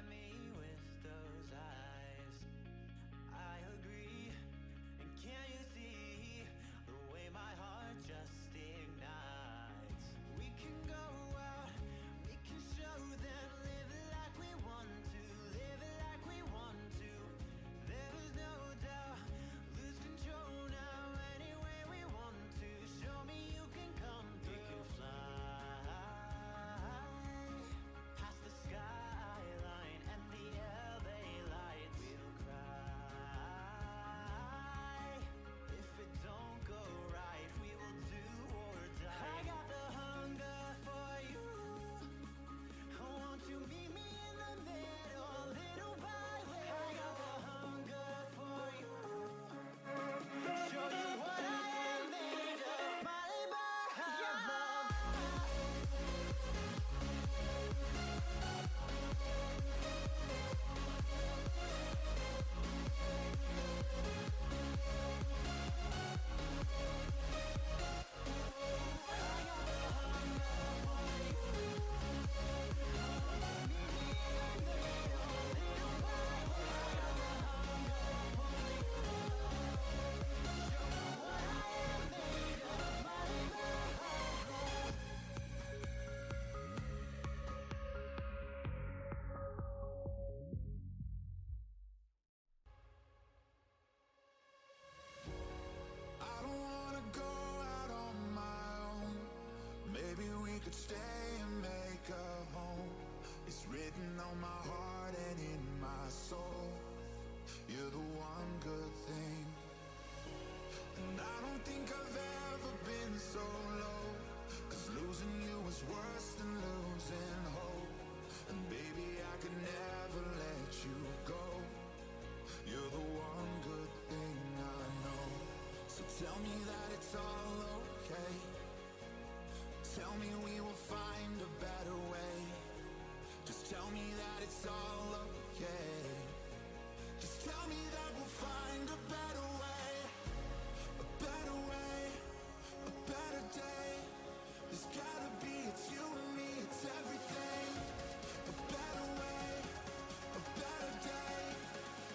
at me with those eyes. I agree, and can you see the way my heart just ignites? We can go out, we can show them, live it like we want to, live it like we want to. There is no doubt, lose control now, any way we want to. Show me you can come through. You can fly past the skyline and the LA lights. We'll cry if it don't go right. We will do or die. I got the hunger for you. Won't you meet me in the middle, little by little? I got the hunger for you. Show you what I am made of. My labor of love. I don't wanna go out on my own. Maybe we could stay and make a home. It's written on my heart and in my soul. You're the one good thing. And I don't think I've ever been so low. 'Cause losing you was worse than losing hope. And baby, I could never let you go. You're the one good thing I know. So tell me that it's all okay. Tell me we will find a better way. Just tell me that it's all okay. Just tell me that we'll find a better way. A better way, a better day. There's gotta be, it's you and me, it's everything. A better way, a better day.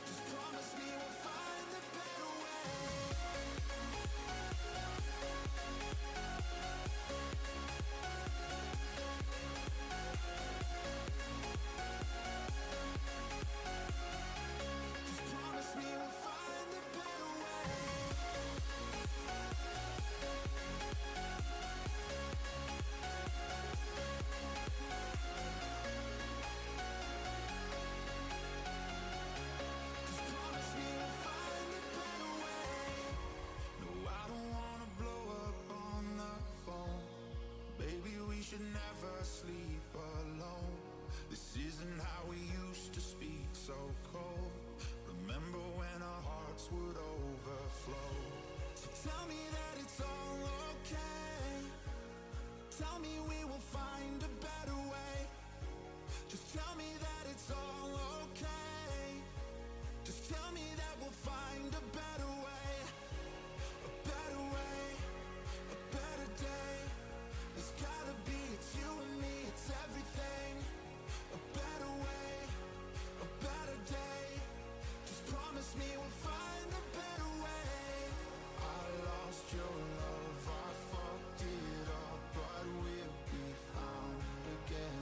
Just promise me we'll find a better way. Just promise me we'll find a better way. Just promise me we'll find a better way. No, I don't wanna blow up on the phone. Baby, we should never sleep alone. This isn't how we used to speak so cold. Remember when our hearts would overflow. So tell me that it's all okay. Tell me we will find a better way. Just tell me that it's all okay. Just tell me that we'll find a better way. A better way, a better day. There's gotta be, it's you and me, it's everything. A better way, a better day. Just promise me we'll find a better way. I lost your love, I fucked it up, but we'll be found again.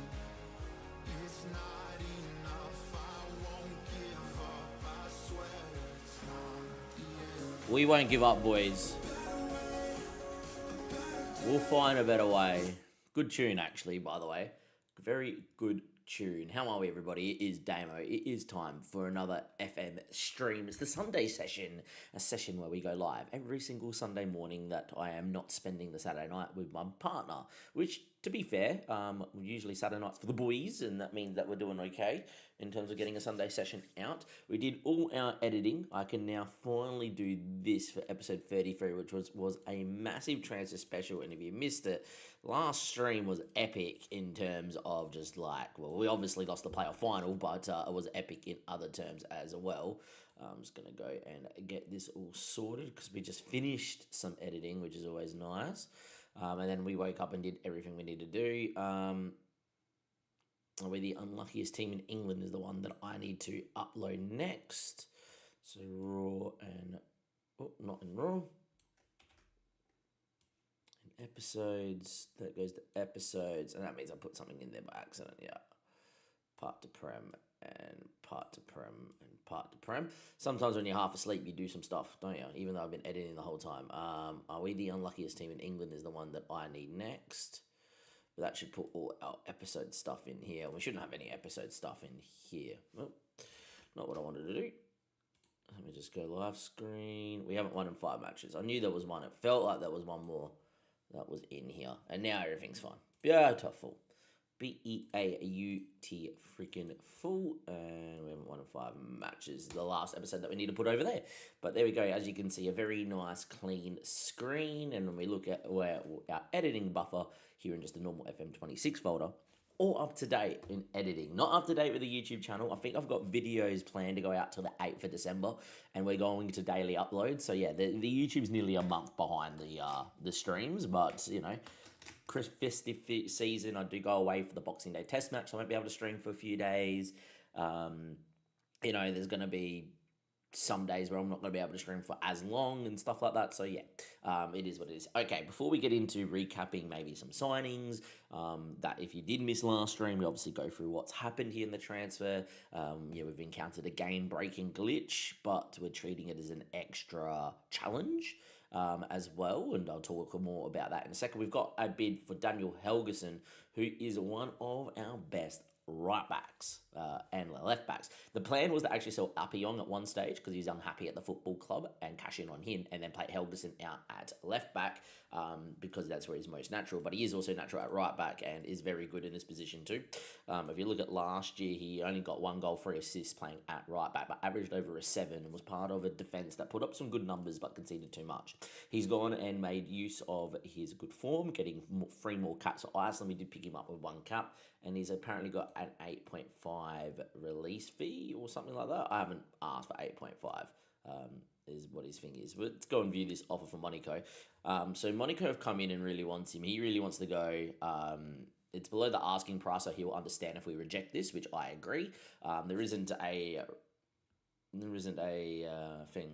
It's not enough, I won't give up, I swear it's not the end. We won't give up, boys. We'll find a better way. Good tune, actually, by the way. Very good tune. How are we, everybody? It is Damo. It is time for another FM stream. It's the Sunday session, a session where we go live every single Sunday morning that I am not spending the Saturday night with my partner, which, to be fair, usually Saturday nights for the boys, and that means that we're doing okay in terms of getting a Sunday session out. We did all our editing. I can now finally do this for episode 33, which was a massive transfer special, and if you missed it, last stream was epic in terms of just like, well, we obviously lost the playoff final, but it was epic in other terms as well. I'm just going to go and get this all sorted because we just finished some editing, which is always nice. And then we woke up and did everything we need to do. Are we the unluckiest team in England is the one that I need to upload next. So Raw and... Oh, not in Raw. In episodes. That goes to episodes. And that means I put something in there by accident. Yeah. Part to Prem and part to Prem and part to Prem. Sometimes when you're half asleep, you do some stuff, don't you? Even though I've been editing the whole time. Are we the unluckiest team in England is the one that I need next. But that should put all our episode stuff in here. We shouldn't have any episode stuff in here. Oh, not what I wanted to do. Let me just go live screen. We haven't won in 5 matches. I knew there was one. It felt like there was one more that was in here. And now everything's fine. Beautiful. B-E-A-U-T freaking full. And we haven't won in 5 matches. The last episode that we need to put over there. But there we go. As you can see, a very nice, clean screen. And when we look at where our editing buffer here in just a normal FM26 folder, all up to date in editing. Not up to date with the YouTube channel. I think I've got videos planned to go out till the 8th of December, and we're going to daily upload. So yeah, the YouTube's nearly a month behind the streams, but you know, festive season, I do go away for the Boxing Day test match, so I won't be able to stream for a few days. You know, there's going to be some days where I'm not going to be able to stream for as long and stuff like that. So yeah, it is what it is. Okay, before we get into recapping maybe some signings, that if you did miss last stream, we obviously go through what's happened here in the transfer. Yeah, we've encountered a game-breaking glitch, but we're treating it as an extra challenge as well, and I'll talk more about that in a second. We've got a bid for Daniel Helgeson, who is one of our best right backs and left backs. The plan was to actually sell Appiong at one stage because he's unhappy at the football club and cash in on him, and then play Helgeson out at left back because that's where he's most natural. But he is also natural at right back and is very good in this position too. If you look at last year, he only got 1 goal, 3 assists playing at right back, but averaged over a 7 and was part of a defence that put up some good numbers but conceded too much. He's gone and made use of his good form, getting 3 more caps for Iceland. We did pick him up with 1 cap, and he's apparently got an 8.5 release fee or something like that. I haven't asked for 8.5. Is what his thing is. But let's go and view this offer from Monaco. So Monaco have come in and really wants him. He really wants to go. It's below the asking price, so he'll understand if we reject this, which I agree. There isn't a thing.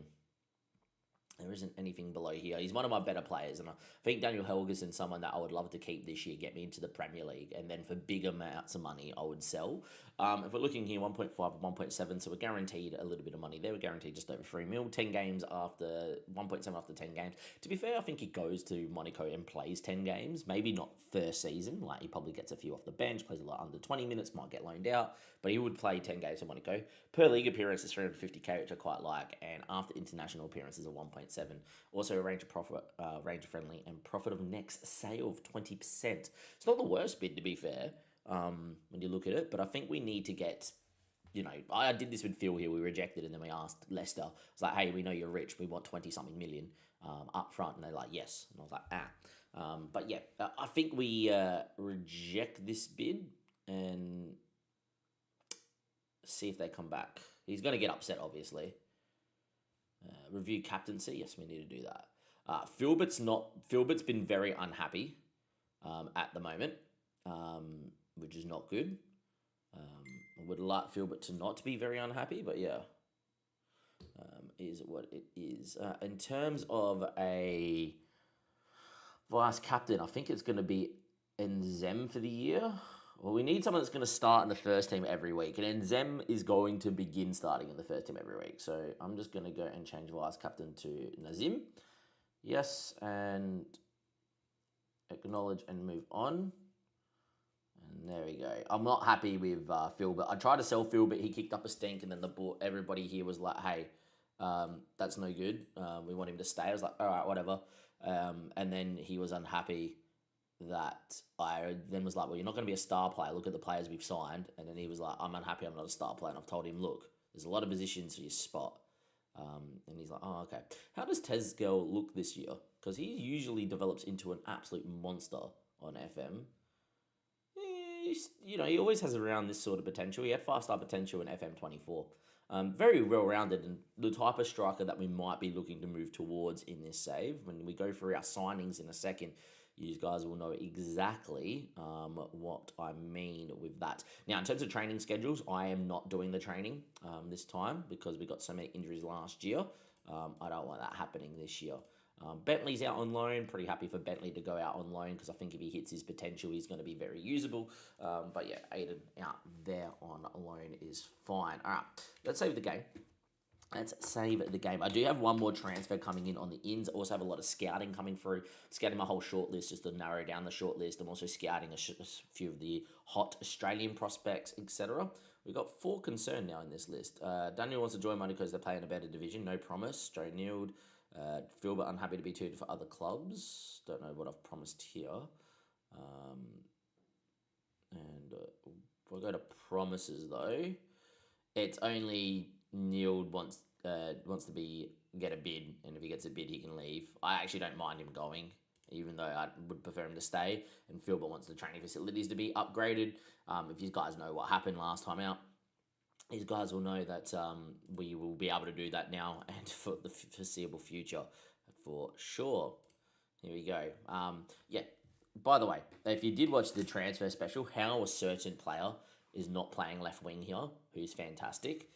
There isn't anything below here. He's one of my better players, and I think Daniel Helgeson is someone that I would love to keep this year, get me into the Premier League, and then for big amounts of money, I would sell. If we're looking here, 1.5 and 1.7, so we're guaranteed a little bit of money there. We're guaranteed just over 3 mil, 10 games after 1.7 after 10 games. To be fair, I think he goes to Monaco and plays 10 games, maybe not first season. Like, he probably gets a few off the bench, plays a lot under 20 minutes, might get loaned out, but he would play 10 games for Monaco. Per league appearance is 350k, which I quite like, and after international appearances are 1.7. Also a range of profit, range friendly, and profit of next sale of 20%. It's not the worst bid, to be fair, when you look at it, but I think we need to get, you know, I did this with Phil here. We rejected, and then we asked Leicester. It's like, hey, we know you're rich. We want 20-something million up front, and they're like, yes. And I was like, but yeah, I think we reject this bid and see if they come back. He's going to get upset, obviously. Review captaincy. Yes, we need to do that. Philbert's been very unhappy at the moment, which is not good. I would like Philbert to not be very unhappy, but yeah, is what it is. In terms of a vice captain, I think it's going to be Enzem for the year. Well, we need someone that's going to start in the first team every week, and Enzem is going to begin starting in the first team every week. So I'm just going to go and change vice captain to Nazim. Yes, and acknowledge and move on. And there we go. I'm not happy with Philbert. I tried to sell Philbert. He kicked up a stink, and then everybody here was like, hey, that's no good. We want him to stay. I was like, all right, whatever. And then he was unhappy that I then was like, well, you're not going to be a star player. Look at the players we've signed. And then he was like, I'm unhappy I'm not a star player. And I've told him, look, there's a lot of positions for your spot. And he's like, oh, okay. How does Tezgel look this year? Because he usually develops into an absolute monster on FM. You know, he always has around this sort of potential. He had 5-star potential in FM24. Very well-rounded, and the type of striker that we might be looking to move towards in this save. When we go through our signings in a second, You guys will know exactly what I mean with that. Now, in terms of training schedules, I am not doing the training this time because we got so many injuries last year. I don't want that happening this year. Bentley's out on loan. Pretty happy for Bentley to go out on loan because I think if he hits his potential, he's going to be very usable. But yeah, Aiden out there on loan is fine. All right, let's save the game. Let's save the game. I do have one more transfer coming in on the ins. I also have a lot of scouting coming through. Scouting my whole short list just to narrow down the short list. I'm also scouting a few of the hot Australian prospects, etc. We've got 4 concerned now in this list. Daniel wants to join money because they play in a better division. No promise. Joe Neild. Phil, but unhappy to be tutored for other clubs. Don't know what I've promised here. If I go to promises though, it's only Neild wants to get a bid, and if he gets a bid, he can leave. I actually don't mind him going, even though I would prefer him to stay. And Philbert wants the training facilities to be upgraded. If you guys know what happened last time out, these guys will know that we will be able to do that now and for the foreseeable future, for sure. Here we go. Yeah. By the way, if you did watch the transfer special, how a certain player is not playing left wing here, who's fantastic.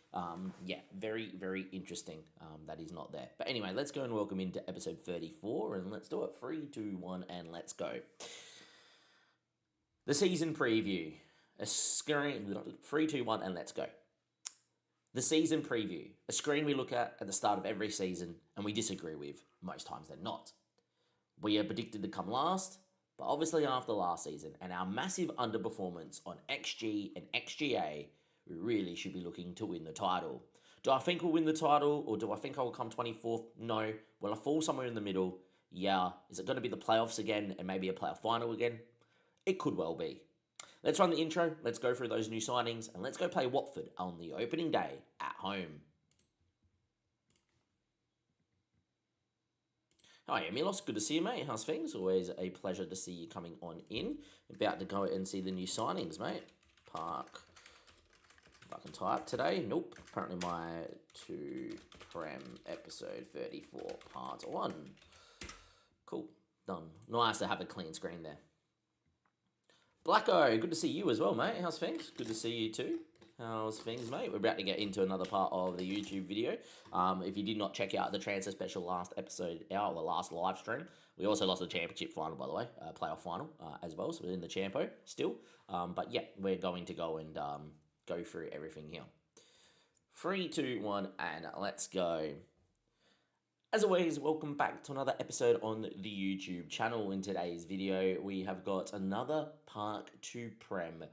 Yeah, very, very interesting that he's not there. But anyway, let's go and welcome into episode 34, and let's do it. 3, 2, 1, and let's go. The season preview. A screen. 3, 2, 1, and let's go. The season preview. A screen we look at the start of every season, and we disagree with most times than not. We are predicted to come last, but obviously after last season and our massive underperformance on XG and XGA, we really should be looking to win the title. Do I think we'll win the title, or do I think I will come 24th? No. Will I fall somewhere in the middle? Yeah. Is it going to be the playoffs again and maybe a playoff final again? It could well be. Let's run the intro, let's go through those new signings, and let's go play Watford on the opening day at home. Hi, Milos. Good to see you, mate. How's things? Always a pleasure to see you coming on in. About to go and see the new signings, mate. Park. If I can type today. Nope. Apparently my 2 Prem episode 34 part 1. Cool. Done. Nice to have a clean screen there. Blacko. Good to see you as well, mate. How's things? Good to see you too. How's things, mate? We're about to get into another part of the YouTube video. If you did not check out the transfer special last episode, the last live stream, we also lost the championship final, by the way, playoff final as well. So we're in the Champo still. But yeah, we're going to go and go through everything here. 3, 2, 1, and let's go. As always, welcome back to another episode on the YouTube channel. In today's video, we have got another Park to Prem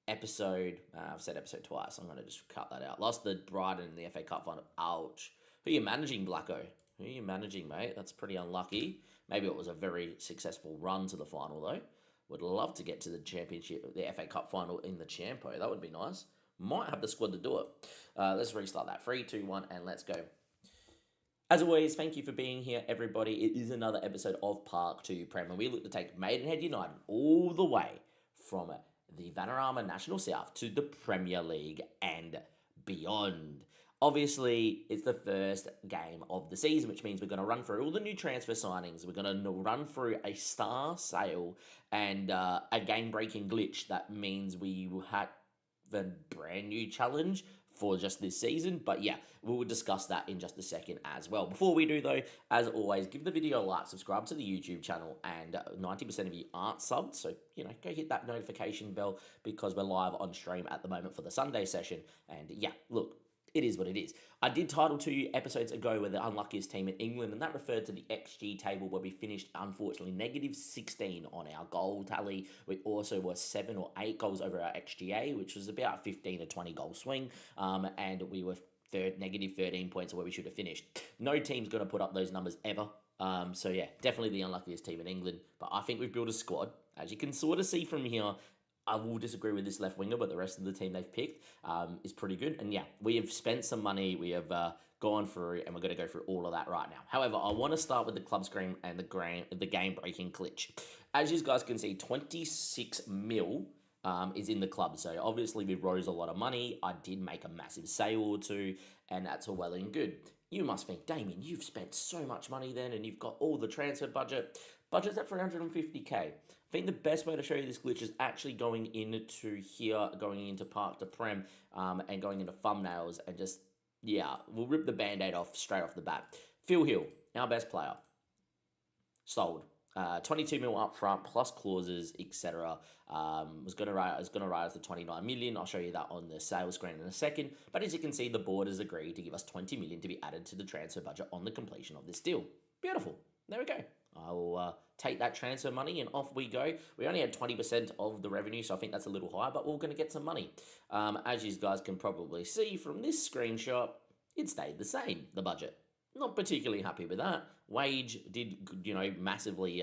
episode. I've said episode twice. I'm going to just cut that out. Lost the Brighton in the FA Cup final. Ouch. Who are you managing, Blacko? Who are you managing, mate? That's pretty unlucky. Maybe it was a very successful run to the final, though. Would love to get to the championship, the FA Cup final in the Champo. That would be nice. Might have the squad to do it. Let's restart that. 3, 2, 1, and let's go. As always, thank you for being here, everybody. It is another episode of Park to Prem, and we look to take Maidenhead United all the way from the Vanarama National South to the Premier League and beyond. Obviously, it's the first game of the season, which means we're going to run through all the new transfer signings. We're going to run through a star sale and a game-breaking glitch. That means we will have a brand new challenge for just this season. But yeah, we will discuss that in just a second as well. Before we do though, as always, give the video a like, subscribe to the YouTube channel, and 90% of you aren't subbed, so you know, go hit that notification bell because we're live on stream at the moment for the Sunday session. And yeah, look, it is what it is. I did title 2 episodes ago with the unluckiest team in England, and that referred to the XG table where we finished, unfortunately, -16 on our goal tally. We also were 7 or 8 goals over our XGA, which was about a 15 to 20 goal swing, and we were negative 13 points where we should have finished. No team's going to put up those numbers ever. So yeah, definitely the unluckiest team in England. But I think we've built a squad. As you can sort of see from here, I will disagree with this left winger, but the rest of the team they've picked is pretty good. And yeah, we have spent some money. We have gone through, and we're going to go through all of that right now. However, I want to start with the club screen and the game-breaking glitch. As you guys can see, 26 mil is in the club. So obviously we rose a lot of money. I did make a massive sale or two, and that's all well and good. You must think, Damien, you've spent so much money then, and you've got all the transfer budget. Budget's at 350k. I think the best way to show you this glitch is actually going into here, going into Park to Prem, and going into thumbnails, and just, yeah, we'll rip the band-aid off straight off the bat. Phil Hill, our best player. Sold. 22 mil up front plus clauses, etc. Was going to rise to 29 million. I'll show you that on the sales screen in a second. But as you can see, the board has agreed to give us 20 million to be added to the transfer budget on the completion of this deal. Beautiful. There we go. I'll take that transfer money and off we go. We only had 20% of the revenue, so I think that's a little high, but we're going to get some money. As you guys can probably see from this screenshot, it stayed the same, the budget. Not particularly happy with that. Wage did, massively,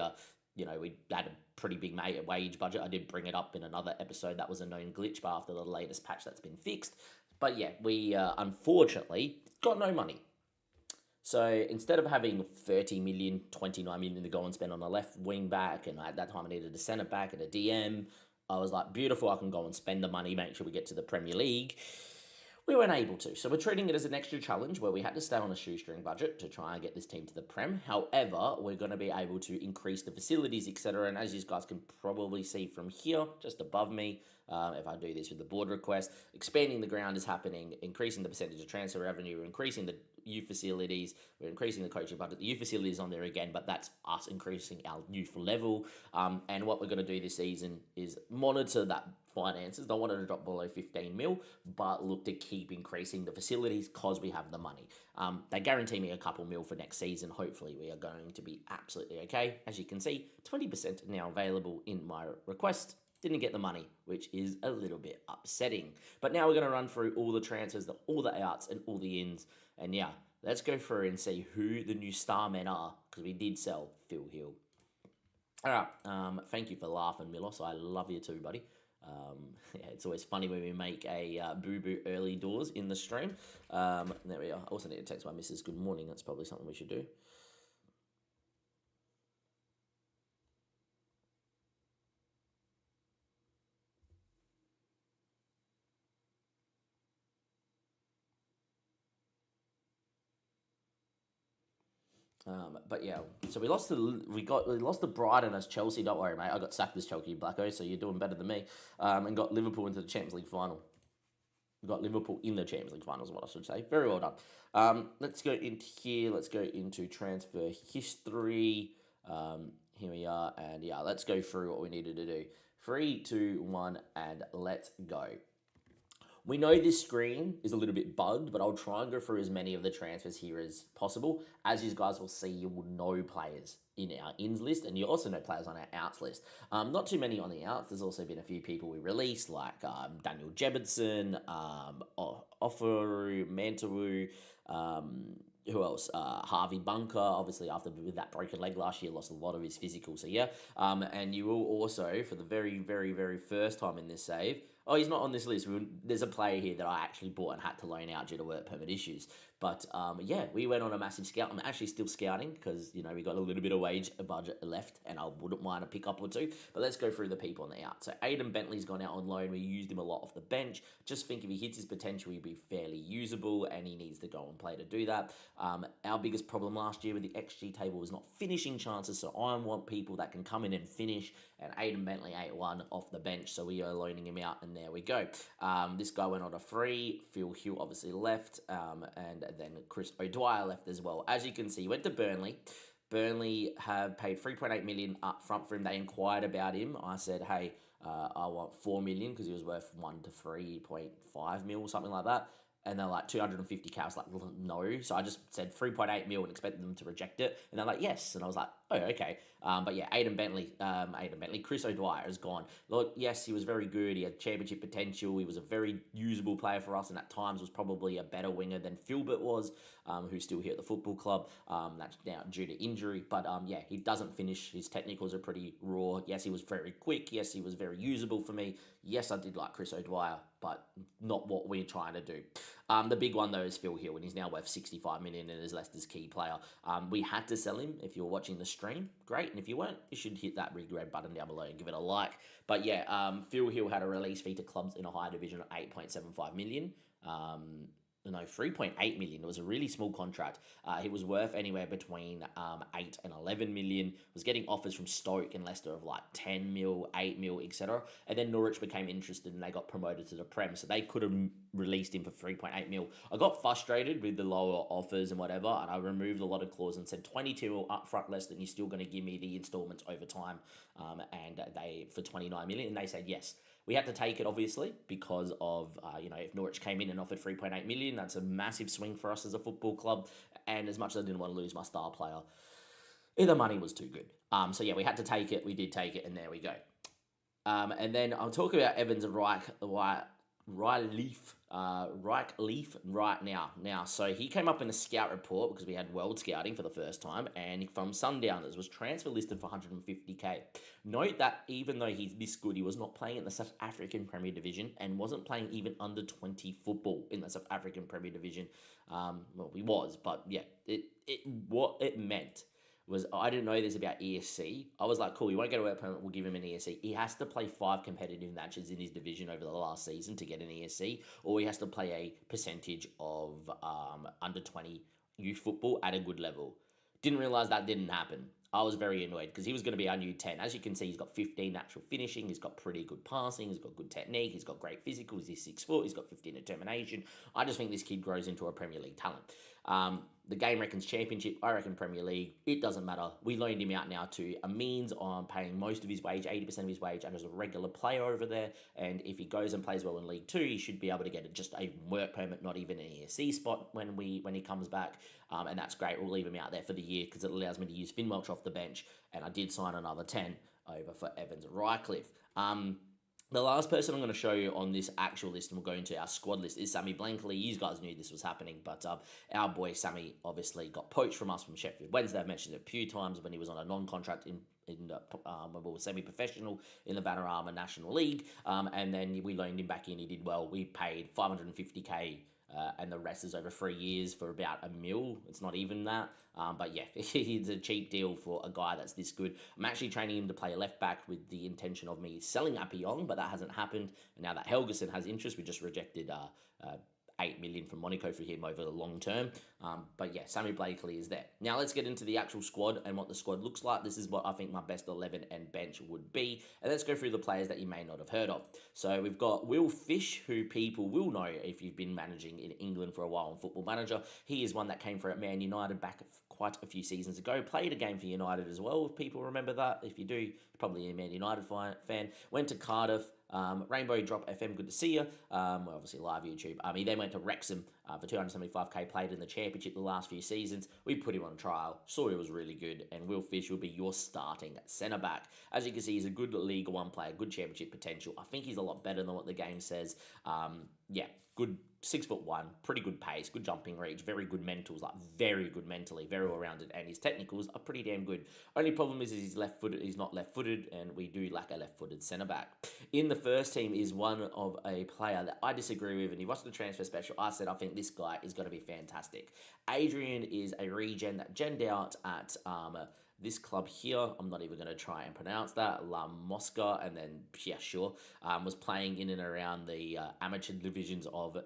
we had a pretty big wage budget. I did bring it up in another episode. That was a known glitch, but after the latest patch, that's been fixed. But yeah, we unfortunately got no money. So instead of having 30 million, 29 million to go and spend on a left wing back, and at that time I needed a centre back and a DM, I was like, beautiful, I can go and spend the money, make sure we get to the Premier League. We weren't able to, so we're treating it as an extra challenge where we had to stay on a shoestring budget to try and get this team to the Prem. However, we're going to be able to increase the facilities, etc. And as you guys can probably see from here, just above me, if I do this with the board request, expanding the ground is happening, increasing the percentage of transfer revenue, we're increasing the youth facilities, we're increasing the coaching budget. The youth facilities is on there again, but that's us increasing our youth level. And what we're going to do this season is monitor that finances. Don't want it to drop below 15 mil, but look to keep increasing the facilities because we have the money. They guarantee me a couple mil for next season. Hopefully we are going to be absolutely okay. As you can see, 20% now available in my request. Didn't get the money, which is a little bit upsetting. But now we're going to run through all the transfers, all the outs and all the ins. And yeah, let's go through and see who the new star men are, because we did sell Phil Hill. All right, thank you for laughing, Milos. I love you too, buddy. Yeah, it's always funny when we make a boo-boo early doors in the stream. There we are. I also need to text my missus good morning. That's probably something we should do. But yeah, so we lost the Brighton as Chelsea. Don't worry, mate. I got sacked as Chelsea Blacko, so you're doing better than me. And got Liverpool into the Champions League final. We got Liverpool in the Champions League finals, is what I should say. Very well done. Let's go into here. Let's go into transfer history. Here we are, and yeah, let's go through what we needed to do. 3, 2, 1, and let's go. We know this screen is a little bit bugged, but I'll try and go through as many of the transfers here as possible. As you guys will see, you will know players in our ins list, and you also know players on our outs list. Not too many on the outs. There's also been a few people we released, like Daniel Jebedson, Oferu, Mantawu, who else? Harvey Bunker, obviously after with that broken leg last year, lost a lot of his physical. So yeah, and you will also, for the very, very, very first time in this save, oh, he's not on this list. There's a player here that I actually bought and had to loan out due to work permit issues. But yeah, we went on a massive scout. I'm actually still scouting because, we got a little bit of wage budget left and I wouldn't mind a pickup or two. But let's go through the people on the out. So Aiden Bentley's gone out on loan. We used him a lot off the bench. Just think if he hits his potential, he'd be fairly usable and he needs to go and play to do that. Our biggest problem last year with the XG table was not finishing chances. So I want people that can come in and finish. And Aiden Bentley 8-1 off the bench. So we are loaning him out and there we go. This guy went on a free. Phil Hill obviously left. And then Chris O'Dwyer left as well. As you can see, he went to Burnley. Burnley have paid 3.8 million up front for him. They inquired about him. I said, hey, I want 4 million because he was worth 1 to 3.5 mil or something like that. And they're like 250k. I was like, no. So I just said 3.8 mil and expected them to reject it. And they're like, yes. And I was like, oh, okay. But yeah, Aiden Bentley, Chris O'Dwyer is gone. Look, yes, he was very good. He had championship potential. He was a very usable player for us, and at times was probably a better winger than Filbert was, who's still here at the football club. That's now due to injury. But yeah, he doesn't finish. His technicals are pretty raw. Yes, he was very quick. Yes, he was very usable for me. Yes, I did like Chris O'Dwyer, but not what we're trying to do. The big one, though, is Phil Hill, and he's now worth 65 million and is Leicester's key player. We had to sell him. If you're watching the stream, great. And if you weren't, you should hit that red button down below and give it a like. But yeah, Phil Hill had a release fee to clubs in a higher division of 8.75 million. no, 3.8 million. It was a really small contract. He was worth anywhere between 8 and 11 million. Was getting offers from Stoke and Leicester of like 10 mil, 8 mil, etc. And then Norwich became interested and they got promoted to the Prem. So they could have released him for 3.8 mil. I got frustrated with the lower offers and whatever, and I removed a lot of clauses and said 22 mil upfront less than you're still going to give me the installments over time. And they for 29 million, and they said yes. We had to take it, obviously, because of, if Norwich came in and offered 3.8 million, that's a massive swing for us as a football club. And as much as I didn't want to lose my star player, the money was too good. So, yeah, we had to take it. We did take it, and there we go. And then I'll talk about Evans and Reichleaf right now. So he came up in the scout report because we had world scouting for the first time, and from Sundowners was transfer listed for 150k. Note that even though he's this good, he was not playing in the South African Premier Division and wasn't playing even under 20 football in the South African Premier Division. Well, he was, but yeah, what it meant was I didn't know this about ESC. I was like, cool, he won't get a work permit, we'll give him an ESC. He has to play 5 competitive matches in his division over the last season to get an ESC, or he has to play a percentage of under 20 youth football at a good level. Didn't realise that didn't happen. I was very annoyed because he was going to be our new 10. As you can see, he's got 15 natural finishing, he's got pretty good passing, he's got good technique, he's got great physicals, he's 6 foot, he's got 15 determination. I just think this kid grows into a Premier League talent. The game reckons Championship, I reckon Premier League. It doesn't matter. We loaned him out now to a means on paying most of his wage, 80% of his wage, and as a regular player over there. And if he goes and plays well in League 2, he should be able to get just a work permit, not even an ESC spot when he comes back. And that's great. We'll leave him out there for the year because it allows me to use Finn Welch off the bench. And I did sign another 10 over for Evans Reichleaf. The last person I'm going to show you on this actual list, and we'll go into our squad list, is Sammy Blankley. You guys knew this was happening, but our boy Sammy obviously got poached from us from Sheffield Wednesday. I've mentioned it a few times when he was on a non-contract when we were semi-professional in the Vanarama National League, and then we loaned him back in. He did well. We paid 550k. And the rest is over 3 years for about $1 million. It's not even that. But yeah, it's a cheap deal for a guy that's this good. I'm actually training him to play left back with the intention of me selling Appiong, but that hasn't happened. And now that Helgeson has interest, we just rejected 8 million from Monaco for him over the long term. But yeah, Sammy Blakely is there. Now let's get into the actual squad and what the squad looks like. This is what I think my best 11 and bench would be. And let's go through the players that you may not have heard of. So we've got Will Fish, who people will know if you've been managing in England for a while on Football Manager. He is one that came for at Man United back quite a few seasons ago. Played a game for United as well, if people remember that. If you do, probably a Man United fan. Went to Cardiff. Rainbow Drop FM, good to see you. Well, obviously live YouTube. He then went to Wrexham for 275k, played in the Championship the last few seasons. We put him on trial, saw he was really good, and Will Fish will be your starting centre-back. As you can see, he's a good League One player, good Championship potential. I think he's a lot better than what the game says. Yeah, good 6'1", pretty good pace, good jumping reach, very good mentals, like very good mentally, very well-rounded, and his technicals are pretty damn good. Only problem is he's left-footed, he's not left-footed, and we do lack a left-footed centre-back. In the first team is one of a player that I disagree with, and he watched the transfer special. I said I think this guy is going to be fantastic. Adrian is a regen that genned out at this club here. I'm not even going to try and pronounce that. La Mosca, and then, yeah, sure, was playing in and around the amateur divisions of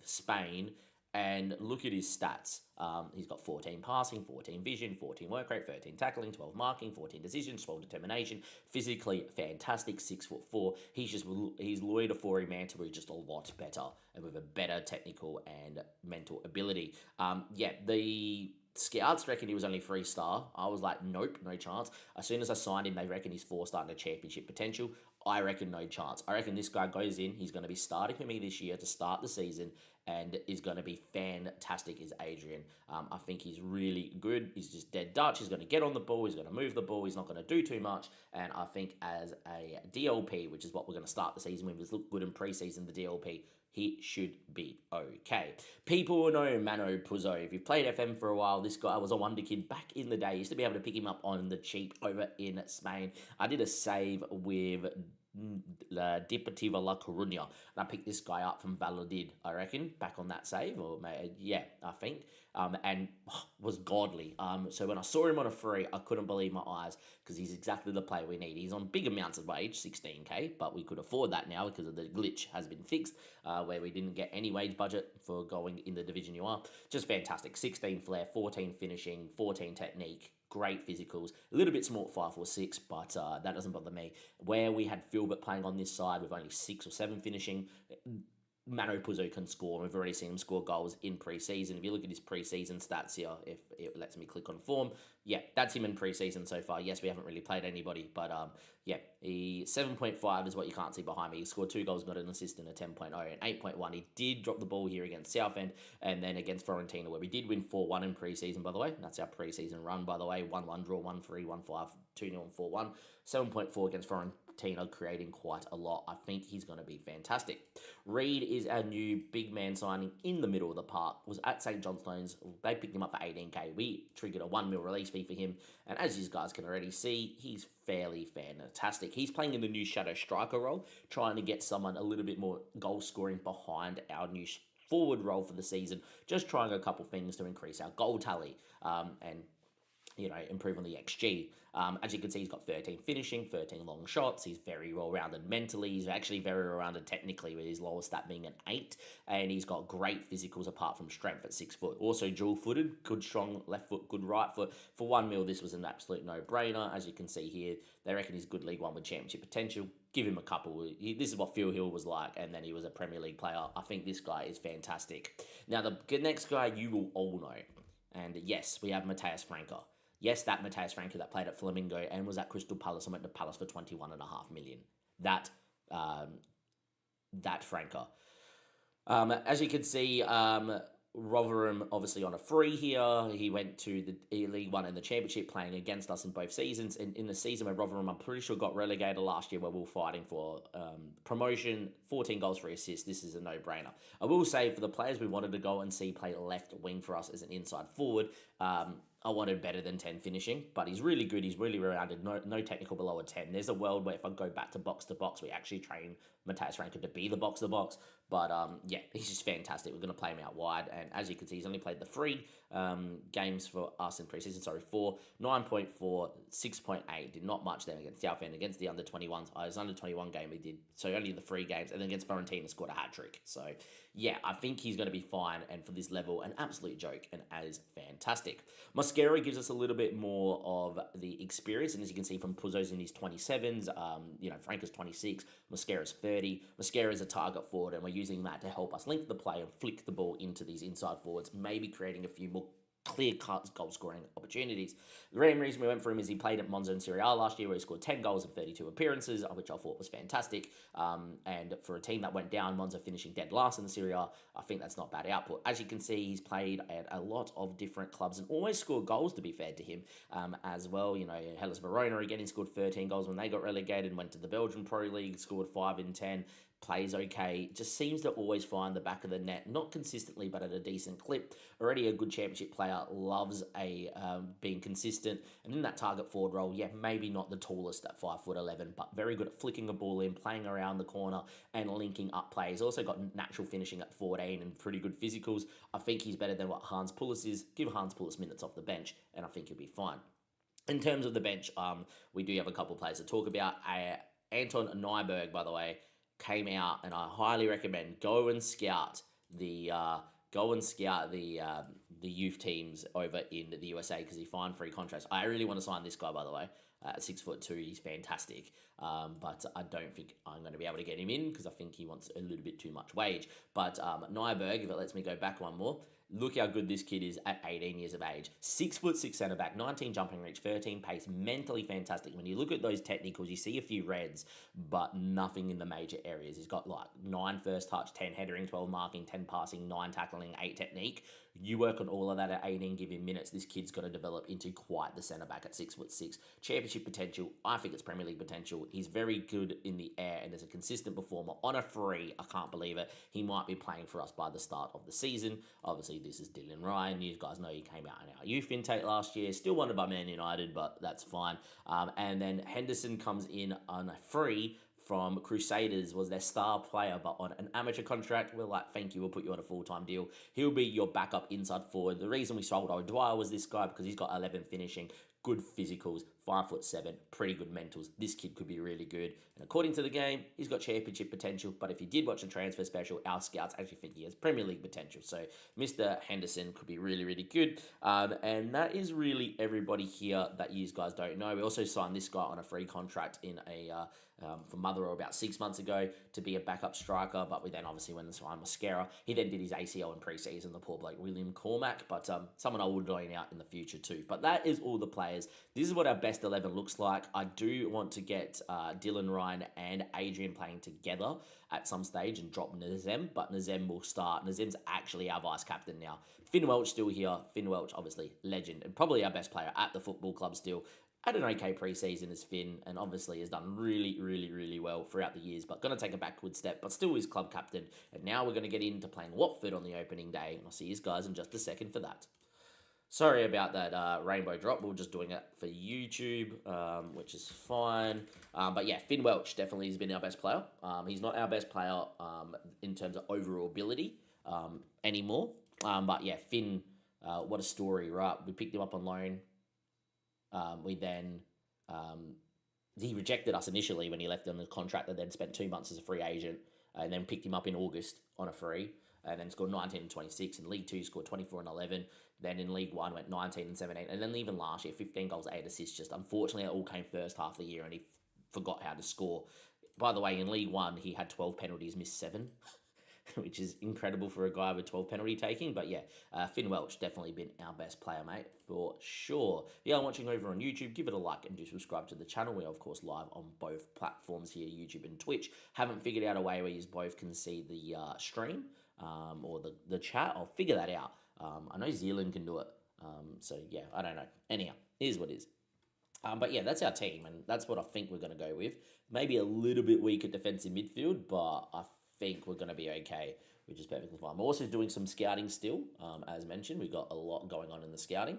Spain. And look at his stats. He's got 14 passing, 14 vision, 14 work rate, 13 tackling, 12 marking, 14 decisions, 12 determination. Physically fantastic, 6'4". He's Lloyd Afori Manta, but just a lot better and with a better technical and mental ability. Yeah, the scouts reckon he was only 3-star. I was like, nope, no chance. As soon as I signed him, they reckon he's 4-star and a Championship potential. I reckon no chance. I reckon this guy goes in, he's going to be starting for me this year to start the season, and is going to be fantastic is Adrian. I think he's really good. He's just dead Dutch. He's going to get on the ball. He's going to move the ball. He's not going to do too much. And I think as a DLP, which is what we're going to start the season with, has looked good in preseason, the DLP, he should be okay. People will know Mano Puzo. If you've played FM for a while, this guy was a wonder kid back in the day. You used to be able to pick him up on the cheap over in Spain. I did a save with Deportiva La Coruña. And I picked this guy up from Valladolid, I reckon, back on that save, or yeah, I think, and was godly. So when I saw him on a free, I couldn't believe my eyes because he's exactly the player we need. He's on big amounts of wage, 16k, but we could afford that now because of the glitch has been fixed, where we didn't get any wage budget for going in the division you are. Just fantastic. 16 flair, 14 finishing, 14 technique. Great physicals, a little bit small at 5'6", but that doesn't bother me. Where we had Philbert playing on this side with only 6 or 7 finishing, Mano Puzo can score. We've already seen him score goals in pre-season. If you look at his pre-season stats here, if it lets me click on form, yeah, that's him in pre-season so far. Yes, we haven't really played anybody, but yeah, he 7.5 is what you can't see behind me. He scored 2 goals, got an assist in a 10.0 and 8.1. He did drop the ball here against Southend and then against Fiorentina, where we did win 4-1 in pre-season, by the way. That's our pre-season run, by the way. 1-1 draw, 1-3, 1-5, 2-0 and 4-1. 7.4 against Fiorentina, creating quite a lot. I think he's going to be fantastic. Reed is our new big man signing in the middle of the park. Was at St. Johnstone's. They picked him up for 18k. We triggered a 1 mil release fee for him. And as you guys can already see, he's fairly fantastic. He's playing in the new shadow striker role, trying to get someone a little bit more goal scoring behind our new forward role for the season. Just trying a couple things to increase our goal tally and improve on the XG. As you can see, he's got 13 finishing, 13 long shots. He's very well-rounded mentally. He's actually very well-rounded technically, with his lowest stat being an 8. And he's got great physicals apart from strength at 6 foot. Also dual-footed, good strong left foot, good right foot. For 1 mil, this was an absolute no-brainer. As you can see here, they reckon he's good League One with championship potential. Give him a couple. This is what Phil Hill was like, and then he was a Premier League player. I think this guy is fantastic. Now, the next guy you will all know. And yes, we have Mateus Franco. Yes, that Mateus Franco that played at Flamingo and was at Crystal Palace and went to Palace for 21.5 million. That Franco. As you can see, Rotherham obviously on a free here. He went to the League One and the Championship, playing against us in both seasons. And in the season where Rotherham, I'm pretty sure, got relegated last year, where we were fighting for promotion, 14 goals, 3 assists. This is a no-brainer. I will say, for the players we wanted to go and see play left wing for us as an inside forward, I wanted better than 10 finishing, but he's really good. He's really rounded. No technical below a 10. There's a world where if I go back to box, we actually train Mateus Franco to be the box. But yeah, he's just fantastic. We're going to play him out wide. And as you can see, he's only played the 3 games for us in preseason. 4, 9.4, 6.8. Did not much then against Southend, against the under-21s. His under-21 game he did. So only the 3 games. And then against Fiorentina scored a hat-trick. So yeah, I think he's going to be fine. And for this level, an absolute joke and as fantastic. Mosquera gives us a little bit more of the experience. And as you can see from Puzo's in his 27s, Franco's 26, Mosquera's 30. Mosquera's a target forward, and we're using that to help us link the play and flick the ball into these inside forwards, maybe creating a few more clear-cut goal-scoring opportunities. The main reason we went for him is he played at Monza in Serie A last year, where he scored 10 goals in 32 appearances, which I thought was fantastic. And for a team that went down, Monza finishing dead last in the Serie A, I think that's not bad output. As you can see, he's played at a lot of different clubs and always scored goals, to be fair to him, as well. Hellas Verona, again, he scored 13 goals when they got relegated, went to the Belgian Pro League, scored 5 in 10. Plays okay, just seems to always find the back of the net, not consistently, but at a decent clip. Already a good championship player, loves being consistent, and in that target forward role, yeah, maybe not the tallest at 5'11", but very good at flicking a ball in, playing around the corner, and linking up plays. Also got natural finishing at 14 and pretty good physicals. I think he's better than what Hans Pullis is. Give Hans Pullis minutes off the bench, and I think he'll be fine. In terms of the bench, we do have a couple of players to talk about. Anton Nyberg, by the way, came out, and I highly recommend go and scout the youth teams over in the USA, because he find free contracts. I really want to sign this guy, by the way. At 6'2", he's fantastic. But I don't think I'm going to be able to get him in, because I think he wants a little bit too much wage. But Nyberg, if it lets me go back one more, look how good this kid is at 18 years of age. 6'6" centre back, 19 jumping reach, 13 pace, mentally fantastic. When you look at those technicals, you see a few reds, but nothing in the major areas. He's got like 9 first touch, 10 headering, 12 marking, 10 passing, 9 tackling, 8 technique. You work on all of that at 18, give him minutes. This kid's going to develop into quite the centre back at 6'6". Championship potential. I think it's Premier League potential. He's very good in the air and is a consistent performer. On a free, I can't believe it. He might be playing for us by the start of the season. Obviously, this is Dylan Ryan. You guys know he came out in our youth intake last year. Still wanted by Man United, but that's fine. And then Henderson comes in on a free from Crusaders was their star player, but on an amateur contract. We're like, thank you, we'll put you on a full-time deal. He'll be your backup inside forward. The reason we sold O'Dwyer was this guy because he's got 11 finishing, good physicals, 5'7", pretty good mentals. This kid could be really good. And according to the game, he's got championship potential. But if you did watch the transfer special, our scouts actually think he has Premier League potential. So Mr. Henderson could be really, really good. And that is really everybody here that you guys don't know. We also signed this guy on a free contract in for Motherwell about 6 months ago to be a backup striker. But we then obviously when the sign was Mascara, he then did his ACL in pre-season, the poor bloke William Cormack. But someone I will join out in the future too. But that is all the players. This is what our best 11 looks like. I do want to get Dylan Ryan and Adrian playing together at some stage and drop Nazem, but Nazem will start. Nazem's actually our vice captain now. Finn Welch still here. Finn Welch, obviously, legend and probably our best player at the football club still. Had an okay pre-season as Finn and obviously has done really, really, really well throughout the years, but going to take a backward step, but still is club captain. And now we're going to get into playing Watford on the opening day, and I'll see you guys in just a second for that. Sorry about that rainbow drop. We were just doing it for YouTube, which is fine. But yeah, Finn Welch definitely has been our best player. He's not our best player in terms of overall ability anymore. But yeah, Finn, what a story, right? We picked him up on loan. He rejected us initially when he left on the contract and then spent 2 months as a free agent and then picked him up in August on a free and then scored 19 and 26. In League 2, scored 24 and 11. Then in League 1, went 19 and 17. And then even last year, 15 goals, 8 assists. Just unfortunately, it all came first half of the year and he forgot how to score. By the way, in League 1, he had 12 penalties, missed 7. Which is incredible for a guy with 12 penalty taking. But yeah, Finn Welch definitely been our best player, mate, for sure. If you are watching over on YouTube, give it a like and do subscribe to the channel. We're, of course, live on both platforms here, YouTube and Twitch. Haven't figured out a way where you both can see the stream or the chat. I'll figure that out. I know Zealand can do it. So yeah, I don't know. Anyhow, here's what it is. But yeah, that's our team, and that's what I think we're going to go with. Maybe a little bit weak at defensive midfield, but I think we're going to be okay, which is perfectly fine. We're also doing some scouting still, as mentioned. We've got a lot going on in the scouting.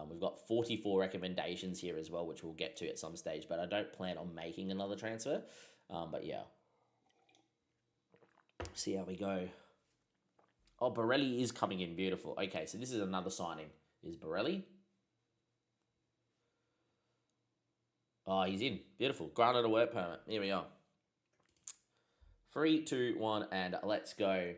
We've got 44 recommendations here as well, which we'll get to at some stage, but I don't plan on making another transfer. But yeah, see how we go. Oh, Borelli is coming in. Beautiful. Okay, so this is another signing. Is Borelli? Oh, he's in. Beautiful. Granted a work permit. Here we are. 3, 2, 1, and let's go.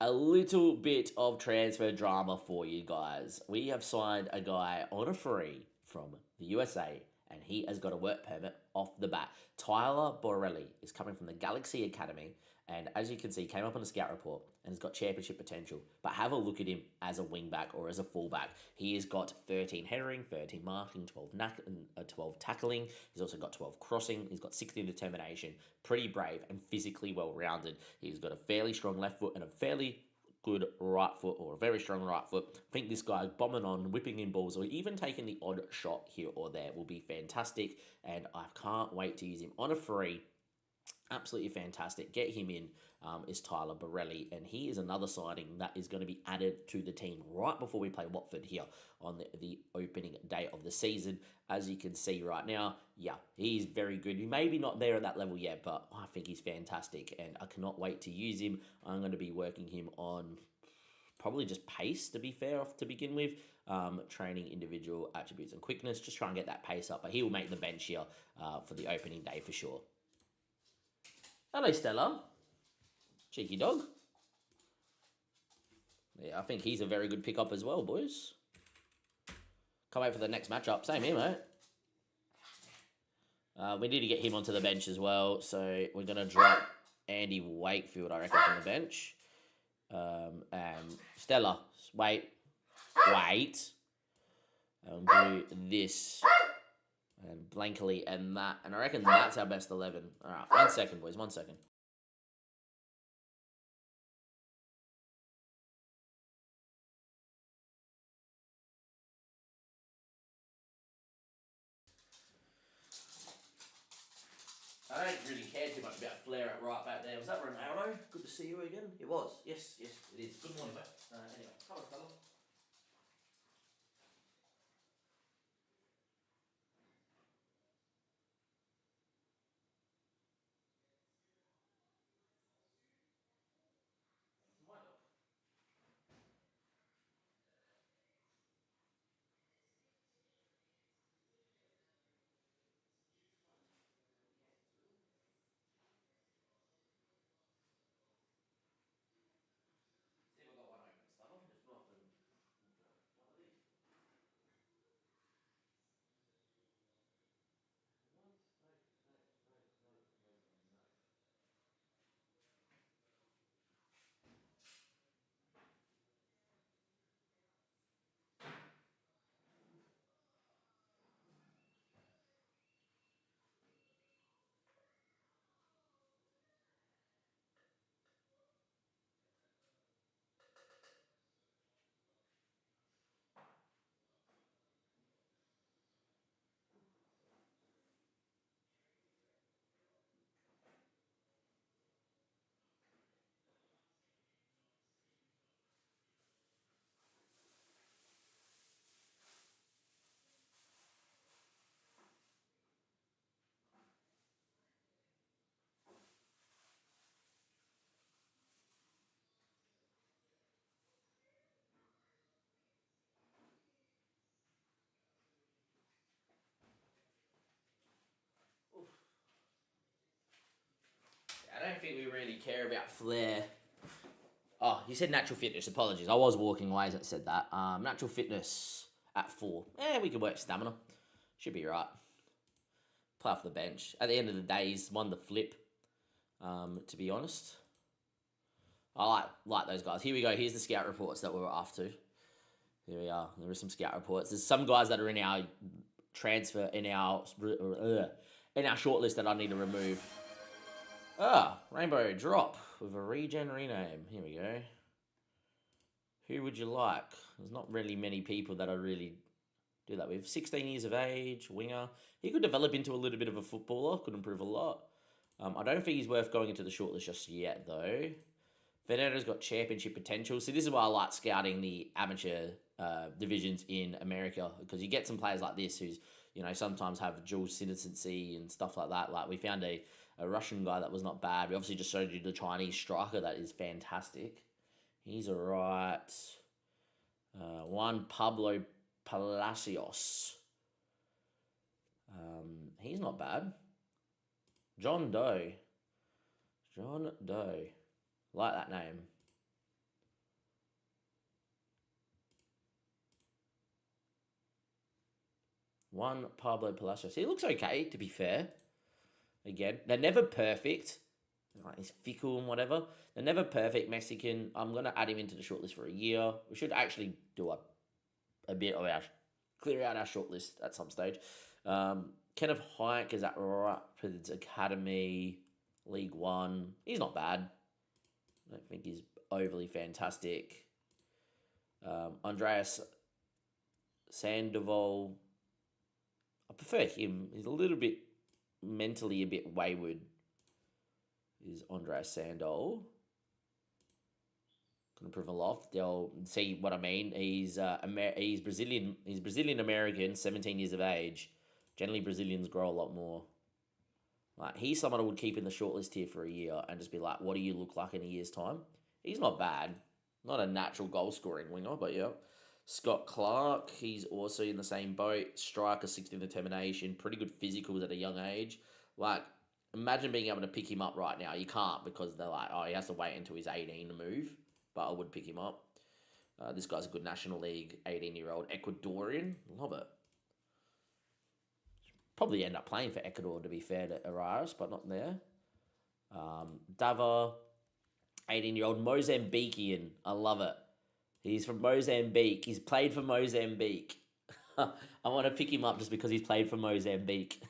A little bit of transfer drama for you guys. We have signed a guy on a free from the USA, and he has got a work permit off the bat. Tyler Borelli is coming from the Galaxy Academy, and as you can see, came up on a scout report and has got championship potential. But have a look at him as a wingback or as a fullback. He has got 13 headering, 13 marking, 12 tackling. He's also got 12 crossing. He's got 16 determination. Pretty brave and physically well-rounded. He's got a fairly strong left foot and a fairly good right foot, or a very strong right foot. I think this guy bombing on, whipping in balls, or even taking the odd shot here or there will be fantastic. And I can't wait to use him on a free. Absolutely fantastic. Get him in is Tyler Borelli, and he is another signing that is going to be added to the team right before we play Watford here on the opening day of the season. As you can see right now, yeah, he's very good. He may be not there at that level yet, but I think he's fantastic, and I cannot wait to use him. I'm going to be working him on probably just pace, to be fair, off to begin with. Training individual attributes and quickness, just try and get that pace up, but he will make the bench here for the opening day for sure. Hello, Stella. Cheeky dog. Yeah, I think he's a very good pick-up as well, boys. Can't wait for the next matchup. Same here, mate. We need to get him onto the bench as well, so we're going to drop Andy Wakefield, I reckon, from the bench. And Stella, wait. And do this. And blankly and that. And I reckon that's our best 11. All right, 1 second, boys. 1 second. I don't really care too much about Flair at right back there. Was that Ronaldo? Good to see you again. It was. Yes, it is. Good morning, mate. Anyway, come on, Stella. don't think we really care about flair. Oh, you said natural fitness. Apologies. I was walking away as I said that. Natural fitness at 4. We could work stamina. Should be right. Play off the bench. At the end of the day, he's won the flip, to be honest. I like those guys. Here we go. Here's the scout reports that we were after. Here we are. There are some scout reports. There's some guys that are in our transfer, in our shortlist that I need to remove. Rainbow drop with a regen rename. Here we go. Who would you like? There's not really many people that I really do that with. 16 years of age, winger. He could develop into a little bit of a footballer. Could improve a lot. I don't think he's worth going into the shortlist just yet, though. Venetta's got championship potential. See, this is why I like scouting the amateur divisions in America, because you get some players like this who's, sometimes have dual citizency and stuff like that. Like, we found a Russian guy that was not bad. We obviously just showed you the Chinese striker that is fantastic. He's all right. Juan Pablo Palacios. He's not bad. John Doe. Like that name. Juan Pablo Palacios. He looks okay, to be fair. Again, they're never perfect. Like, he's fickle and whatever. They're never perfect. Mexican. I'm going to add him into the shortlist for a year. We should actually do a bit of clear out our shortlist at some stage. Kenneth Hike is at Rapids Academy, League One. He's not bad. I don't think he's overly fantastic. Andreas Sandoval. I prefer him. He's a little bit mentally a bit wayward. Is Andreas Sandoval. Can improve a lot. They'll see what I mean. He's Brazilian. He's Brazilian American, 17 years of age. Generally, Brazilians grow a lot more. Like, he's someone I would keep in the shortlist here for a year and just be like, what do you look like in a year's time? He's not bad. Not a natural goal-scoring winger, but yeah. Scott Clark, he's also in the same boat. Striker, 16 determination. Pretty good physicals at a young age. Like, imagine being able to pick him up right now. You can't, because they're like, he has to wait until he's 18 to move. But I would pick him up. This guy's a good National League 18-year-old Ecuadorian. Love it. Probably end up playing for Ecuador, to be fair to Araras, but not there. Dava, 18-year-old Mozambican. I love it. He's from Mozambique. He's played for Mozambique. I want to pick him up just because he's played for Mozambique.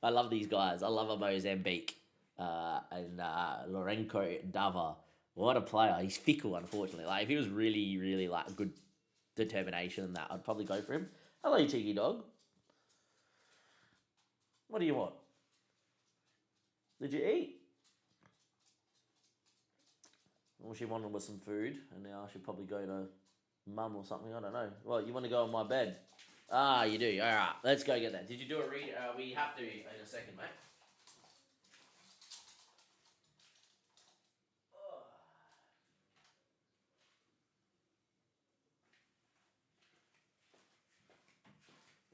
I love these guys. I love a Mozambique. And Lorenko Dava. What a player. He's fickle, unfortunately. Like, if he was really, really, like, good determination and that, I'd probably go for him. Hello, cheeky dog. What do you want? Did you eat? All she wanted was some food, and now I should probably go to mum or something. I don't know. Well, you want to go on my bed? You do. All right, let's go get that. Did you do a read? We have to in a second, mate.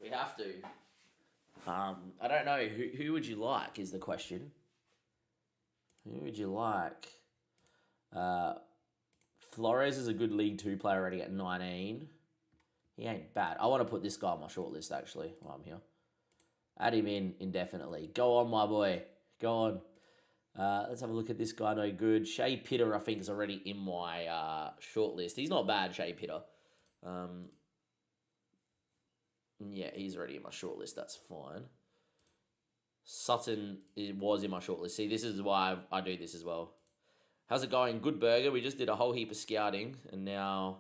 We have to. I don't know. Who would you like is the question. Who would you like? Flores is a good League 2 player already at 19. He ain't bad. I want to put this guy on my shortlist, actually, while I'm here. Add him in indefinitely. Go on, my boy. Go on. Let's have a look at this guy. No good. Shea Pitter, I think, is already in my shortlist. He's not bad, Shea Pitter. Yeah, he's already in my shortlist. That's fine. Sutton was in my shortlist. See, this is why I do this as well. How's it going? Good burger. We just did a whole heap of scouting, and now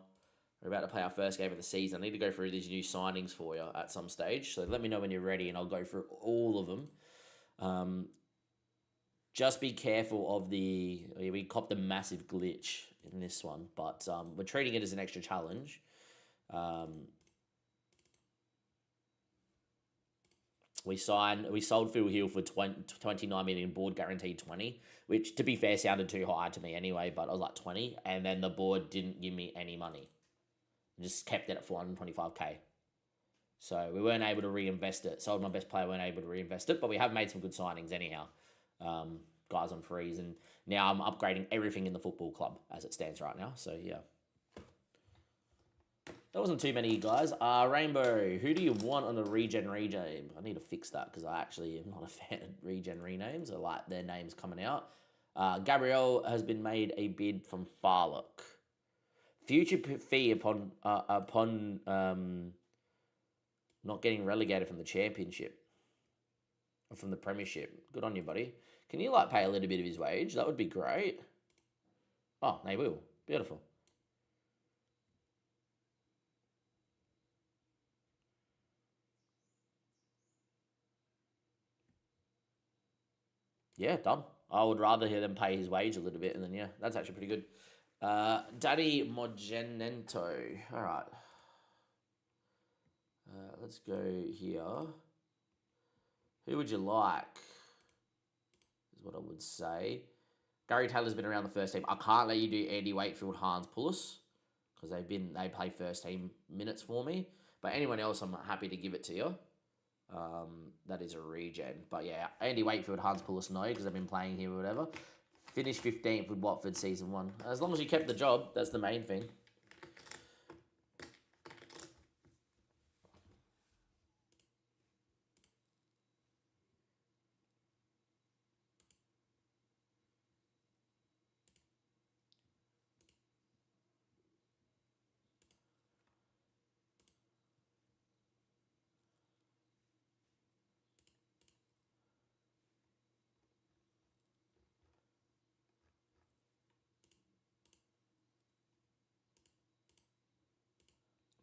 we're about to play our first game of the season. I need to go through these new signings for you at some stage. So let me know when you're ready, and I'll go through all of them. Just be careful of we copped a massive glitch in this one, but we're treating it as an extra challenge. We sold Phil Hill for 29 million, board guaranteed 20, which, to be fair, sounded too high to me anyway, but I was like 20, and then the board didn't give me any money. Just kept it at 425k. So we weren't able to reinvest it. Sold my best player, weren't able to reinvest it, but we have made some good signings anyhow. Got guys on frees, and now I'm upgrading everything in the football club as it stands right now. So yeah. That wasn't too many, guys. Rainbow, who do you want on the regen? I need to fix that because I actually am not a fan of regen renames. I like their names coming out. Gabrielle has been made a bid from Farlock. Future fee upon not getting relegated from the championship or from the premiership. Good on you, buddy. Can you like pay a little bit of his wage? That would be great. Oh, they will. Beautiful. Yeah, done. I would rather hear them pay his wage a little bit, and then yeah, that's actually pretty good. Daddy Mogenento. All right. Let's go here. Who would you like? Is what I would say. Gary Taylor's been around the first team. I can't let you do Andy Wakefield, Hans Pullis because they play first team minutes for me. But anyone else, I'm happy to give it to you. That is a regen. But yeah, Andy Wakefield, Hans Pullis, no, because I've been playing here or whatever. Finished 15th with Watford season 1. As long as you kept the job, that's the main thing.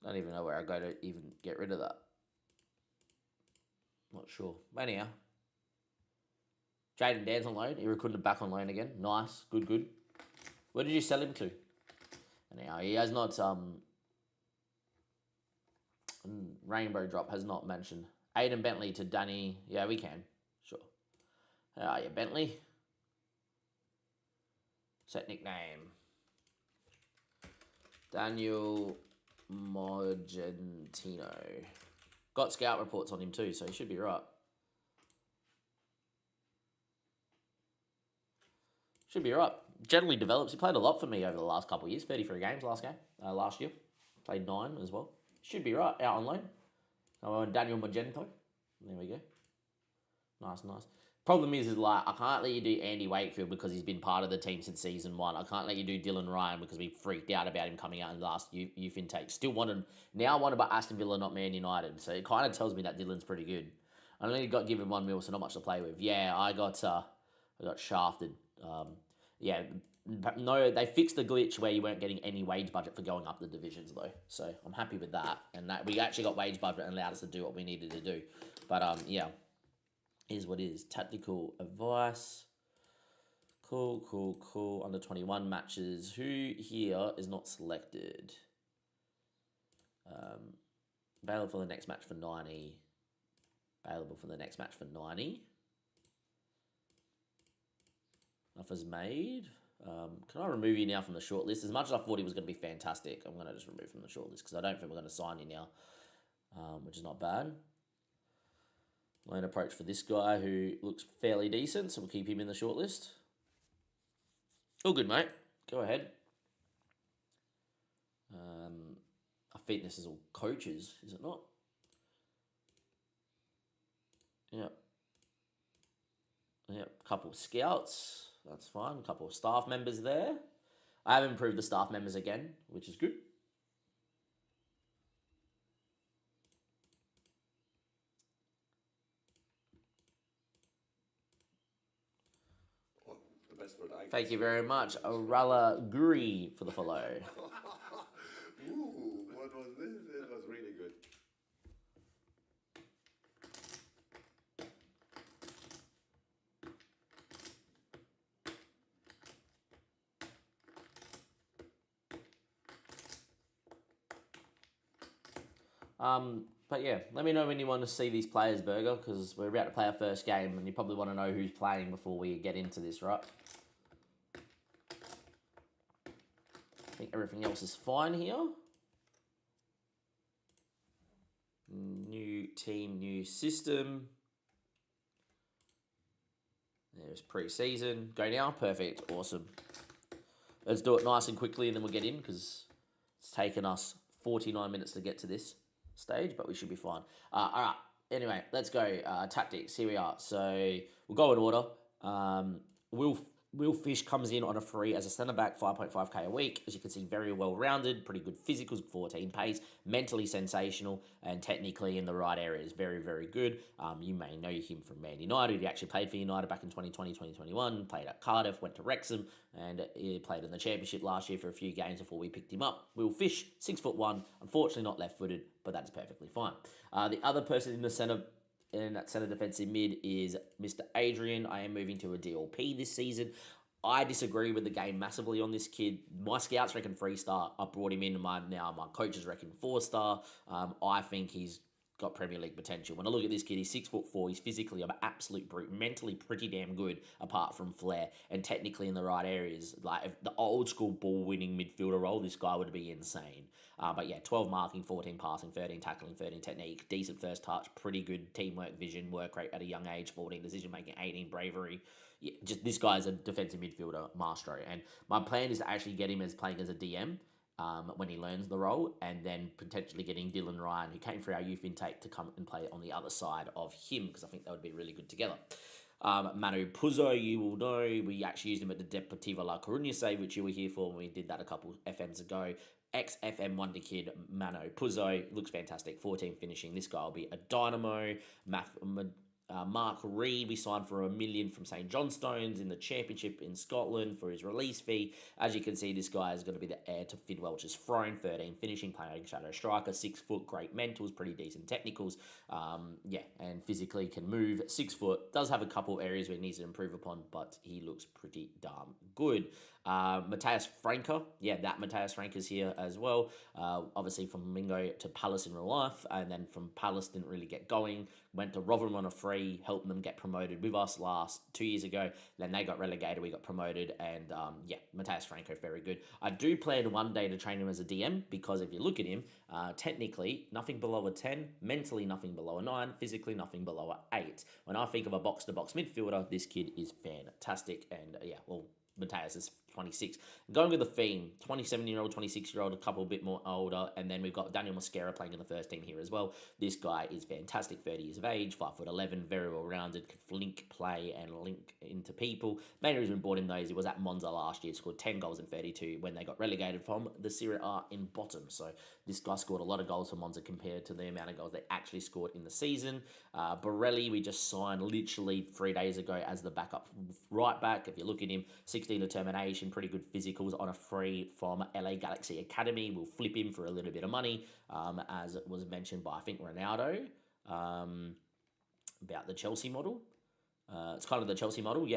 I don't even know where I go to even get rid of that. Not sure. But anyhow. Jaden Dan's on loan. Irukunda back on loan again. Nice. Good. Where did you sell him to? Anyhow, he has not... Rainbow Drop has not mentioned. Aiden Bentley to Danny. Yeah, we can. Sure. How are you, Bentley? Set nickname. Daniel Mogentino. Got scout reports on him too, so he should be right. Should be right. Generally develops. He played a lot for me over the last couple of years. 33 games last year. Played 9 as well. Should be right. Out on loan. Daniel Mogento. There we go. Nice. Problem is like, I can't let you do Andy Wakefield because he's been part of the team since season 1. I can't let you do Dylan Ryan because we freaked out about him coming out in the last youth intake. Still wanted by Aston Villa, not Man United. So it kind of tells me that Dylan's pretty good. I only got given 1 mil, so not much to play with. Yeah, I got shafted. No, they fixed the glitch where you weren't getting any wage budget for going up the divisions though. So I'm happy with that, and that we actually got wage budget and allowed us to do what we needed to do. But yeah. Is what is. Tactical advice. Cool. Under 21 matches. Who here is not selected? Available for the next match for 90. Offers made. Can I remove you now from the shortlist? As much as I thought he was going to be fantastic, I'm going to just remove from the shortlist because I don't think we're going to sign you now, which is not bad. Loan approach for this guy who looks fairly decent, so we'll keep him in the shortlist. All good, mate. Go ahead. I think this is all coaches, is it not? Yep. Couple of scouts. That's fine. A couple of staff members there. I have improved the staff members again, which is good. Thank you very much, Orala Guri, for the follow. Ooh, what was this? It was really good. But yeah, let me know when you want to see these players, Burger, because we're about to play our first game, and you probably want to know who's playing before we get into this, right? I think everything else is fine here. New team, new system. There There's pre-season. Go now. Perfect. Awesome. Let's do it nice and quickly and then we'll get in because it's taken us 49 minutes to get to this stage, but we should be fine. All right. Anyway, let's go. Tactics. Here we are. So we'll go in order. Will Fish comes in on a free as a centre back, 5.5k a week. As you can see, very well rounded, pretty good physicals, 14 pace, mentally sensational, and technically in the right areas. Very, very good. You may know him from Man United. He actually played for United back in 2020, 2021, played at Cardiff, went to Wrexham, and he played in the Championship last year for a few games before we picked him up. Will Fish, 6'1", unfortunately not left-footed, but that's perfectly fine. The other person in the centre in that centre defensive mid is Mr. Adrian. I am moving to a DLP this season. I disagree with the game massively on this kid. My scouts reckon 3-star. I brought him in. My coaches reckon 4-star. I think he's got Premier League potential. When I look at this kid, he's 6'4". He's physically an absolute brute. Mentally pretty damn good, apart from flair, and technically in the right areas. Like if the old school ball winning midfielder role, this guy would be insane. But yeah, 12 marking, 14 passing, 13 tackling, 13 technique, decent first touch, pretty good teamwork vision, work rate at a young age, 14 decision making, 18 bravery. Yeah, just this guy's a defensive midfielder maestro, and my plan is to actually get him as playing as a DM. When he learns the role, and then potentially getting Dylan Ryan, who came through our youth intake, to come and play on the other side of him, because I think that would be really good together. Manu Puzo, you will know, we actually used him at the Deportivo La Coruña save, which you were here for when we did that a couple FMs ago. Ex-FM Wonder Kid, Manu Puzo, looks fantastic, 14 finishing. This guy will be a dynamo. Mark Reed, we signed for $1 million from St Johnstone's in the Championship in Scotland for his release fee. As you can see, this guy is going to be the heir to Fid Welch's throne. 13 finishing, playing shadow striker, 6 foot, great mentals, pretty decent technicals. And physically can move. 6 foot, does have a couple areas where he needs to improve upon, but he looks pretty darn good. Matthias Franca, that Matthias Franca's here as well. Obviously from Mingo to Palace in real life, and then from Palace didn't really get going. Went to Rotherham on a free, helped them get promoted with us 2 years ago. Then they got relegated, we got promoted, and Matthias Franco, very good. I do plan one day to train him as a DM, because if you look at him, technically nothing below a 10, mentally nothing below a 9, physically nothing below a 8. When I think of a box-to-box midfielder, this kid is fantastic, and Matthias is 26. Going with the theme, 27-year-old, 26-year-old, a couple a bit more older, and then we've got Daniel Mosquera playing in the first team here as well. This guy is fantastic, 30 years of age, 5'11", very well-rounded, can link play and link into people. Main reason we bought him though is he was at Monza last year, scored 10 goals in 32 when they got relegated from the Serie A in bottom. So this guy scored a lot of goals for Monza compared to the amount of goals they actually scored in the season. Borelli, we just signed literally 3 days ago as the backup right back. If you look at him, 16 determination, pretty good physicals on a free from LA Galaxy Academy. We'll flip him for a little bit of money, as it was mentioned by, I think, Ronaldo, about the Chelsea model. It's kind of the Chelsea model,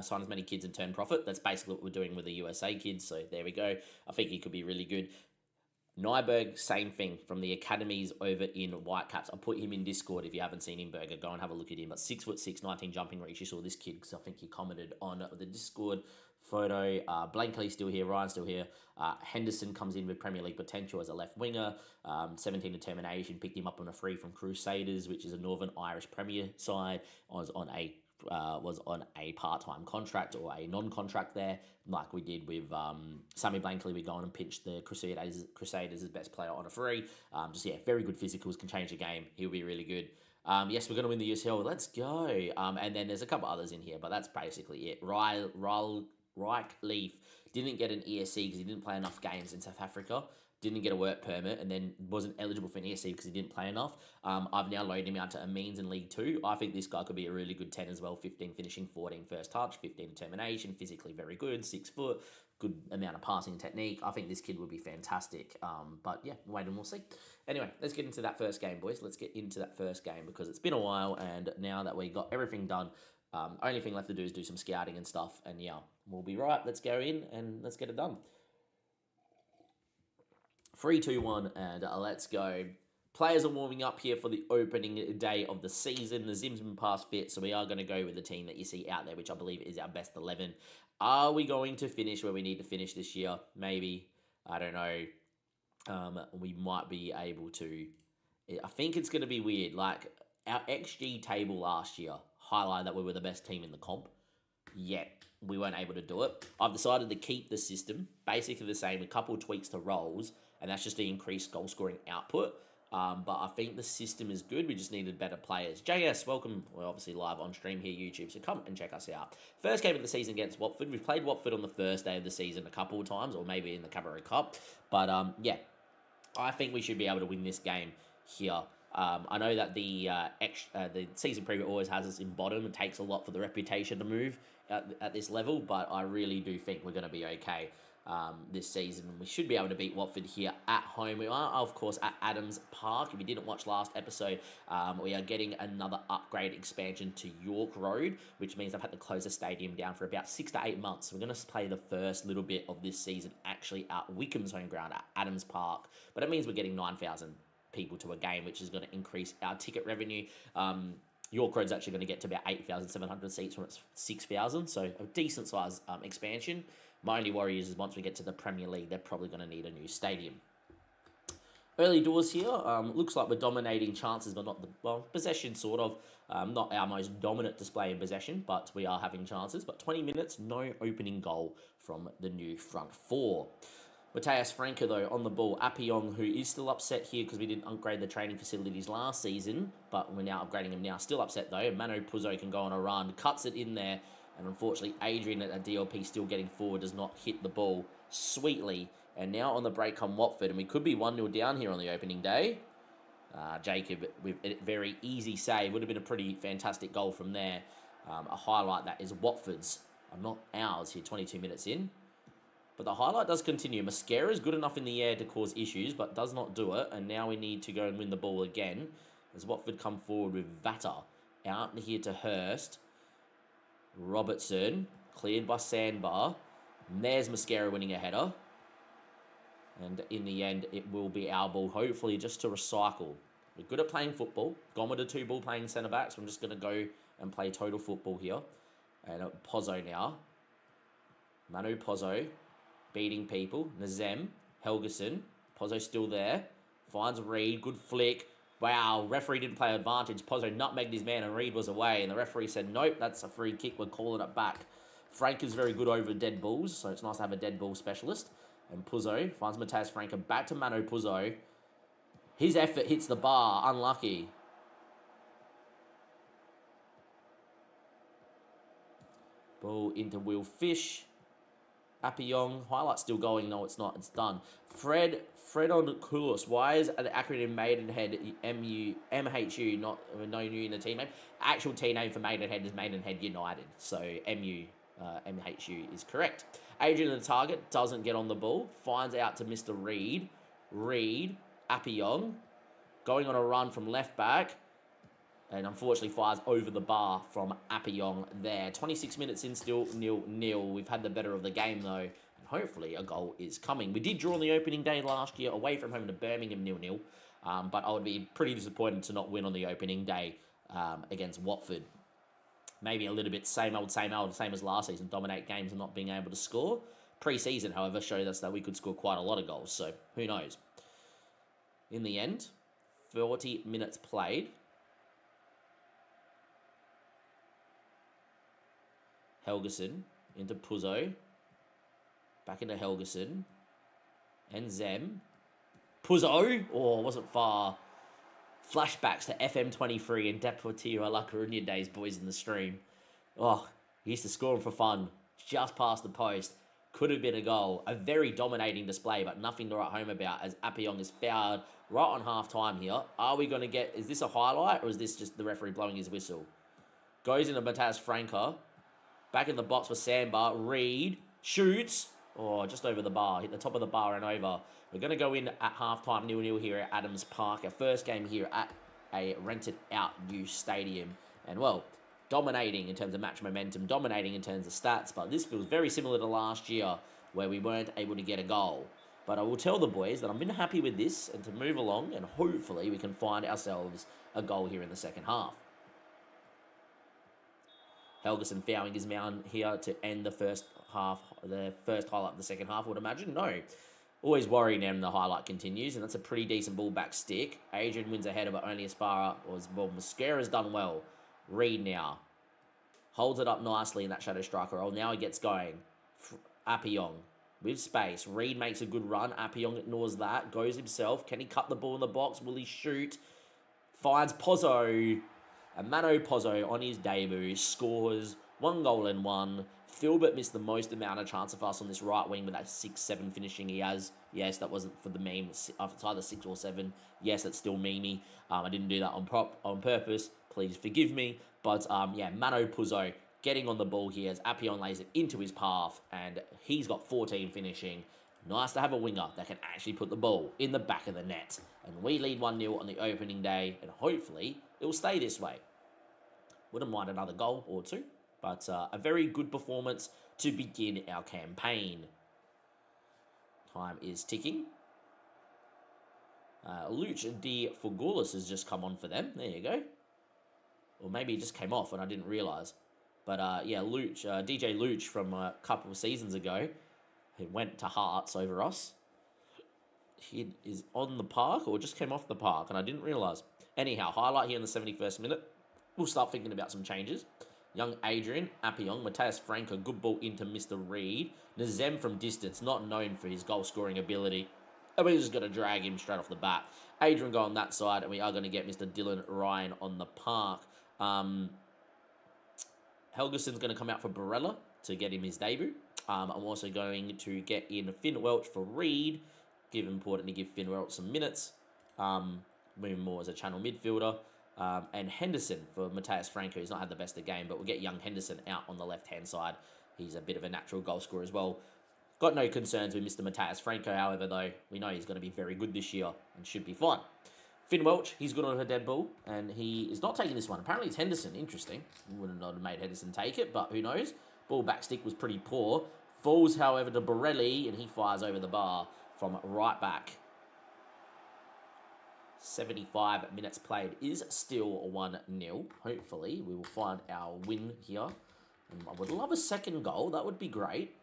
sign as many kids and turn profit. That's basically what we're doing with the USA kids, so there we go. I think he could be really good. Nyberg, same thing, from the academies over in Whitecaps. I'll put him in Discord if you haven't seen him, Burger. Go and have a look at him. But 6'6", 19 jumping reach. You saw this kid because I think he commented on the Discord photo. Blankley still here. Ryan still here. Henderson comes in with Premier League potential as a left winger. 17 determination. Picked him up on a free from Crusaders, which is a Northern Irish Premier side. Was on a part-time contract or a non-contract there, like we did with Sammy Blankley. We go on and pinch the Crusaders as best player on a free. Very good physicals, can change the game. He'll be really good. Yes, we're going to win the UCL. Let's go. And then there's a couple others in here, but that's basically it. Reich Leaf didn't get an ESC because he didn't play enough games in South Africa. Didn't get a work permit, and then wasn't eligible for an ESC because he didn't play enough. I've now loaded him out to Amines in League 2. I think this guy could be a really good 10 as well. 15 finishing, 14 first touch, 15 determination, physically very good, 6 foot, good amount of passing technique. I think this kid would be fantastic. Wait and we'll see. Anyway, let's get into that first game, boys. Let's get into that first game because it's been a while, and now that we got everything done, only thing left to do is do some scouting and stuff, and we'll be right. Let's go in and let's get it done. 3, 2, 1, and let's go. Players are warming up here for the opening day of the season. The Zim's been past fit, so we are going to go with the team that you see out there, which I believe is our best 11. Are we going to finish where we need to finish this year? Maybe. I don't know. We might be able to. I think it's going to be weird. Like, our XG table last year highlighted that we were the best team in the comp. yet we weren't able to do it. I've decided to keep the system basically the same, a couple of tweaks to roles, and that's just to increase goal scoring output. But I think the system is good. We just needed better players. JS, welcome. We're obviously live on stream here, YouTube, so come and check us out. First game of the season against Watford. We've played Watford on the first day of the season a couple of times, or maybe in the Cabaret Cup. But yeah, I think we should be able to win this game here. I know that the season preview always has us in bottom. It takes a lot for the reputation to move at this level, but I really do think we're going to be okay this season. We should be able to beat Watford here at home. We are, of course, at Adams Park. If you didn't watch last episode, we are getting another upgrade expansion to York Road, which means I've had to close the stadium down for about 6 to 8 months. So we're going to play the first little bit of this season actually at Wickham's home ground at Adams Park. But it means we're getting 9,000 people to a game, which is going to increase our ticket revenue. York Road's actually going to get to about 8,700 seats when it's 6,000, so a decent size expansion. My only worry is once we get to the Premier League, they're probably going to need a new stadium. Early doors here, looks like we're dominating chances, but not possession sort of. Not our most dominant display in possession, but we are having chances. But 20 minutes, no opening goal from the new front four. Mateus Franca, though, on the ball. Appiong, who is still upset here because we didn't upgrade the training facilities last season, but we're now upgrading him now. Still upset, though. Mano Puzzo can go on a run, cuts it in there, and unfortunately, Adrian at a DLP still getting forward does not hit the ball sweetly. And now on the break come Watford, and we could be 1-0 down here on the opening day. Jacob, with a very easy save. Would have been a pretty fantastic goal from there. A highlight that is Watford's, not ours here, 22 minutes in. But the highlight does continue. Mascara is good enough in the air to cause issues, but does not do it. And now we need to go and win the ball again. As Watford come forward with Vata. Out here to Hurst. Robertson. Cleared by Sandbar. And there's Mascara winning a header. And in the end, it will be our ball, hopefully, just to recycle. We're good at playing football. Gone with the two ball playing centre-backs. I'm just going to go and play total football here. And Pozzo now. Manu Pozzo. Beating people. Nazem. Helgeson. Pozzo still there. Finds Reed. Good flick. Wow. Referee didn't play advantage. Pozzo nutmegged his man and Reed was away. And the referee said, nope, that's a free kick. We're calling it back. Frank is very good over dead balls. So it's nice to have a dead ball specialist. And Puzzo finds Mateus Franca. Back to Mano Puzzo. His effort hits the bar. Unlucky. Ball into Will Fish. Appiong. Highlight still going. No, it's not. It's done. Fred on Kulos. Why is the acronym Maidenhead MHU not no new in the team name? Actual team name for Maidenhead is Maidenhead United. So MHU is correct. Adrian the target doesn't get on the ball. Finds out to Mr. Reed. Reed. Appiong. Going on a run from left back. And unfortunately fires over the bar from Appiong there. 26 minutes in, still 0-0. We've had the better of the game, though. And hopefully a goal is coming. We did draw on the opening day last year, away from home to Birmingham 0-0. But I would be pretty disappointed to not win on the opening day against Watford. Maybe a little bit same old, same as last season. Dominate games and not being able to score. Pre-season, however, showed us that we could score quite a lot of goals. So, who knows? In the end, 40 minutes played. Helgeson into Puzzo. Back into Helgeson. And Zem. Puzzo! Oh, wasn't far. Flashbacks to FM23 and Deportivo La Coruña days, boys in the stream. Oh, he used to score them for fun. Just past the post. Could have been a goal. A very dominating display, but nothing to write home about as Appiong is fouled right on half-time here. Are we going to get... Is this a highlight or is this just the referee blowing his whistle? Goes into Mateus Franca. Back in the box for Sandbar. Reed. Shoots. Oh, just over the bar. Hit the top of the bar and over. We're going to go in at halftime 0-0 here at Adams Park. Our first game here at a rented-out new stadium. And, well, dominating in terms of match momentum, dominating in terms of stats. But this feels very similar to last year where we weren't able to get a goal. But I will tell the boys that I've been happy with this and to move along. And hopefully we can find ourselves a goal here in the second half. Helgeson fouling his man here to end the first half, the first highlight of the second half, I would imagine. No. Always worrying when the highlight continues, and that's a pretty decent ball back stick. Adrian wins a header, but only as far as well. Mascara's done well. Reed now. Holds it up nicely in that shadow striker role. Now he gets going. Appiong with space. Reed makes a good run. Appiong ignores that. Goes himself. Can he cut the ball in the box? Will he shoot? Finds Pozzo. And Mano Pozzo on his debut scores 1 goal and 1. Filbert missed the most amount of chance of us on this right wing with that 6-7 finishing he has. Yes, that wasn't for the meme. It's either 6 or 7. Yes, that's still memey. I didn't do that on purpose. Please forgive me. But yeah, Mano Pozzo getting on the ball here as Appion lays it into his path, and he's got 14 finishing. Nice to have a winger that can actually put the ball in the back of the net. And we lead 1-0 on the opening day, and hopefully it will stay this way. Wouldn't mind another goal or two, but a very good performance to begin our campaign. Time is ticking. Luch de Forgulis has just come on for them. There you go. Or maybe it just came off and I didn't realise. But yeah, Luch, DJ Luch from a couple of seasons ago, he went to Hearts over us. He is on the park or just came off the park and I didn't realise. Anyhow, highlight here in the 71st minute. We'll start thinking about some changes. Young Adrian, Appiong, Matthias Franco, good ball into Mr. Reed. Nazem from distance, not known for his goal-scoring ability. And we're just going to drag him straight off the bat. Adrian go on that side, and we are going to get Mr. Dylan Ryan on the park. Helgeson's going to come out for Barella to get him his debut. I'm also going to get in Finn Welch for Reed. Important to give Finn Welch some minutes. Moving more as a channel midfielder. And Henderson for Matthias Franco. He's not had the best of the game, but we'll get young Henderson out on the left-hand side. He's a bit of a natural goal scorer as well. Got no concerns with Mr. Matthias Franco, however, though. We know he's going to be very good this year and should be fine. Finn Welch, he's good on a dead ball, and he is not taking this one. Apparently it's Henderson. Interesting. Wouldn't have made Henderson take it, but who knows? Ball back stick was pretty poor. Falls, however, to Borelli, and he fires over the bar from right back. 75 minutes played is still 1-0. Hopefully, we will find our win here. And I would love a second goal. That would be great.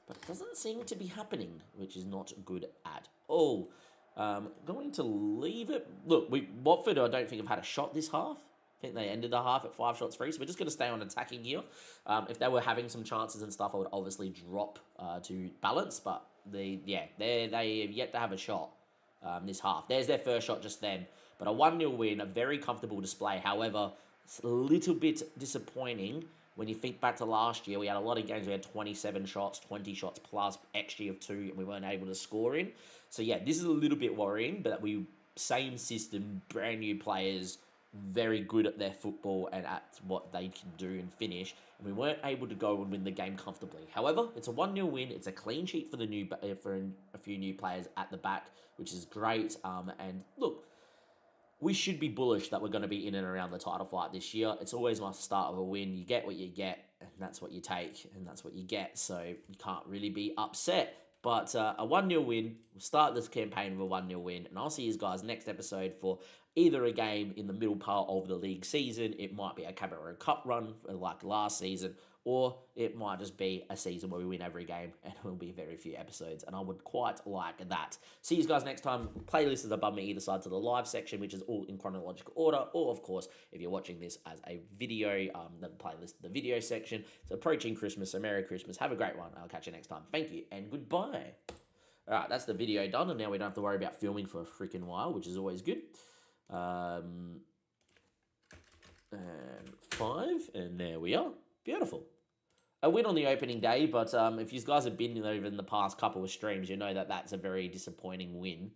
But it doesn't seem to be happening, which is not good at all. Going to leave it. Look, Watford, I don't think have had a shot this half. I think they ended the half at 5 shots free. So we're just going to stay on attacking here. If they were having some chances and stuff, I would obviously drop to balance. But they have yet to have a shot. This half. There's their first shot just then. But a 1-0 win, a very comfortable display. However, it's a little bit disappointing when you think back to last year. We had a lot of games. We had 27 shots, 20 shots plus XG of 2, and we weren't able to score in. So yeah, this is a little bit worrying, but same system, brand new players, very good at their football and at what they can do and finish. And we weren't able to go and win the game comfortably. However, it's a 1-0 win. It's a clean sheet for a few new players at the back, which is great. And look, we should be bullish that we're going to be in and around the title fight this year. It's always nice to start with a win. You get what you get, and that's what you take, and that's what you get. So you can't really be upset. But a 1-0 win. We'll start this campaign with a 1-0 win. And I'll see you guys next episode for either a game in the middle part of the league season. It might be a Cabaret Cup run like last season. Or it might just be a season where we win every game and it will be very few episodes. And I would quite like that. See you guys next time. Playlist is above me either side to the live section, which is all in chronological order. Or, of course, if you're watching this as a video, the playlist, the video section. It's approaching Christmas, so Merry Christmas. Have a great one. I'll catch you next time. Thank you and goodbye. All right, that's the video done. And now we don't have to worry about filming for a freaking while, which is always good. And 5. And there we are. Beautiful. A win on the opening day, but if you guys have been over in the past couple of streams, you know that that's a very disappointing win.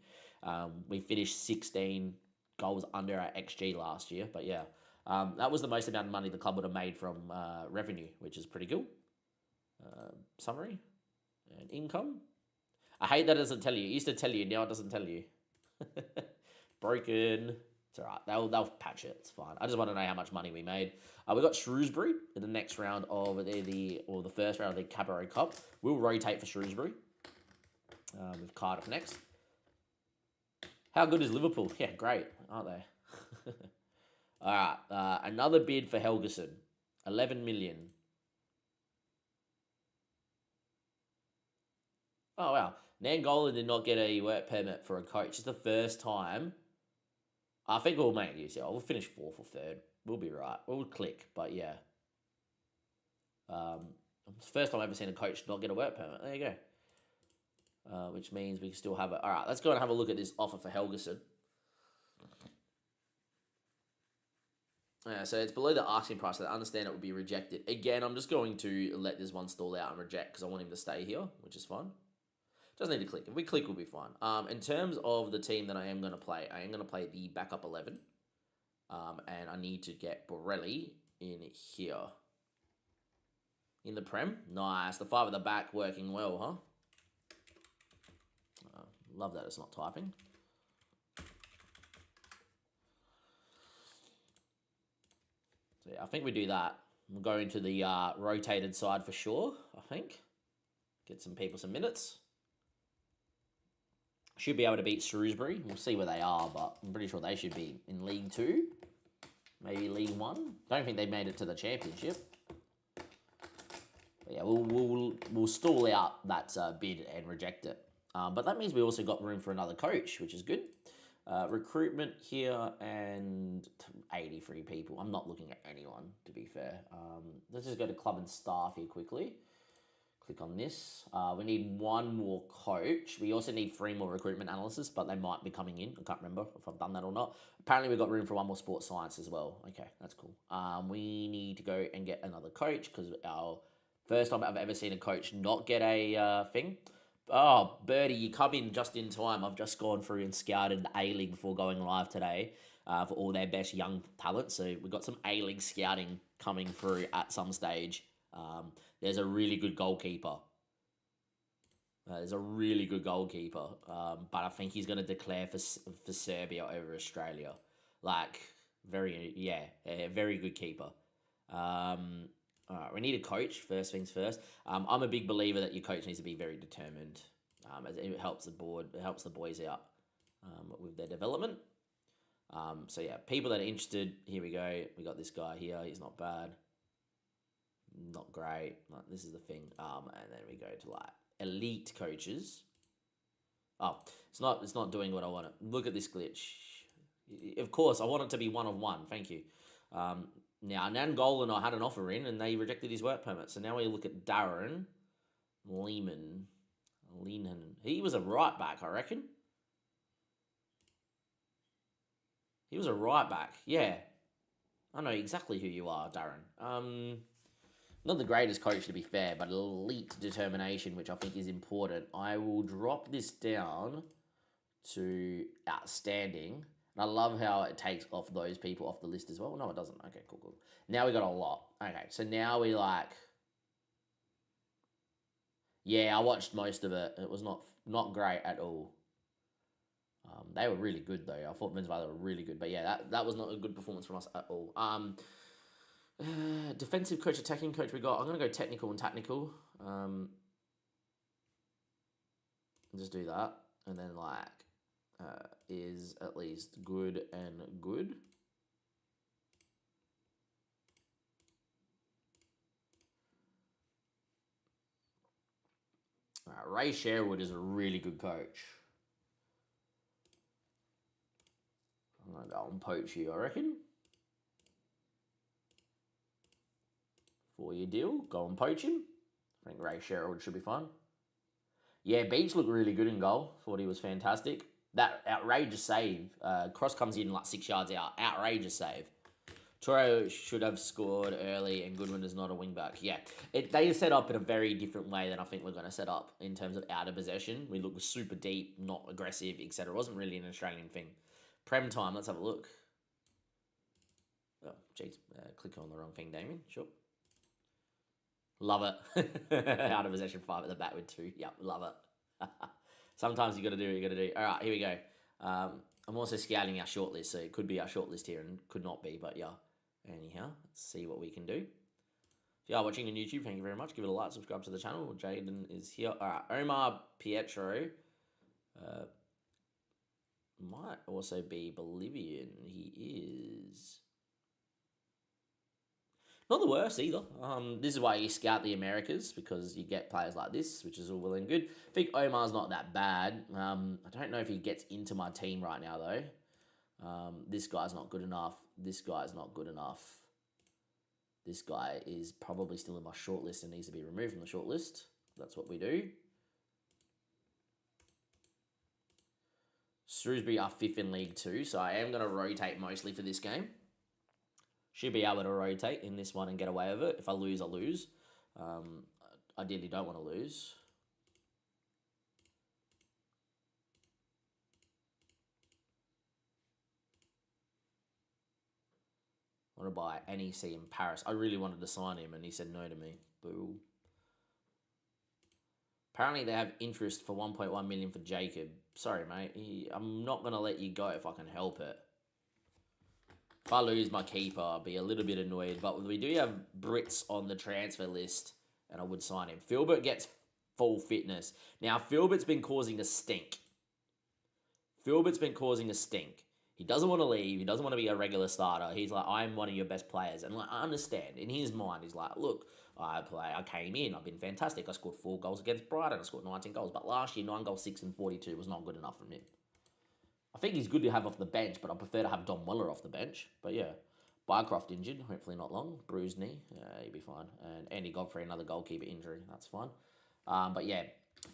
We finished 16 goals under our XG last year, but yeah, that was the most amount of money the club would have made from revenue, which is pretty cool. Summary and income. I hate that it doesn't tell you. It used to tell you, now it doesn't tell you. Broken. It's all right. They'll patch it. It's fine. I just want to know how much money we made. We got Shrewsbury in the next round of the first round of the Cabaret Cup. We'll rotate for Shrewsbury. With Cardiff next. How good is Liverpool? Yeah, great, aren't they? All right. Another bid for Helgeson. 11 million. Oh, wow. Nangolan did not get a work permit for a coach. It's the first time. I think we'll make use. Yeah, we'll finish 4th or 3rd. We'll be right. We'll click, but yeah. It's the first time I've ever seen a coach not get a work permit. There you go. Which means we can still have it. All right, let's go and have a look at this offer for Helgeson. So it's below the asking price. So I understand it would be rejected. Again, I'm just going to let this one stall out and reject because I want him to stay here, which is fine. Doesn't need to click. If we click, we'll be fine. In terms of the team that I am going to play the backup 11. And I need to get Borelli in here. In the Prem. Nice. The 5 at the back working well, huh? Love that it's not typing. So yeah, I think we do that. We'll go into the rotated side for sure, I think. Get some people some minutes. Should be able to beat Shrewsbury. We'll see where they are, but I'm pretty sure they should be in League 2. Maybe League 1. Don't think they made it to the Championship. But yeah, we'll stall out that bid and reject it. But that means we also got room for another coach, which is good. Recruitment here and 83 people. I'm not looking at anyone, to be fair. Let's just go to club and staff here quickly. Click on this. We need one more coach. We also need 3 more recruitment analysts, but they might be coming in. I can't remember if I've done that or not. Apparently, we've got room for 1 more sports science as well. Okay, that's cool. We need to go and get another coach because our first time I've ever seen a coach not get a thing. Oh, Birdie, you come in just in time. I've just gone through and scouted the A-League before going live today for all their best young talent. So we've got some A-League scouting coming through at some stage. There's a really good goalkeeper. But I think he's going to declare for Serbia over Australia. Very good keeper. All right, we need a coach, first things first. I'm a big believer that your coach needs to be very determined. As it helps the boys out with their development. So yeah, people that are interested, here we go. We got this guy here. He's not bad. Not great. This is the thing. And then we go to elite coaches. Oh, it's not doing what I want. Look at this glitch. Of course, I want it to be 1 of 1. Thank you. Now, Nangolan I had an offer in, and they rejected his work permit. So now we look at Darren Lehman. He was a right back, I reckon. He was a right back. Yeah. I know exactly who you are, Darren. Not the greatest coach, to be fair, but elite determination, which I think is important. I will drop this down to outstanding. And I love how it takes off those people off the list as well. No, it doesn't. Okay, cool. Now we got a lot. Okay, so now we yeah, I watched most of it. It was not great at all. They were really good, though. I thought Venezuela were really good. But yeah, that was not a good performance from us at all. Defensive coach, attacking coach we got. I'm going to go technical and tactical. Just do that. And then is at least good and good. Ray Sherwood is a really good coach. I'm going to go and poach you, I reckon. 4-year deal. Go and poach him. I think Ray Sherwood should be fun. Yeah, Beach looked really good in goal. Thought he was fantastic. That outrageous save. Cross comes in 6 yards out. Outrageous save. Toro should have scored early, and Goodwin is not a wingback. Yeah, they set up in a very different way than I think we're going to set up in terms of out of possession. We look super deep, not aggressive, etc. It wasn't really an Australian thing. Prem time, let's have a look. Oh, jeez. Click on the wrong thing, Damien. Sure. Love it. Out of possession 5 at the back with 2. Yep, love it. Sometimes you got to do what you got to do. All right, here we go. I'm also scouting our shortlist, so it could be our shortlist here and could not be, but yeah. Anyhow, let's see what we can do. If you are watching on YouTube, thank you very much. Give it a like, subscribe to the channel. Jaden is here. All right, Omar Pietro might also be Bolivian. He is not the worst either. This is why you scout the Americas, because you get players like this, which is all well and good. I think Omar's not that bad. I don't know if he gets into my team right now, though. This guy's not good enough. This guy's not good enough. This guy is probably still in my shortlist and needs to be removed from the shortlist. That's what we do. Shrewsbury are 5th in League 2, so I am going to rotate mostly for this game. Should be able to rotate in this one and get away with it. If I lose, I lose. Ideally don't want to lose. I want to buy NEC in Paris. I really wanted to sign him and he said no to me. Boo. Apparently they have interest for 1.1 million for Jacob. Sorry, mate. I'm not going to let you go if I can help it. If I lose my keeper, I'll be a little bit annoyed. But we do have Brits on the transfer list and I would sign him. Filbert gets full fitness. Now, Filbert's been causing a stink. Filbert's been causing a stink. He doesn't want to leave. He doesn't want to be a regular starter. He's like, I'm one of your best players. And like, I understand. In his mind, he's like, look, I came in. I've been fantastic. I scored 4 goals against Brighton. I scored 19 goals. But last year, 9 goals, 6 and 42 was not good enough from him. I think he's good to have off the bench, but I prefer to have Dom Weller off the bench. But yeah, Bycroft injured. Hopefully not long. Bruised knee. He'll be fine. And Andy Godfrey, another goalkeeper injury. That's fine. But yeah,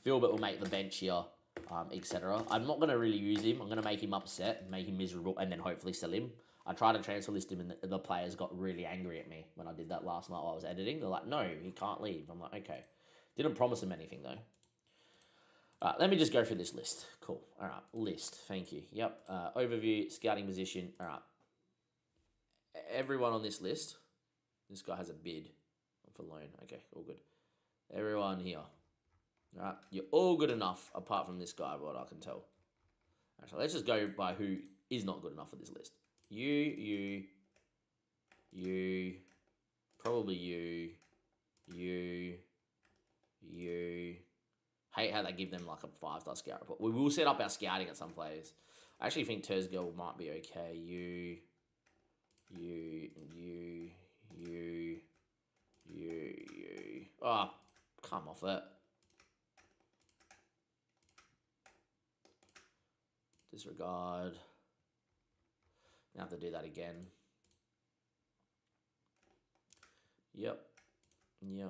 Filbert will make the bench here. Etc. I'm not going to really use him. I'm going to make him upset, make him miserable, and then hopefully sell him. I tried to transfer list him, and the players got really angry at me when I did that last night while I was editing. They're like, no, he can't leave. I'm like, okay. Didn't promise him anything, though. All right, let me just go through this list. Cool. All right, list. Thank you. Yep. Overview, scouting position. All right. Everyone on this list, this guy has a bid for loan. Okay, all good. Everyone here. All right, you're all good enough apart from this guy, what I can tell. Actually, let's just go by who is not good enough for this list. You, probably you. Hate how they give them like a 5-star scout report. We will set up our scouting at some players. I actually think Terzgel might be okay. You. Oh, come off it. Disregard. I have to do that again. Yep. Yeah.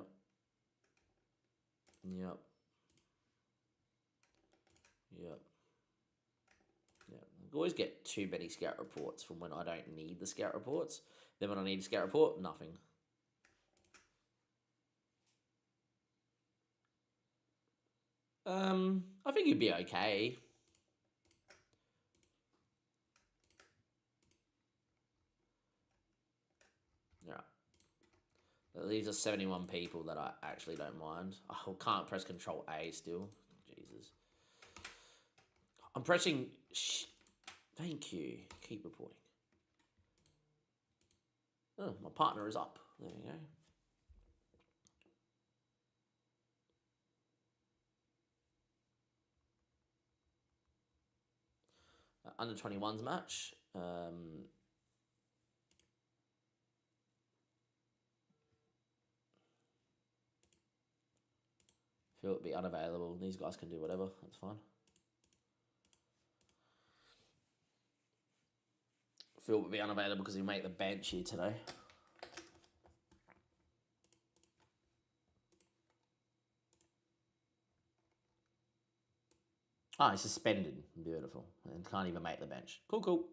I always get too many scout reports from when I don't need the scout reports. Then when I need a scout report, nothing. I think you'd be okay. These are 71 people that I actually don't mind. I can't press Control A still. Jesus. I'm pressing... Thank you. Keep reporting. Oh, my partner is up. There you go. Under 21s match. Feel it be unavailable. These guys can do whatever. That's fine. Phil would be unavailable because he made the bench here today. Ah, he's suspended. Beautiful. And can't even make the bench. Cool.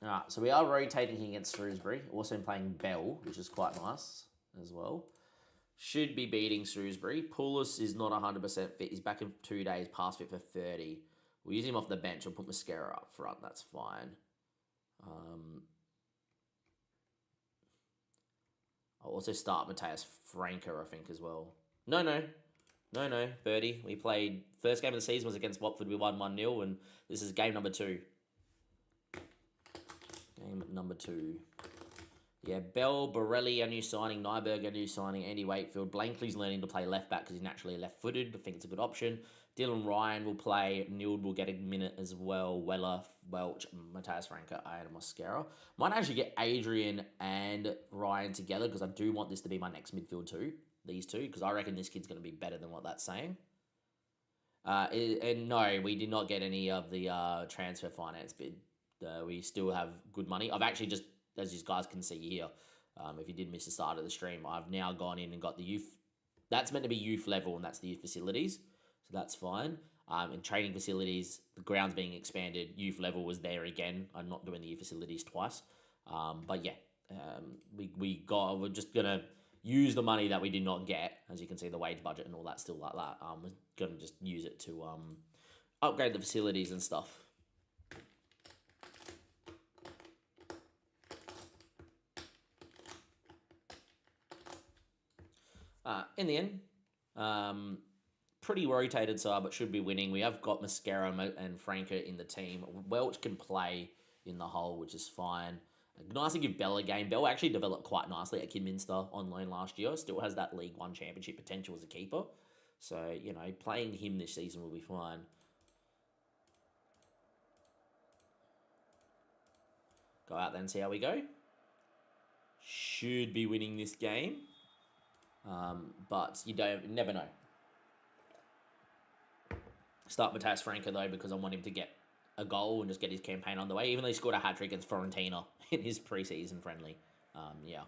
Alright, so we are rotating against Shrewsbury. Also playing Bell, which is quite nice as well. Should be beating Shrewsbury. Poulos is not 100% fit. He's back in 2 days, past fit for 30. We'll use him off the bench. I'll put Mascara up front. That's fine. I'll also start Matthias Franco, I think, as well. No. Birdie. We played... First game of the season was against Watford. We won 1-0, and this is game number 2. Game number 2. Yeah, Bell, Borelli, a new signing. Nyberg, a new signing. Andy Wakefield. Blankley's learning to play left back because he's naturally left-footed. I think it's a good option. Dylan Ryan will play. Neild will get a minute as well. Weller, Welch, Matthias Franco, and Mascara. Might actually get Adrian and Ryan together because I do want this to be my next midfield too. These two, because I reckon this kid's going to be better than what that's saying. And no, we did not get any of the transfer finance bid. We still have good money. I've actually just as you guys can see here, if you did miss the start of the stream, I've now gone in and got the youth. That's meant to be youth level, and that's the youth facilities, so that's fine. In training facilities, the ground's being expanded. Youth level was there again. I'm not doing the youth facilities twice, but yeah, we're just gonna use the money that we did not get. As you can see, the wage budget and all that still like that. We're gonna just use it to upgrade the facilities and stuff. In the end, pretty rotated side, but should be winning. We have got Mascara and Franca in the team. Welch can play in the hole, which is fine. Nice to give Bell a game. Bell actually developed quite nicely at Kidminster on loan last year. Still has that League One championship potential as a keeper. So, you know, playing him this season will be fine. Go out there and see how we go. Should be winning this game. But you never know. Start Matthias Franca though, because I want him to get a goal and just get his campaign on the way, even though he scored a hat-trick against Fiorentina in his pre-season friendly. Yeah.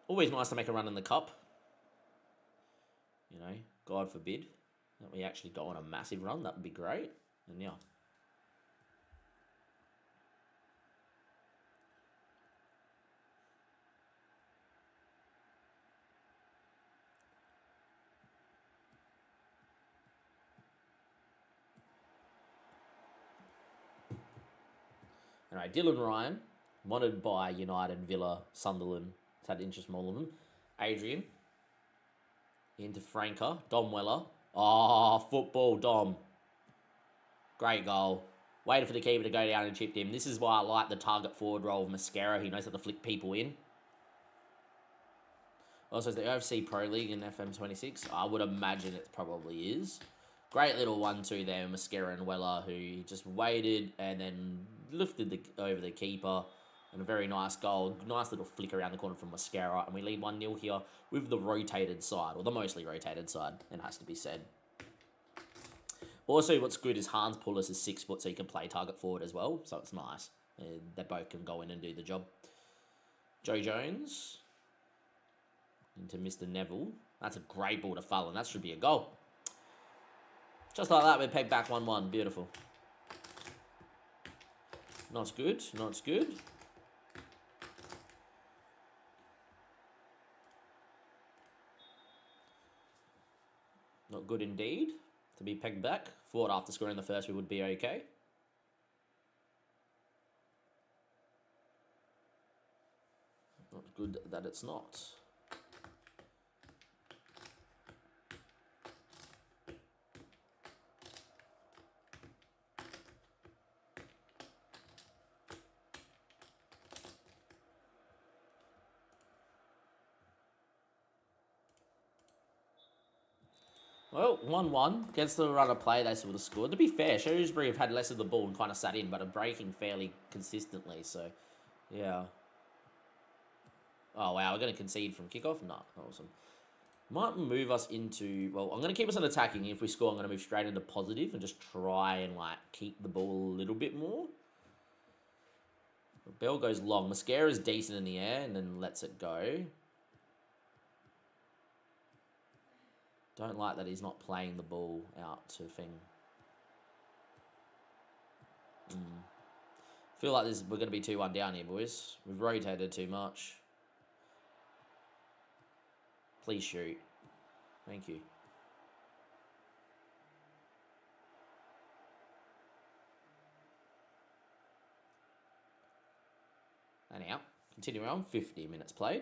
Always nice to make a run in the cup. You know, God forbid that we actually go on a massive run. That would be great. And yeah. Anyway, Dylan Ryan, wanted by United, Villa, Sunderland. It's had interest from all of them. Adrian. Into Franca. Dom Weller. Oh, football, Dom. Great goal. Waited for the keeper to go down and chipped him. This is why I like the target forward role of Mascara. He knows how to flick people in. Also, is the OFC Pro League in FM26? I would imagine it probably is. Great little 1-2 there, Mascara and Weller, who just waited and then lifted over the keeper. And a very nice goal. Nice little flick around the corner from Mascara. And we lead 1-0 here with the rotated side, or the mostly rotated side, it has to be said. Also, what's good is Hans Pullis is 6 foot, so he can play target forward as well. So it's nice. They both can go in and do the job. Joe Jones. Into Mr. Neville. That's a great ball to Fallon. That should be a goal. Just like that, we're pegged back 1-1. Beautiful. Not good. Not good. Not good indeed. To be pegged back. Thought after scoring the first we would be okay. Not good that it's not. Well, 1-1. Gets the run of play, they would have scored. To be fair, Shrewsbury have had less of the ball and kind of sat in, but are breaking fairly consistently, so, yeah. Oh, wow, we're going to concede from kickoff? No, awesome. Might move us into... Well, I'm going to keep us on attacking. If we score, I'm going to move straight into positive and just try and, like, keep the ball a little bit more. Bell goes long. Mascara's decent in the air and then lets it go. Don't like that he's not playing the ball out to Fing. Feel like we're going to be 2-1 down here, boys. We've rotated too much. Please shoot. Thank you. And out. Continuing on. 50 minutes played.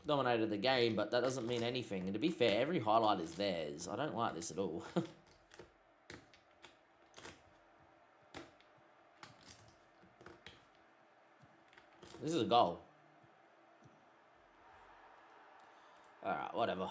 Dominated the game, but that doesn't mean anything. And to be fair, every highlight is theirs. I don't like this at all. This is a goal. Alright, whatever.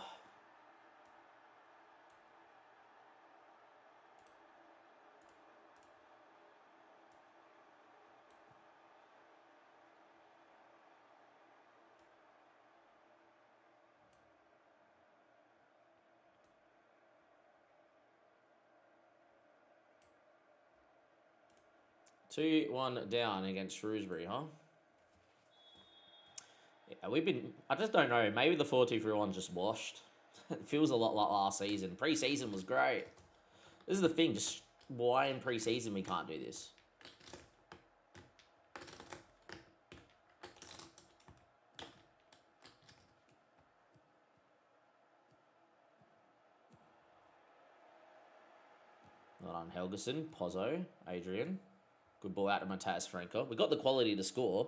2-1 down against Shrewsbury, huh? Yeah, I just don't know. Maybe the 4-2-3-1 just washed. It feels a lot like last season. Pre-season was great. This is the thing. Just why in pre-season we can't do this? Not on Helgeson, Pozzo, Adrian. Good ball out to Matthias Franco. We got the quality to score.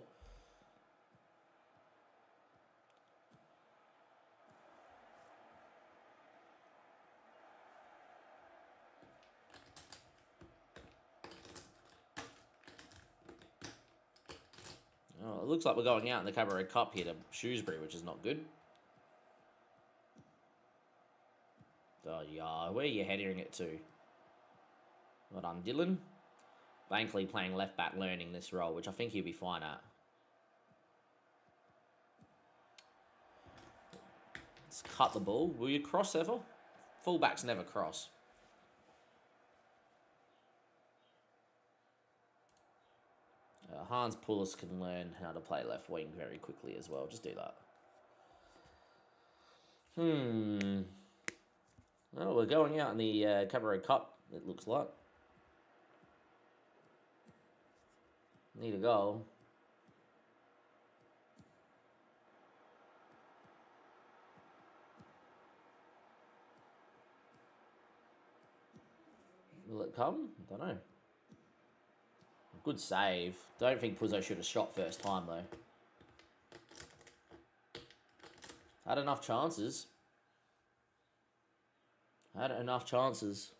Oh, it looks like we're going out in the Cabaret Cup here to Shrewsbury, which is not good. Oh, yeah. Where are you heading it to? Well done, Dylan. Bankley playing left back, learning this role, which I think he'll be fine at. Let's cut the ball. Will you cross ever? Fullbacks never cross. Hans Poulos can learn how to play left wing very quickly as well. Just do that. Well, we're going out in the Cabaret Cup, it looks like. Need a goal. Will it come? I don't know. Good save. Don't think Puzzo should have shot first time, though. Had enough chances. Had enough chances.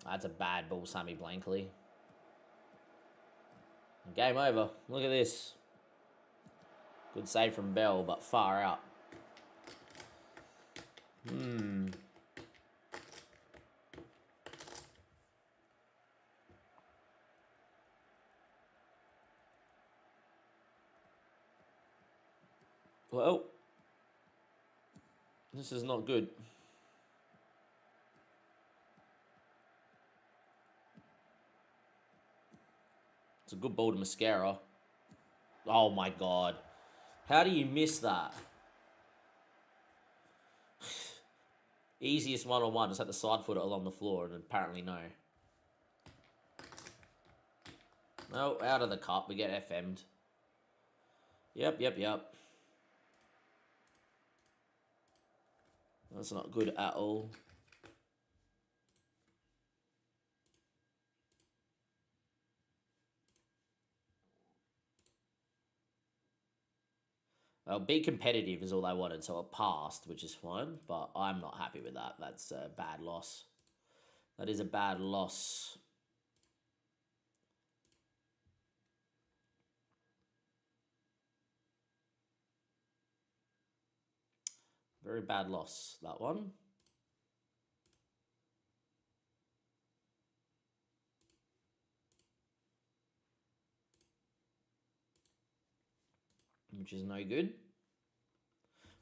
That's a bad ball, Sammy Blankley. Game over. Look at this. Good save from Bell, but far out. Well, this is not good. It's a good ball to Mascara. Oh my god. How do you miss that? Easiest one-on-one. Just had to side foot it along the floor, and apparently no. No, out of the cup. We get FM'd. Yep. That's not good at all. Well, be competitive is all I wanted, so it passed, which is fine, but I'm not happy with that. That's a bad loss. That is a bad loss. Very bad loss, that one. Which is no good.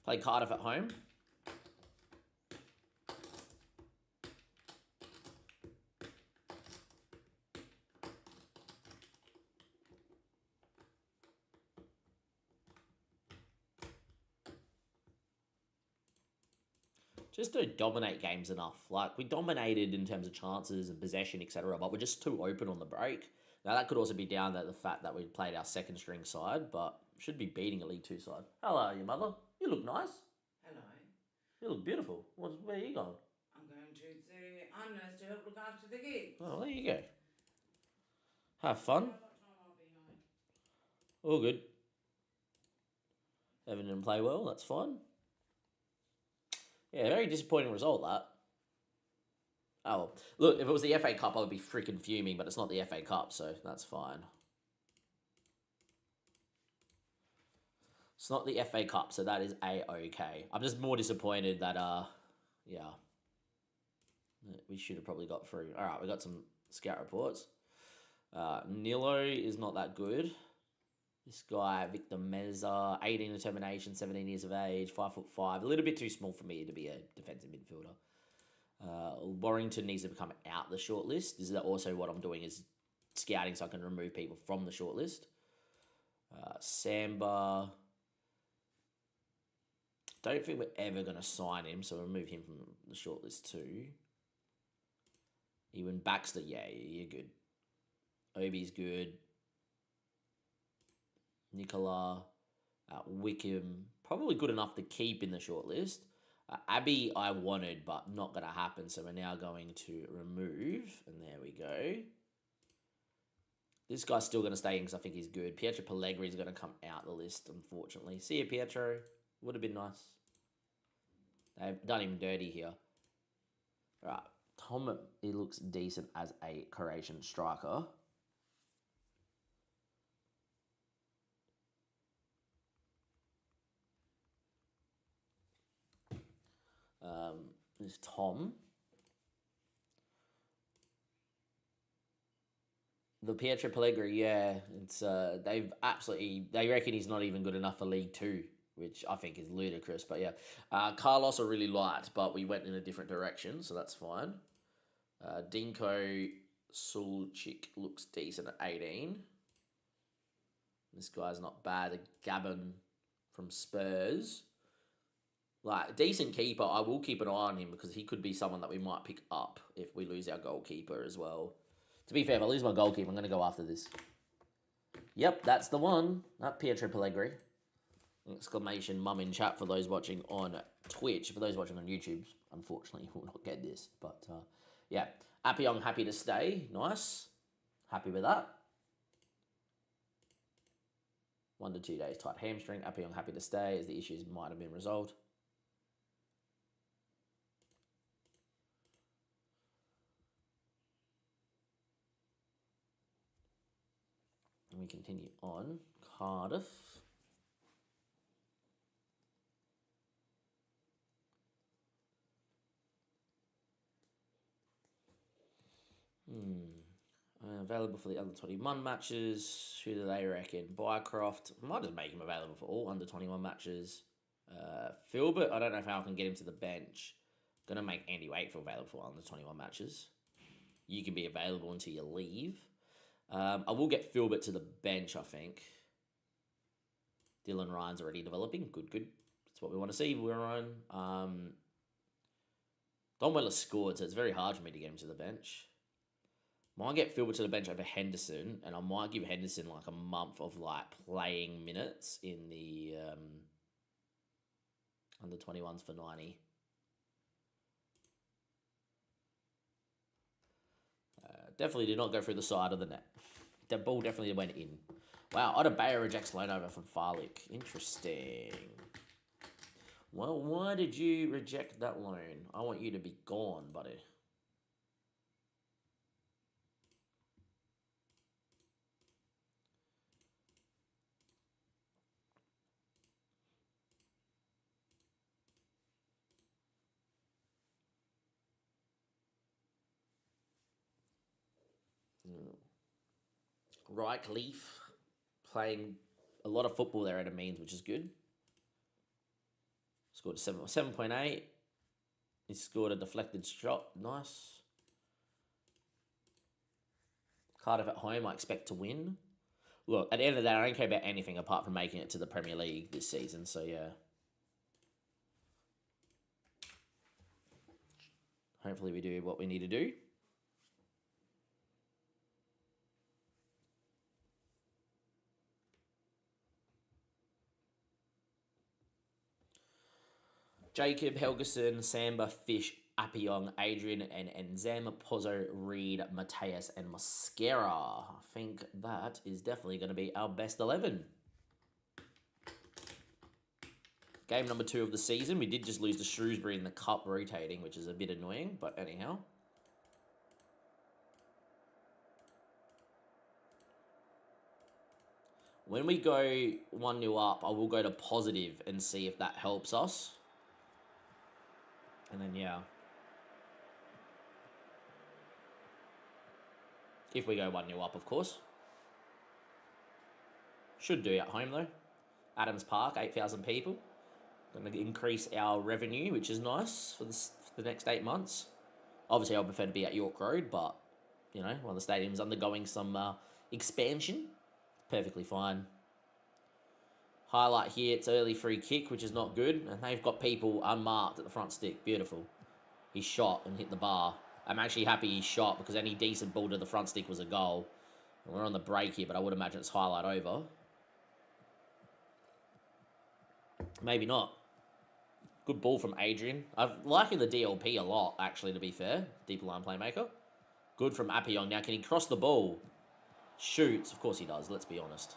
Play Cardiff at home. Just don't dominate games enough. Like, we dominated in terms of chances and possession, etc., but we're just too open on the break. Now, that could also be down to the fact that we played our second string side, but should be beating a League 2 side. Hello, your mother. You look nice. Hello. You look beautiful. Where are you going? I'm going to the Amnes to help look after the kids. Oh, there you go. Have fun. What time I'll be home? All good. Evan didn't play well. That's fine. Yeah, very disappointing result, that. Oh, look, if it was the FA Cup, I would be freaking fuming, but it's not the FA Cup, so that's fine. It's not the FA Cup, so that is A-okay. I'm just more disappointed that, yeah. We should have probably got through. All right, we got some scout reports. Nilo is not that good. This guy, Victor Meza, 18 determination, 17 years of age, 5'5", a little bit too small for me to be a defensive midfielder. Warrington needs to become out the shortlist. This is also what I'm doing is scouting so I can remove people from the shortlist. Samba, don't think we're ever going to sign him, so remove him from the shortlist too. Ewan Baxter, yeah, you're good. Obi's good. Nicola, Wickham, probably good enough to keep in the shortlist. Abby, I wanted, but not going to happen, so we're now going to remove, and there we go. This guy's still going to stay in because I think he's good. Pietro Pellegrini is going to come out the list, unfortunately. See you, Pietro. Would have been nice. They've done him dirty here. All right. Tom, he looks decent as a Croatian striker. There's Tom. The Pietro Pellegrini, yeah, it's they reckon he's not even good enough for League Two, which I think is ludicrous. But yeah, Carlos I really liked, but we went in a different direction, so that's fine. Dinko Sulcic looks decent at 18. This guy's not bad. Gabon from Spurs. Like, decent keeper. I will keep an eye on him because he could be someone that we might pick up if we lose our goalkeeper as well. To be fair, if I lose my goalkeeper, I'm going to go after this. Yep, that's the one. That Pietro Pellegrini. Exclamation mum in chat for those watching on Twitch. For those watching on YouTube, unfortunately, you will not get this. But, yeah. Appiong, happy to stay. Nice. Happy with that. 1 to 2 days tight hamstring. Appiong, happy to stay as the issues might have been resolved. And we continue on. Cardiff. Available for the under 21 matches. Who do they reckon? Bycroft. Might just make him available for all under 21 matches. Filbert, I don't know how I can get him to the bench. Gonna make Andy Wakefield available for under 21 matches. You can be available until you leave. I will get Filbert to the bench, I think. Dylan Ryan's already developing. Good. That's what we want to see. We're on. Don Weller scored, so it's very hard for me to get him to the bench. Might get Filbert to the bench over Henderson, and I might give Henderson like a month of like playing minutes in the under 21s for 90. Definitely did not go through the side of the net. The ball definitely went in. Wow, Adebayo rejects loan over from Farlick. Interesting. Well, why did you reject that loan? I want you to be gone, buddy. Rycliffe playing a lot of football there at a means, which is good. Scored 7.8. He scored a deflected shot. Nice. Cardiff at home, I expect to win. Look, at the end of the day, I don't care about anything apart from making it to the Premier League this season, so yeah. Hopefully we do what we need to do. Jacob, Helgeson, Samba, Fish, Appiong, Adrian, and Nzema, Pozzo, Reed, Mateus, and Mosquera. I think that is definitely going to be our best 11. Game number 2 of the season. We did just lose to Shrewsbury in the cup rotating, which is a bit annoying, but anyhow. When we go 1-0 up, I will go to positive and see if that helps us. And then, yeah. If we go 1-0 up, of course. Should do at home, though. Adams Park, 8,000 people. Going to increase our revenue, which is nice for the next 8 months. Obviously, I would prefer to be at York Road, but, you know, one of the stadiums undergoing some expansion. Perfectly fine. Highlight here, it's early free kick, which is not good. And they've got people unmarked at the front stick. Beautiful. He shot and hit the bar. I'm actually happy he shot because any decent ball to the front stick was a goal. And we're on the break here, but I would imagine it's highlight over. Maybe not. Good ball from Adrian. I'm liking the DLP a lot, actually, to be fair. Deep line playmaker. Good from Appion. Now, can he cross the ball? Shoots. Of course he does, let's be honest.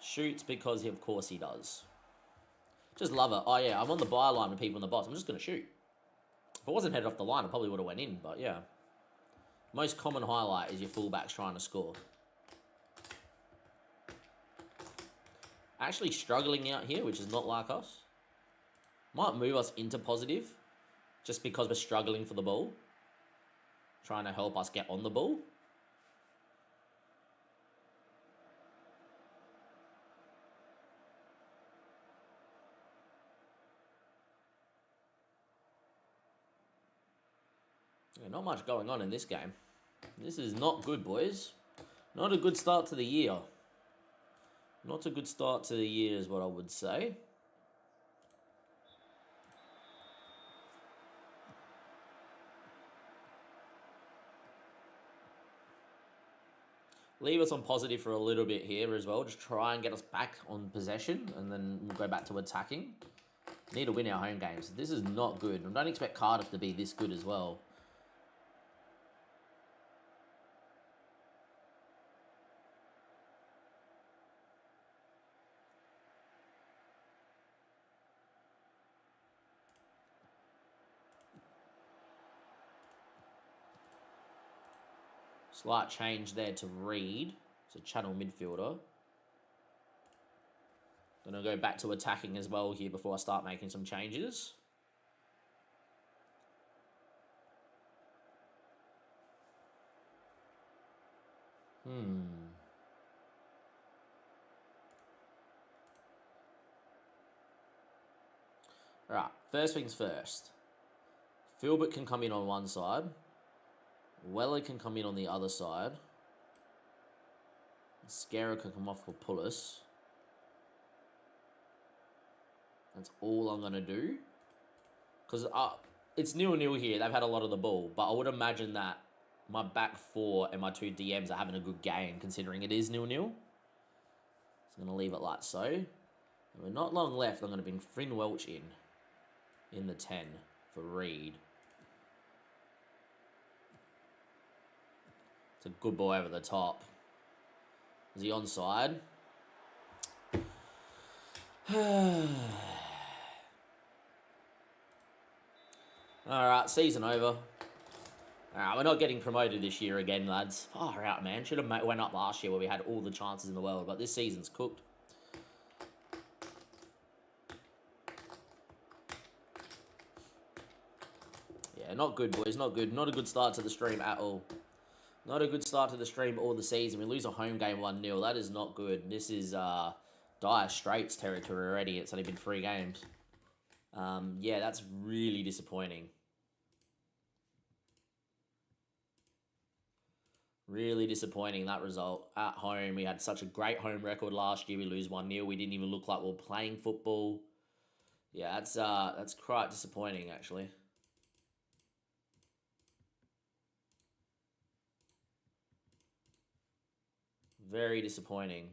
Shoots because, of course, he does. Just love it. Oh, yeah, I'm on the byline with people in the box. I'm just going to shoot. If I wasn't headed off the line, I probably would have went in, but yeah. Most common highlight is your fullbacks trying to score. Actually struggling out here, which is not like us. Might move us into positive, just because we're struggling for the ball. Trying to help us get on the ball. Yeah, not much going on in this game. This is not good, boys. Not a good start to the year. Not a good start to the year is what I would say. Leave us on positive for a little bit here as well. Just try and get us back on possession, and then we'll go back to attacking. Need to win our home games. This is not good. I don't expect Cardiff to be this good as well. Slight change there to Reed. It's a channel midfielder. Gonna go back to attacking as well here before I start making some changes. Alright, first things first. Philbert can come in on one side. Weller can come in on the other side. Scarra can come off for Pulis. That's all I'm going to do. Because it's 0-0 here. They've had a lot of the ball. But I would imagine that my back four and my two DMs are having a good game, considering it is 0-0. So I'm going to leave it like so. And with not long left, I'm going to bring Finn Welch in the 10 for Reed. It's a good ball over the top. Is he onside? Alright, season over. Alright, we're not getting promoted this year again, lads. Far out, man. Should have went up last year where we had all the chances in the world, but this season's cooked. Yeah, not good, boys. Not good. Not a good start to the stream at all. Not a good start to the stream or the season. We lose a home game 1-0. That is not good. This is dire straits territory already. It's only been 3 games. Yeah, that's really disappointing. Really disappointing, that result. At home, we had such a great home record last year. We lose 1-0. We didn't even look like we were playing football. Yeah, that's quite disappointing, actually. Very disappointing.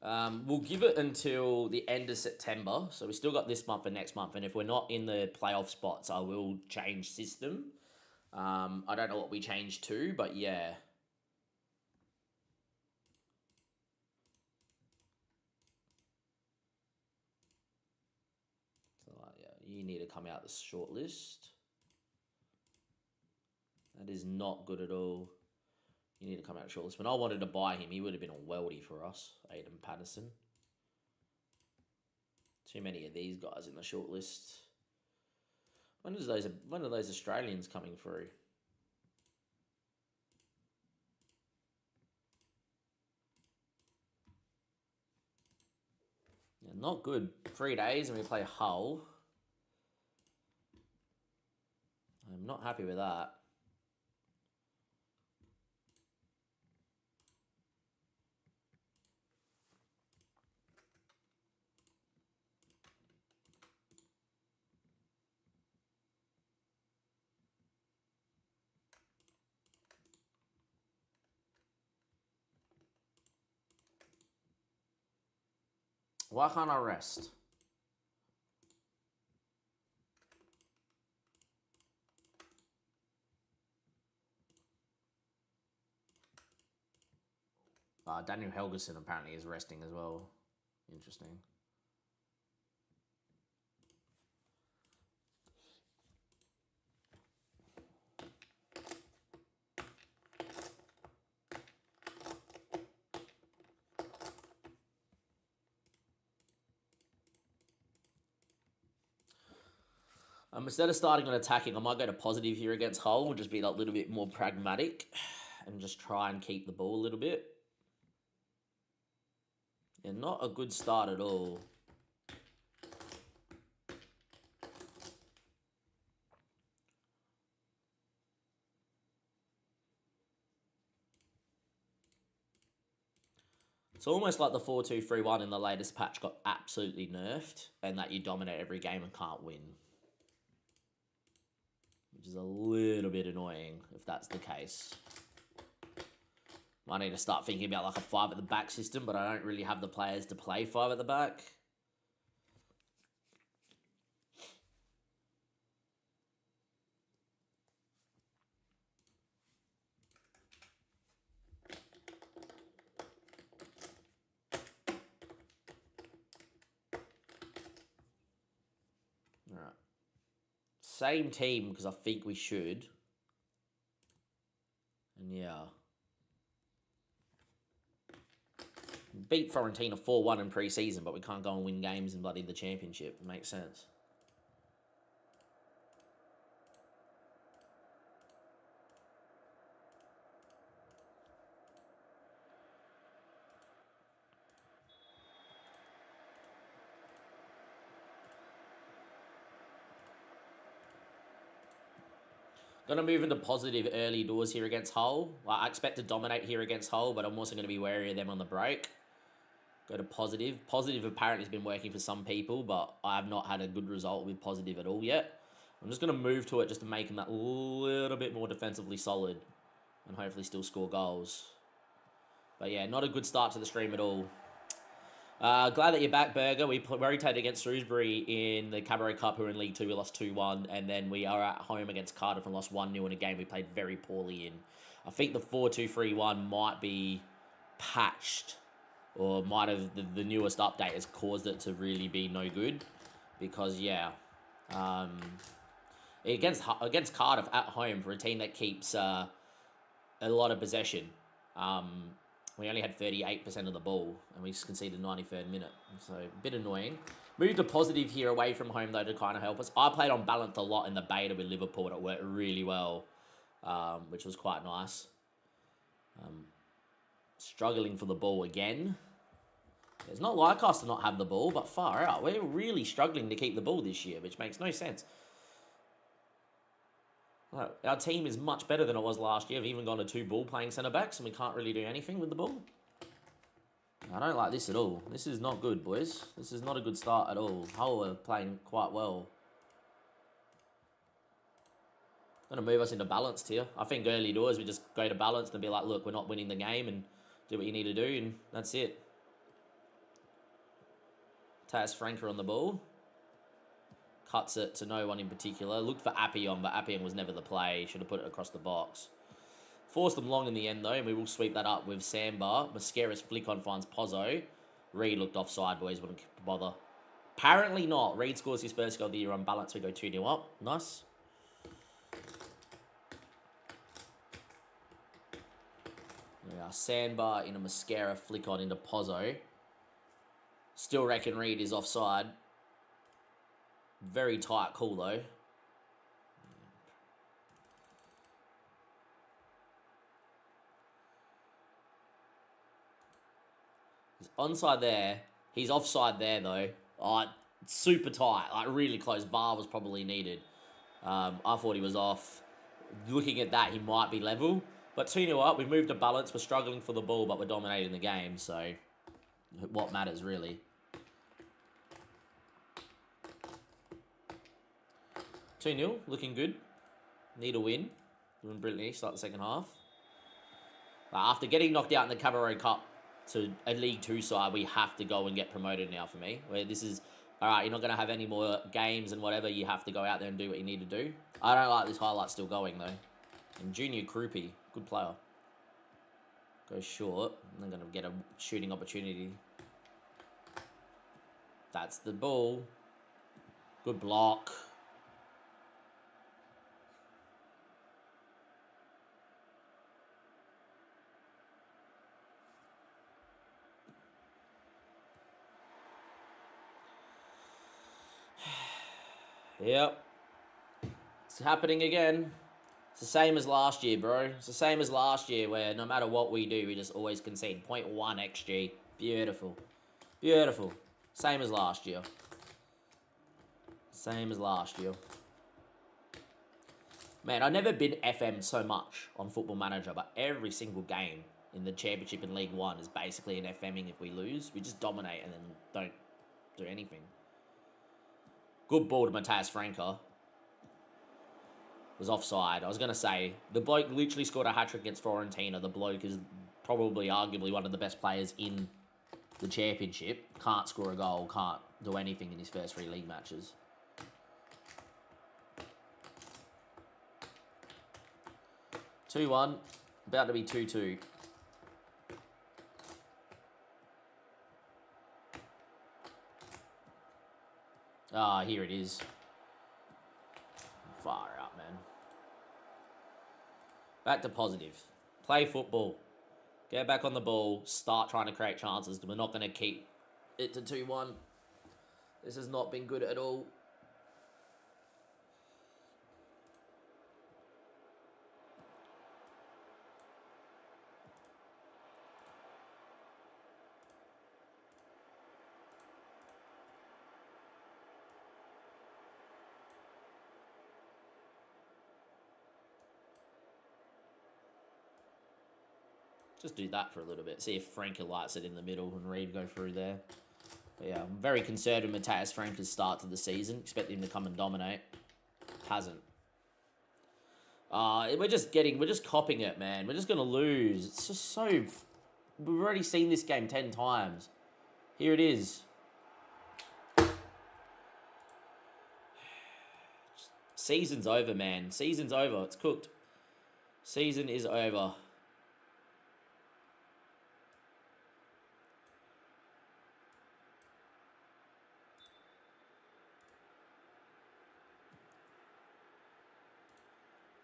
We'll give it until the end of September. So we still got this month and next month. And if we're not in the playoff spots, I will change system. I don't know what we changed to, but yeah. So yeah, you need to come out the shortlist. That is not good at all. You need to come out shortlist. When I wanted to buy him, he would have been a worldie for us, Aiden Patterson. Too many of these guys in the shortlist. When are those Australians coming through? Yeah, not good. 3 days and we play Hull. I'm not happy with that. Why can't I rest? Daniel Helgeson apparently is resting as well. Interesting. Instead of starting on attacking, I might go to positive here against Hull and just be a little bit more pragmatic and just try and keep the ball a little bit. Yeah, not a good start at all. It's almost like the 4-2-3-1 in the latest patch got absolutely nerfed and that you dominate every game and can't win. Which is a little bit annoying if that's the case. I need to start thinking about like a 5 at the back system, but I don't really have the players to play 5 at the back. All right. Same team because I think we should. And yeah. Beat Fiorentina 4-1 in pre-season, but we can't go and win games in bloody the championship. It makes sense. Going to move into positive early doors here against Hull. Well, I expect to dominate here against Hull, but I'm also going to be wary of them on the break. Go to positive. Positive apparently has been working for some people, but I have not had a good result with positive at all yet. I'm just going to move to it just to make them that little bit more defensively solid and hopefully still score goals. But yeah, not a good start to the stream at all. Glad that you're back, Berger. We rotated against Shrewsbury in the Cabaret Cup, who are in League 2. We lost 2-1, and then we are at home against Cardiff and lost 1-0 in a game we played very poorly in. I think the 4-2-3-1 might be patched, or might have the newest update has caused it to really be no good, because yeah, against Cardiff at home for a team that keeps a lot of possession. We only had 38% of the ball, and we conceded 93rd minute, so a bit annoying. Moved to positive here away from home, though, to kind of help us. I played on balance a lot in the beta with Liverpool, and it worked really well, which was quite nice. Struggling for the ball again. It's not like us to not have the ball, but far out. We're really struggling to keep the ball this year, which makes no sense. Our team is much better than it was last year. We've even gone to 2 ball-playing centre-backs, and we can't really do anything with the ball. I don't like this at all. This is not good, boys. This is not a good start at all. Hull are playing quite well. Going to move us into balanced here. I think early doors, we just go to balanced and be like, look, we're not winning the game, and do what you need to do, and that's it. Taz Franker on the ball. Cuts it to no one in particular. Looked for Appion, but Appion was never the play. Should have put it across the box. Forced them long in the end, though, and we will sweep that up with Samba. Mascara's flick on finds Pozzo. Reed looked offside, boys. Wouldn't bother. Apparently not. Reed scores his first goal of the year on balance. We go 2-0 up. Nice. Yeah, Sandbar in a Mascara flick on into Pozzo. Still reckon Reed is offside. Very tight call, though. He's onside there. He's offside there, though. Oh, super tight. Like, really close. VAR was probably needed. I thought he was off. Looking at that, he might be level. But 2-0 up. We've moved to balance. We're struggling for the ball, but we're dominating the game. So, what matters, really? 2-0. Looking good. Need a win. Doing brilliantly. Start the second half. After getting knocked out in the Cabaret Cup to a League 2 side, we have to go and get promoted now for me. Where this is, all right, you're not going to have any more games and whatever. You have to go out there and do what you need to do. I don't like this highlight still going, though. And Junior Krupi, good player. Goes short. I'm going to get a shooting opportunity. That's the ball. Good block. Yep. It's happening again. It's the same as last year, bro. It's the same as last year where no matter what we do, we just always concede. 0.1 XG. Beautiful. Beautiful. Same as last year. Same as last year. Man, I've never been FM so much on Football Manager, but every single game in the Championship in League 1 is basically an FMing if we lose. We just dominate and then don't do anything. Good ball to Matthias Franca. Was offside. I was going to say, the bloke literally scored a hat-trick against Fiorentina. The bloke is probably arguably one of the best players in the Championship. Can't score a goal, can't do anything in his first 3 league matches. (2-1). About to be 2-2. Ah, here it is. Far out, man. Back to positive. Play football. Get back on the ball. Start trying to create chances. We're not going to keep it to 2-1. This has not been good at all. Just do that for a little bit. See if Franca lights it in the middle and Reed go through there. But yeah, I'm very concerned with Matthias Franca's start to the season. Expect him to come and dominate. Hasn't. We're just copying it, man. We're just going to lose. It's just so... We've already seen this game 10 times. Here it is. Season's over, man. Season's over. It's cooked. Season is over.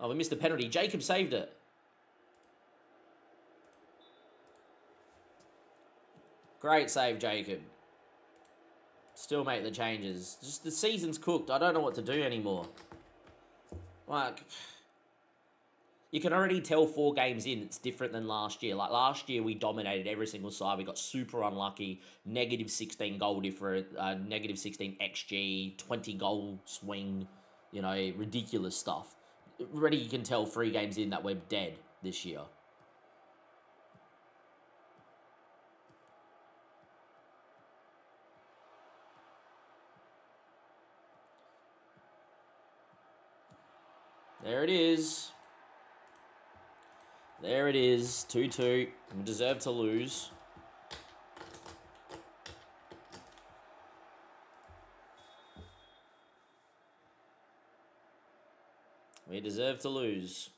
Oh, we missed the penalty. Jacob saved it. Great save, Jacob. Still make the changes. Just the season's cooked. I don't know what to do anymore. Like, you can already tell 4 games in it's different than last year. Like, last year we dominated every single side. We got super unlucky. Negative 16 goal difference, negative 16 XG, 20 goal swing, you know, ridiculous stuff. Already you can tell 3 games in that we're dead this year. There it is. There it is. 2-2. We deserve to lose. We deserve to lose.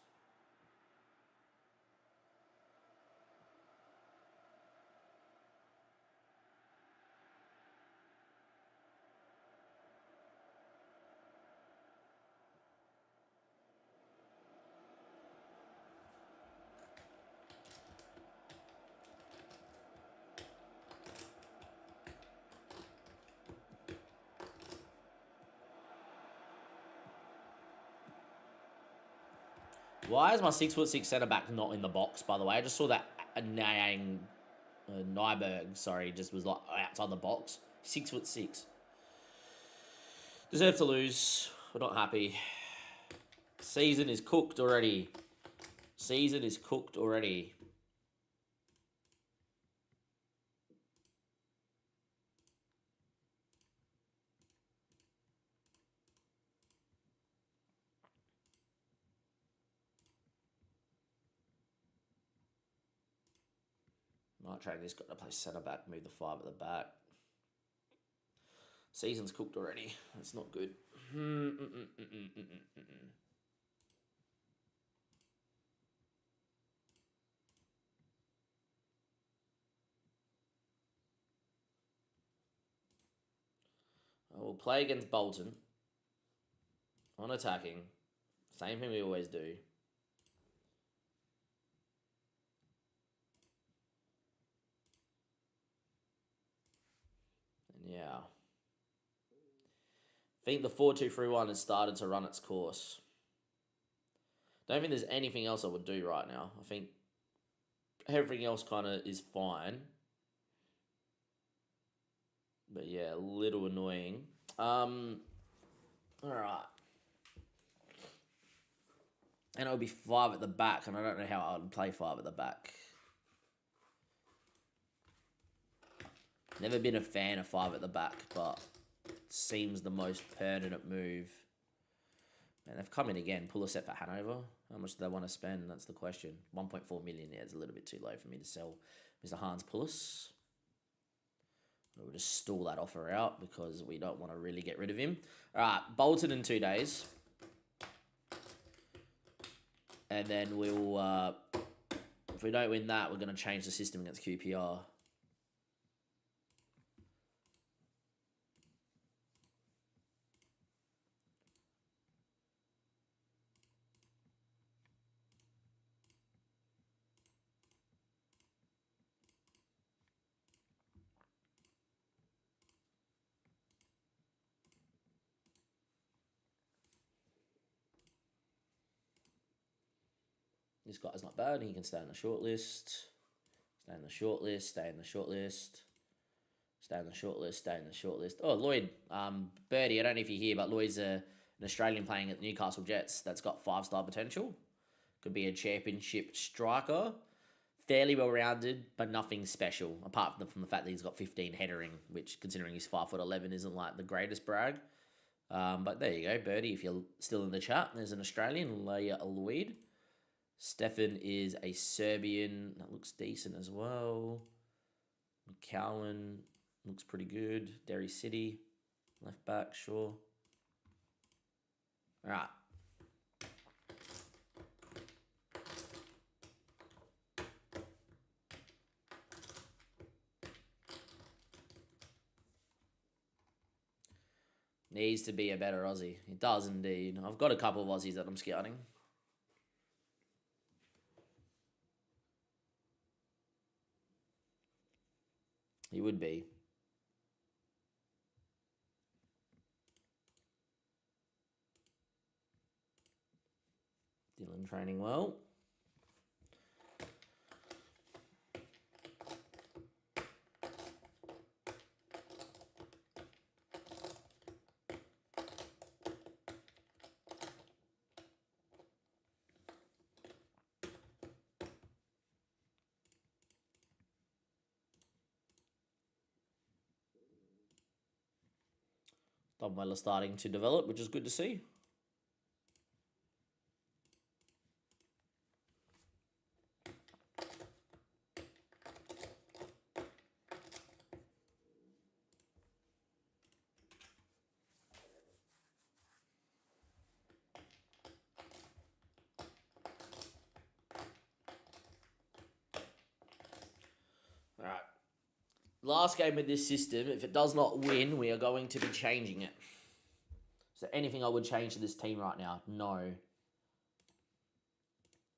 Why is my 6'6" centre back not in the box? By the way, I just saw that Nyberg, sorry, just was like outside the box. 6'6". Deserve to lose. We're not happy. Season is cooked already. Season is cooked already. Might try this. Got to play centre back. Move the 5 at the back. Season's cooked already. That's not good. We'll play against Bolton. On attacking. Same thing we always do. And yeah. I think the 4-2-3-1 has started to run its course. Don't think there's anything else I would do right now. I think everything else kind of is fine. But yeah, a little annoying. Alright. And it'll be 5 at the back, and I don't know how I would play 5 at the back. Never been a fan of 5 at the back, but it seems the most pertinent move. And they've come in again. Pull a set for Hanover. How much do they want to spend? That's the question. 1.4 million. Yeah, it's a little bit too low for me to sell Mr. Hans Pulis. We'll just stall that offer out because we don't want to really get rid of him. All right, Bolton in 2 days. And then we'll, if we don't win that, we're going to change the system against QPR. This guy's not bad. He can stay in the short list. Stay in the short list. Stay in the short list. Stay in the short list. Stay in the short list. Oh, Lloyd. Birdie, I don't know if you're here, but Lloyd's an Australian playing at the Newcastle Jets that's got 5-star potential. Could be a championship striker. Fairly well-rounded, but nothing special, apart from the fact that he's got 15 headering, which, considering he's 5'11", isn't like the greatest brag. But there you go, Birdie, if you're still in the chat. There's an Australian, Lloyd. Stefan is a Serbian. That looks decent as well. McCowan looks pretty good. Derry City, left back, sure. All right. Needs to be a better Aussie. It does indeed. I've got a couple of Aussies that I'm scouting. He would be. Dylan training well. Dunwell are starting to develop, which is good to see. All right. Last game with this system, if it does not win, we are going to be changing it. So anything I would change to this team right now? No.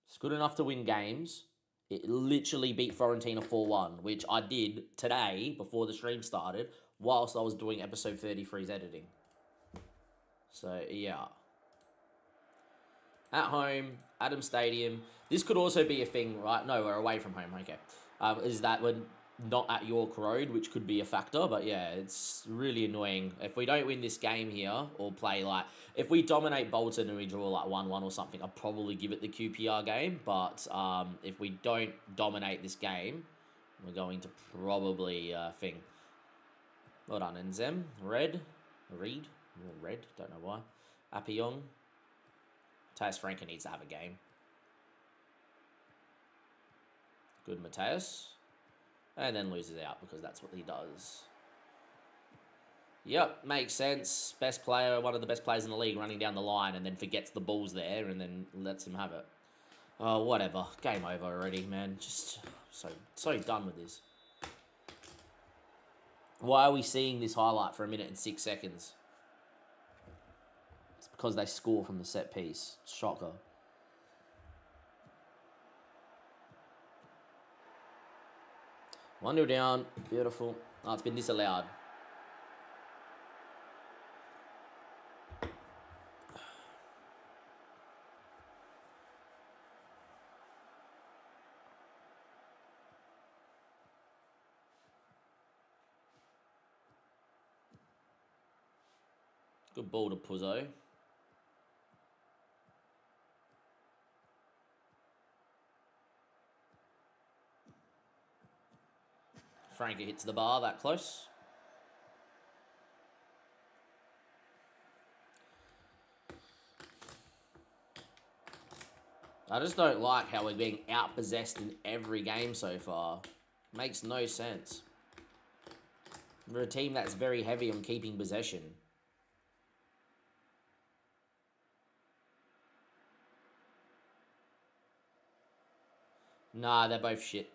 It's good enough to win games. It literally beat Fiorentina 4-1, which I did today before the stream started, whilst I was doing episode 33's editing. So, yeah. At home, Adam Stadium. This could also be a thing, right? No, we're away from home. Okay. Is that we're not at York Road, which could be a factor. But yeah, it's really annoying. If we don't win this game here or play like... If we dominate Bolton and we draw like 1-1 or something, I'll probably give it the QPR game. But if we don't dominate this game, we're going to probably thing. Well done, Enzem. Red. Don't know why. Appiong. Mateus Franca needs to have a game. Good Mateus. And then loses out because that's what he does. Yep, makes sense. Best player, one of the best players in the league running down the line and then forgets the ball's there and then lets him have it. Oh, whatever. Game over already, man. Just so done with this. Why are we seeing this highlight for 1 minute and 6 seconds? It's because they score from the set piece. Shocker. One nil down. Beautiful. Oh, it's been disallowed. Good ball to Puzzo. Franca hits the bar that close. I just don't like how we're being out-possessed in every game so far. Makes no sense. We're a team that's very heavy on keeping possession. Nah, they're both shit.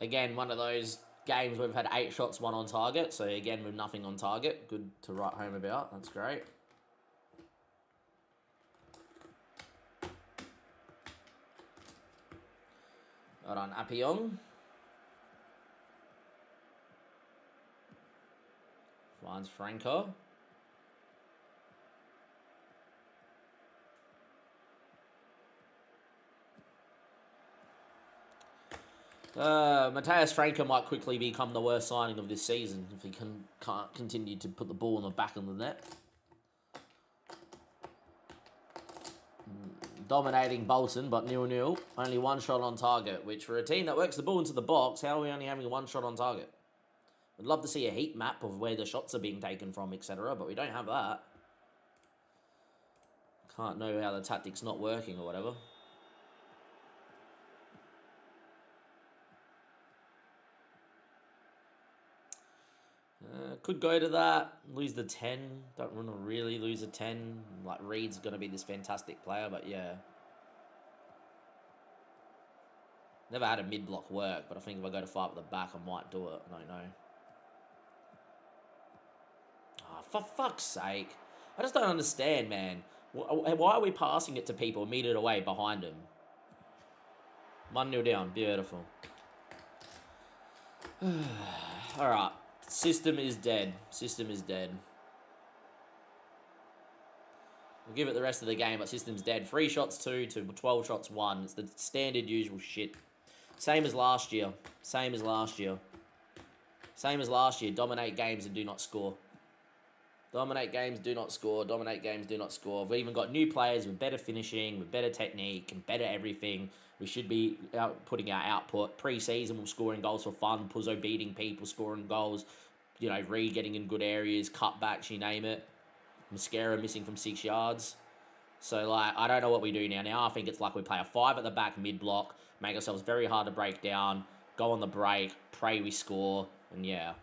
Again, one of those games where we've had 8 shots, 1 on target. So again, with nothing on target. Good to write home about. That's great. Got on Appiong. Finds Franco. Mateus Franca might quickly become the worst signing of this season if he can't continue to put the ball in the back of the net. Dominating Bolton, but 0-0. Only 1 shot on target, which for a team that works the ball into the box, how are we only having 1 shot on target? I'd love to see a heat map of where the shots are being taken from, etc., but we don't have that. Can't know how the tactic's not working or whatever. Could go to that, lose the 10. Don't want to really lose a 10. Like, Reed's going to be this fantastic player, but yeah. Never had a mid-block work, but I think if I go to fight at the back, I might do it. I don't know. Oh, for fuck's sake. I just don't understand, man. Why are we passing it to people a metre away behind them? 1-0 down. Beautiful. Alright. System is dead. System is dead. We'll give it the rest of the game, but system's dead. 3 shots 2 to 12 shots 1. It's the standard usual shit. Same as last year. Same as last year. Same as last year. Dominate games and do not score. Dominate games, do not score. Dominate games, do not score. We've even got new players with better finishing, with better technique, and better everything. We should be putting our output. Pre-season, we're scoring goals for fun. Puzzo beating people, scoring goals. You know, Reed getting in good areas, cutbacks, you name it. Mascara missing from 6 yards. So, like, I don't know what we do now. Now I think it's like we play a 5 at the back mid-block, make ourselves very hard to break down, go on the break, pray we score, and yeah.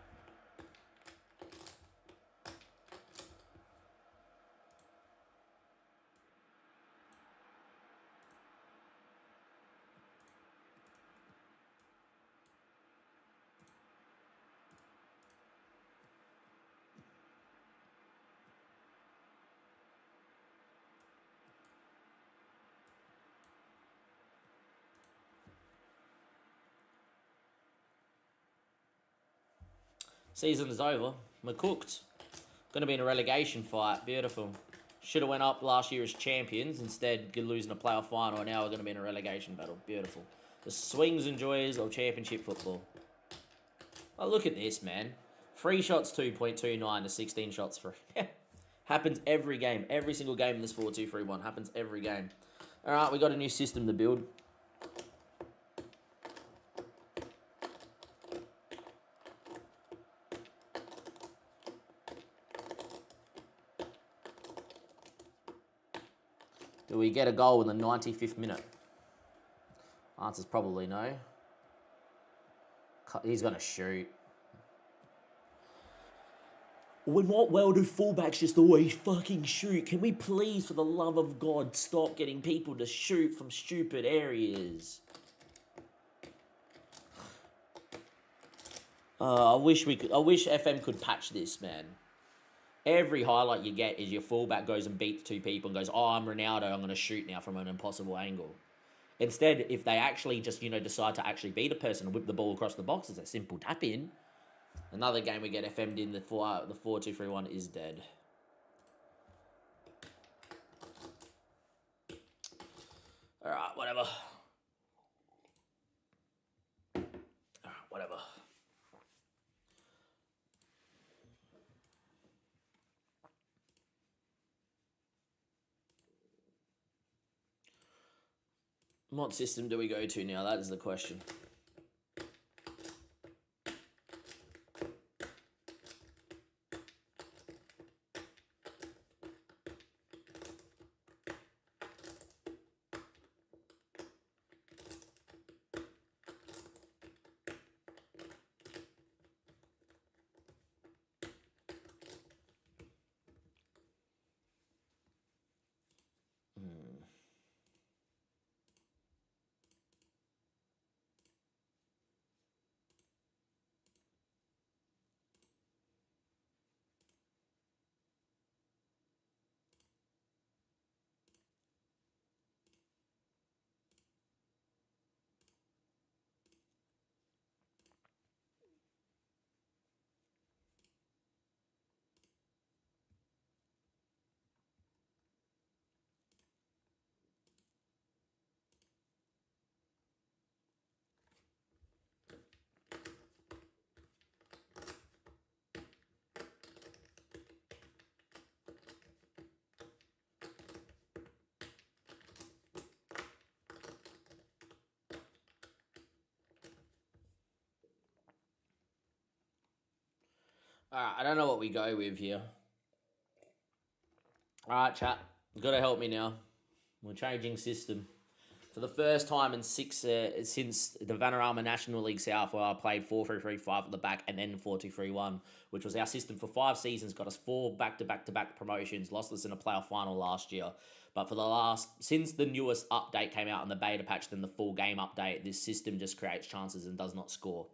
Season is over. We're cooked. Going to be in a relegation fight. Beautiful. Should have went up last year as champions. Instead, losing a playoff final. And now we're going to be in a relegation battle. Beautiful. The swings and joys of championship football. Oh, look at this, man. 3 shots 2.29 to 16 shots 3. Happens every game. Every single game in this 4-2-3-1. Happens every game. All right, we got a new system to build. Do we get a goal in the 95th minute? Answer's probably no. He's going to shoot. When what well do fullbacks just always fucking shoot? Can we please, for the love of God, stop getting people to shoot from stupid areas? I wish FM could patch this, man. Every highlight you get is your fullback goes and beats 2 people and goes, oh, I'm Ronaldo, I'm going to shoot now from an impossible angle. Instead, if they actually just, decide to actually beat a person and whip the ball across the box, it's a simple tap in. Another game we get FM'd in the 4-2-3-1 is dead. Alright, whatever. Whatever. What system do we go to now? That is the question. Alright, I don't know what we go with here. Alright, chat. You've got to help me now. We're changing system. For the first time in since the Vanarama National League South, where I played 4-3-3-5 at the back and then 4-2-3-1, which was our system for 5 seasons, got us 4 back-to-back-to-back promotions, lost us in a playoff final last year. But since the newest update came out in the beta patch than the full game update, this system just creates chances and does not score.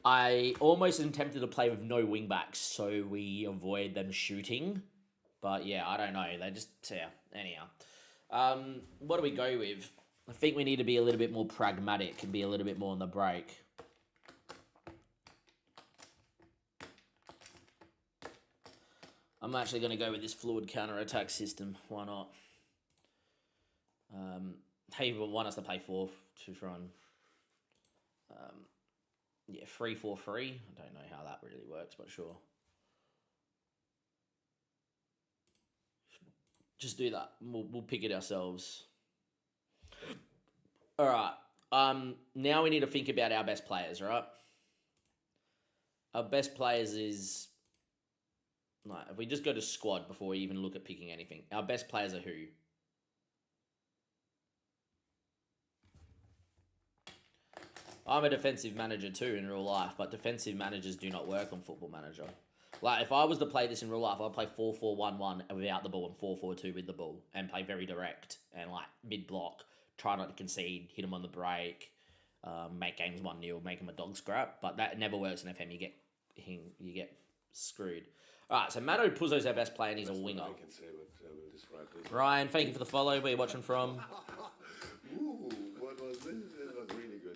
I almost am tempted to play with no wingbacks, so we avoid them shooting. But yeah, I don't know. Anyhow. What do we go with? I think we need to be a little bit more pragmatic and be a little bit more on the break. I'm actually going to go with this fluid counter-attack system. Why not? Hey, you want us to play 4-2-1. Yeah, 3-4-3. I don't know how that really works, but sure. Just do that. We'll pick it ourselves. All right. Now we need to think about our best players, right? Our best players is... Like, if we just go to squad before we even look at picking anything. Our best players are who? I'm a defensive manager too in real life, but defensive managers do not work on Football Manager. Like, if I was to play this in real life, I'd play 4-4-1-1 without the ball and 4-4-2 with the ball and play very direct and, like, mid-block, try not to concede, hit them on the break, make games 1-0, make them a dog scrap. But that never works in FM. You get screwed. All right, so Mato Puzzo's our best player and he's a winger. I can say, but I will describe this. Ryan, thank you for the follow. Where are you watching from? Ooh, what was this? It was really good.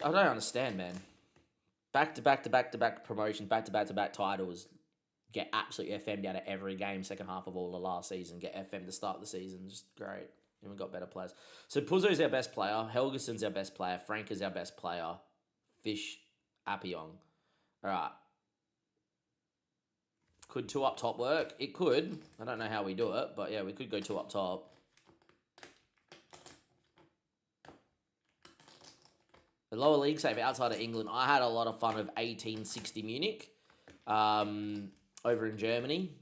I don't understand, man. Back to back to back to back promotions, back to back to back titles. Get absolutely FM'd out of every game, second half of all the last season. Get FM to start the season. Just great. And we've got better players. So Puzzo's our best player. Helgeson's our best player. Frank is our best player. Fish, Appiong. All right. Could 2 up top work? It could. I don't know how we do it, but yeah, we could go 2 up top. The lower league save outside of England, I had a lot of fun with 1860 Munich over in Germany.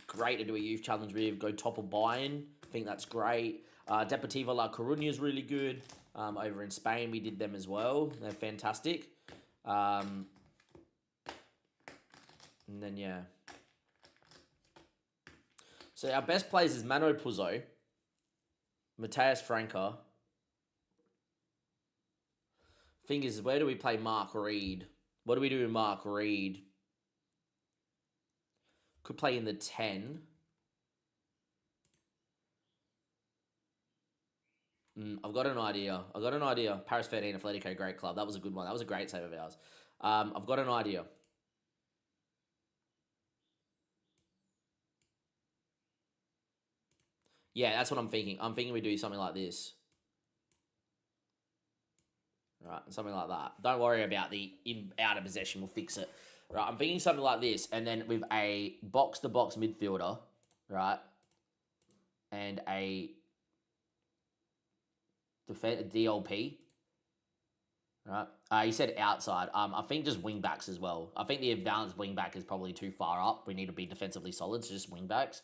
Great to do a youth challenge with. Go top of Bayern. I think that's great. Deportivo La Coruña is really good. Over in Spain, we did them as well. They're fantastic. And then, yeah. So our best players is Mano Puzzo, Matthias Franca. Thing is, where do we play Mark Reed? What do we do with Mark Reed? Could play in the 10. I've got an idea. Paris 13, Atletico, great club. That was a good one. That was a great save of ours. I've got an idea. Yeah, that's what I'm thinking. I'm thinking we do something like this. Right, something like that. Don't worry about the out of possession. We'll fix it. Right, I'm thinking something like this, and then with a box-to-box midfielder, right, and a DLP, right. You said outside. I think just wing backs as well. I think the balanced wing back is probably too far up. We need to be defensively solid, so just wing backs.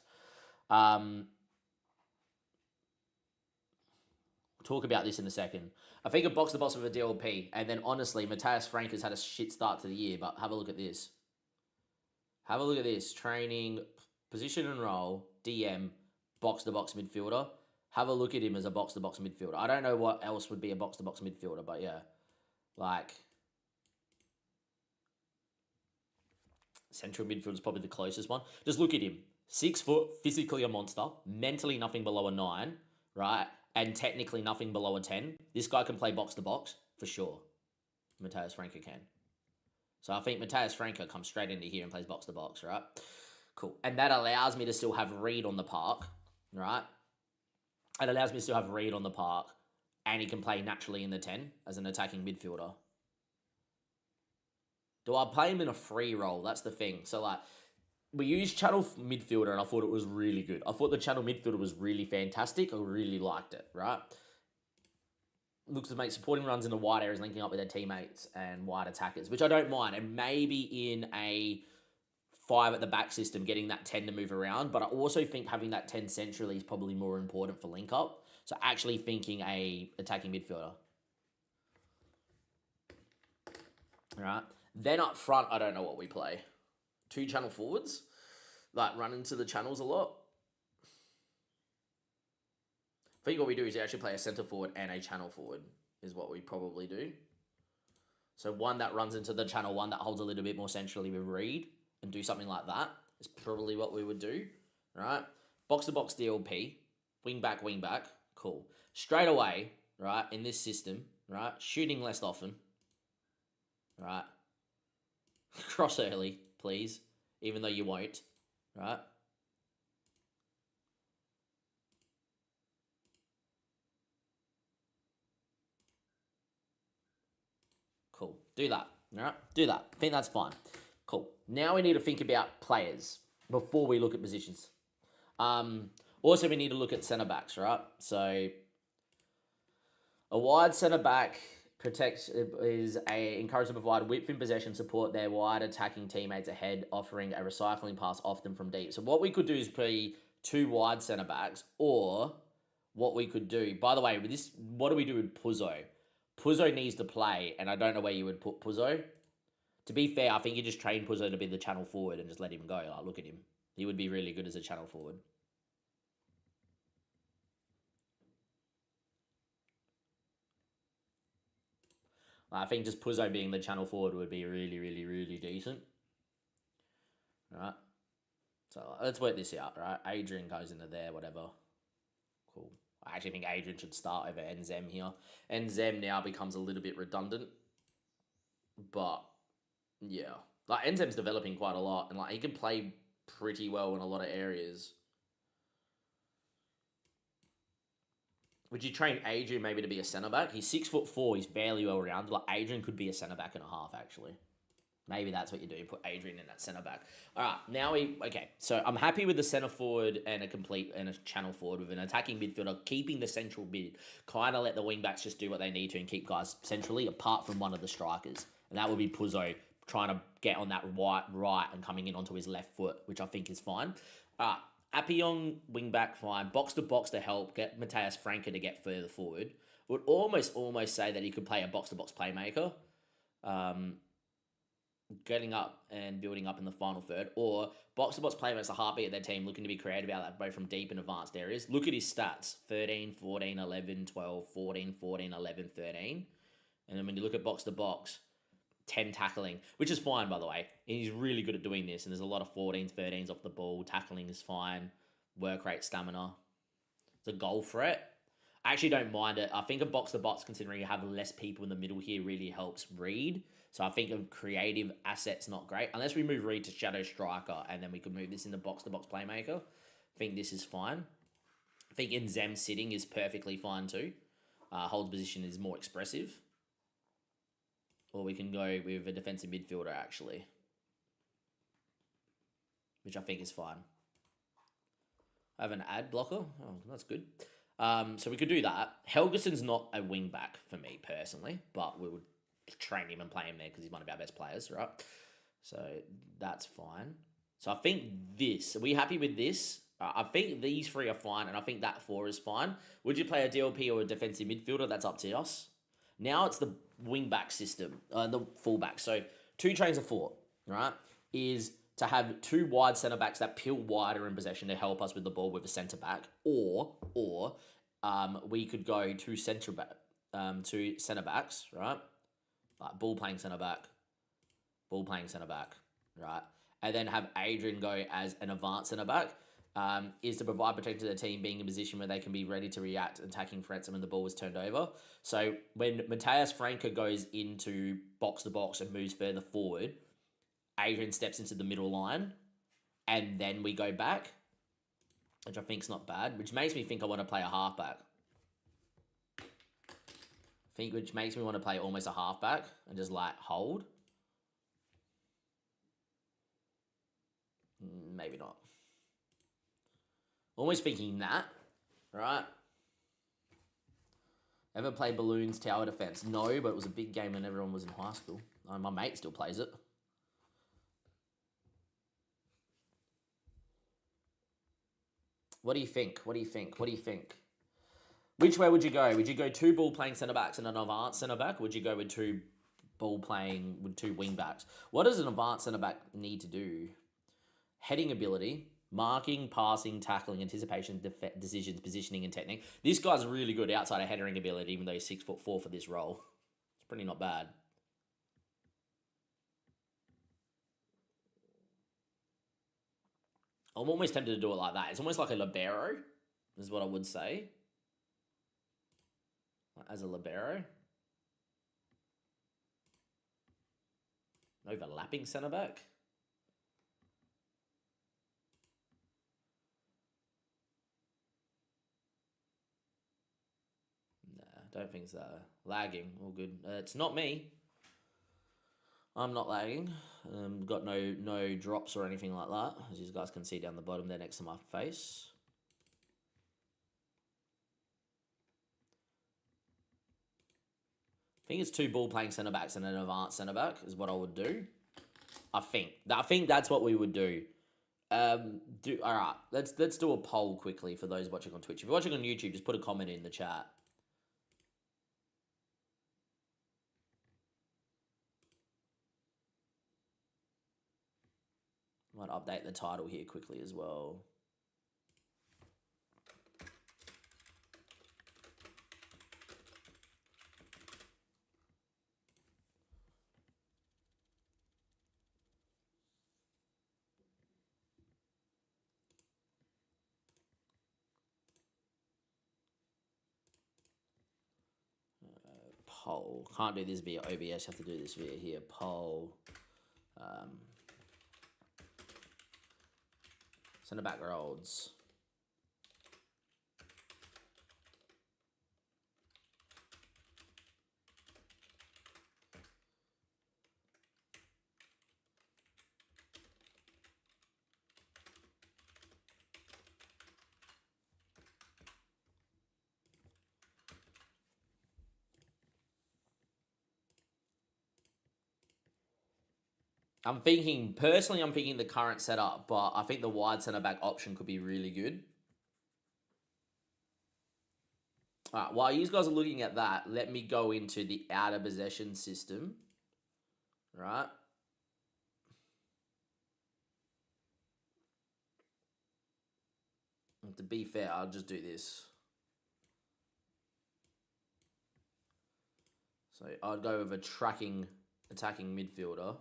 Talk about this in a second. I think a box-to-box with a DLP, and then honestly, Matthias Frank has had a shit start to the year, but have a look at this. Have a look at this. Training, position and role, DM, box-to-box midfielder. Have a look at him as a box-to-box midfielder. I don't know what else would be a box-to-box midfielder, but yeah. Like, central midfielder is probably the closest one. Just look at him. 6 foot, physically a monster, mentally nothing below a 9, right? And technically nothing below a 10. This guy can play box-to-box, for sure. Matthias Franca can. So I think Matthias Franca comes straight into here and plays box-to-box, right? Cool. And that allows me to still have Reed on the park, right? It allows me to still have Reed on the park, and he can play naturally in the 10 as an attacking midfielder. Do I play him in a free role? That's the thing. So, like, we used channel midfielder, and I thought it was really good. I thought the channel midfielder was really fantastic. I really liked it, right? Looks to make supporting runs in the wide areas, linking up with their teammates and wide attackers, which I don't mind. And maybe in a 5 at the back system, getting that 10 to move around. But I also think having that 10 centrally is probably more important for link up. So actually thinking a attacking midfielder. All right. Then up front, I don't know what we play. 2 channel forwards, like run into the channels a lot. I think what we do is actually play a centre forward and a channel forward is what we probably do. So one that runs into the channel, one that holds a little bit more centrally with Reed, and do something like that is probably what we would do, right? Box-to-box DLP, wing back, cool. Straight away, right, in this system, right, shooting less often, right? Cross early, please, even though you won't, right? Cool. Do that. All right? Do that. I think that's fine. Cool. Now we need to think about players before we look at positions. Also, we need to look at centre backs, right? So, a wide centre back encouraged to provide width in possession, support their wide attacking teammates ahead, offering a recycling pass often from deep. So, what we could do is play 2 wide centre backs, or what we could do. By the way, with this, what do we do with Puzzo? Puzzo needs to play, and I don't know where you would put Puzzo. To be fair, I think you just train Puzzo to be the channel forward and just let him go. Like, look at him. He would be really good as a channel forward. I think just Puzzo being the channel forward would be really, really, really decent. Right? So let's work this out, right? Adrian goes into there, whatever. Cool. I actually think Adrian should start over Enzem here. Enzem now becomes a little bit redundant. But Yeah. Like, Enzem's developing quite a lot, and, like, he can play pretty well in a lot of areas. Would you train Adrian maybe to be a centre back? He's 6'4", he's fairly well rounded. Like, Adrian could be a centre back and a half, actually. Maybe that's what you do. Put Adrian in that centre back. All right, now okay. So I'm happy with the centre forward and a channel forward with an attacking midfielder, keeping the central mid. Kind of let the wing backs just do what they need to and keep guys centrally, apart from one of the strikers, and that would be Puzzo trying to get on that right and coming in onto his left foot, which I think is fine. Appion wing back fine. Box to help get Mateus Franca to get further forward. Would almost say that he could play a box to box playmaker. Getting up and building up in the final third, or box-to-box playmakers a heartbeat of their team, looking to be creative out that both from deep and advanced areas. Look at his stats: 13, 14, 11, 12, 14, 14, 11, 13. And then when you look at box-to-box, 10 tackling, which is fine, by the way. He's really good at doing this, and there's a lot of 14s, 13s off the ball. Tackling is fine. Work rate, stamina. It's a goal threat. I actually don't mind it. I think a box-to-box, considering you have less people in the middle here, really helps Reed. So I think a creative asset's not great. Unless we move Reed to shadow striker, and then we could move this into box-to-box playmaker. I think this is fine. I think Enzem sitting is perfectly fine too. Holds position is more expressive. Or we can go with a defensive midfielder, actually. Which I think is fine. I have an ad blocker. Oh, that's good. So we could do that. Helgeson's not a wing back for me personally, but we would train him and play him there because he's one of our best players, right? So that's fine. So I think this, are we happy with this? I think these three are fine, and I think that 4 is fine. Would you play a DLP or a defensive midfielder? That's up to us. Now it's the wing back system, the fullback. So 2 trains of 4, right, is to have 2 wide centre backs that peel wider in possession to help us with the ball with a centre back, or we could go 2 centre backs, right? Like ball playing centre back, right? And then have Adrian go as an advanced centre back, is to provide protection to the team, being in a position where they can be ready to react attacking threats when the ball is turned over. So when Mateus Franca goes into box to box and moves further forward, Adrian steps into the middle line, and then we go back, which I think is not bad, which makes me think I want to play a halfback. Which makes me want to play almost a halfback and just like hold. Maybe not. Almost thinking that, right? Ever play Balloons Tower Defense? No, but it was a big game when everyone was in high school. My mate still plays it. What do you think? Which way would you go? Would you go 2 ball playing centre backs and an advanced centre back? Or would you go with 2 ball playing with 2 wing backs? What does an advanced centre back need to do? Heading ability, marking, passing, tackling, anticipation, decisions, positioning, and technique. This guy's really good outside of heading ability, even though he's 6'4" for this role. It's pretty not bad. I'm almost tempted to do it like that. It's almost like a libero, is what I would say. As a libero. Overlapping centre back. Nah, don't think so. Lagging, all good. It's not me. I'm not lagging. Got no drops or anything like that, as you guys can see down the bottom there next to my face. I think it's 2 ball playing centre backs and an advanced centre back is what I would do. I think that's what we would do. All right. Let's do a poll quickly for those watching on Twitch. If you're watching on YouTube, just put a comment in the chat. Might update the title here quickly as well. Poll. Can't do this via OBS. Have to do this via here. Poll. Centre back Rhodes. I'm thinking the current setup, but I think the wide centre back option could be really good. All right, while you guys are looking at that, let me go into the out of possession system. Right. And to be fair, I'll just do this. So I'd go with a attacking midfielder.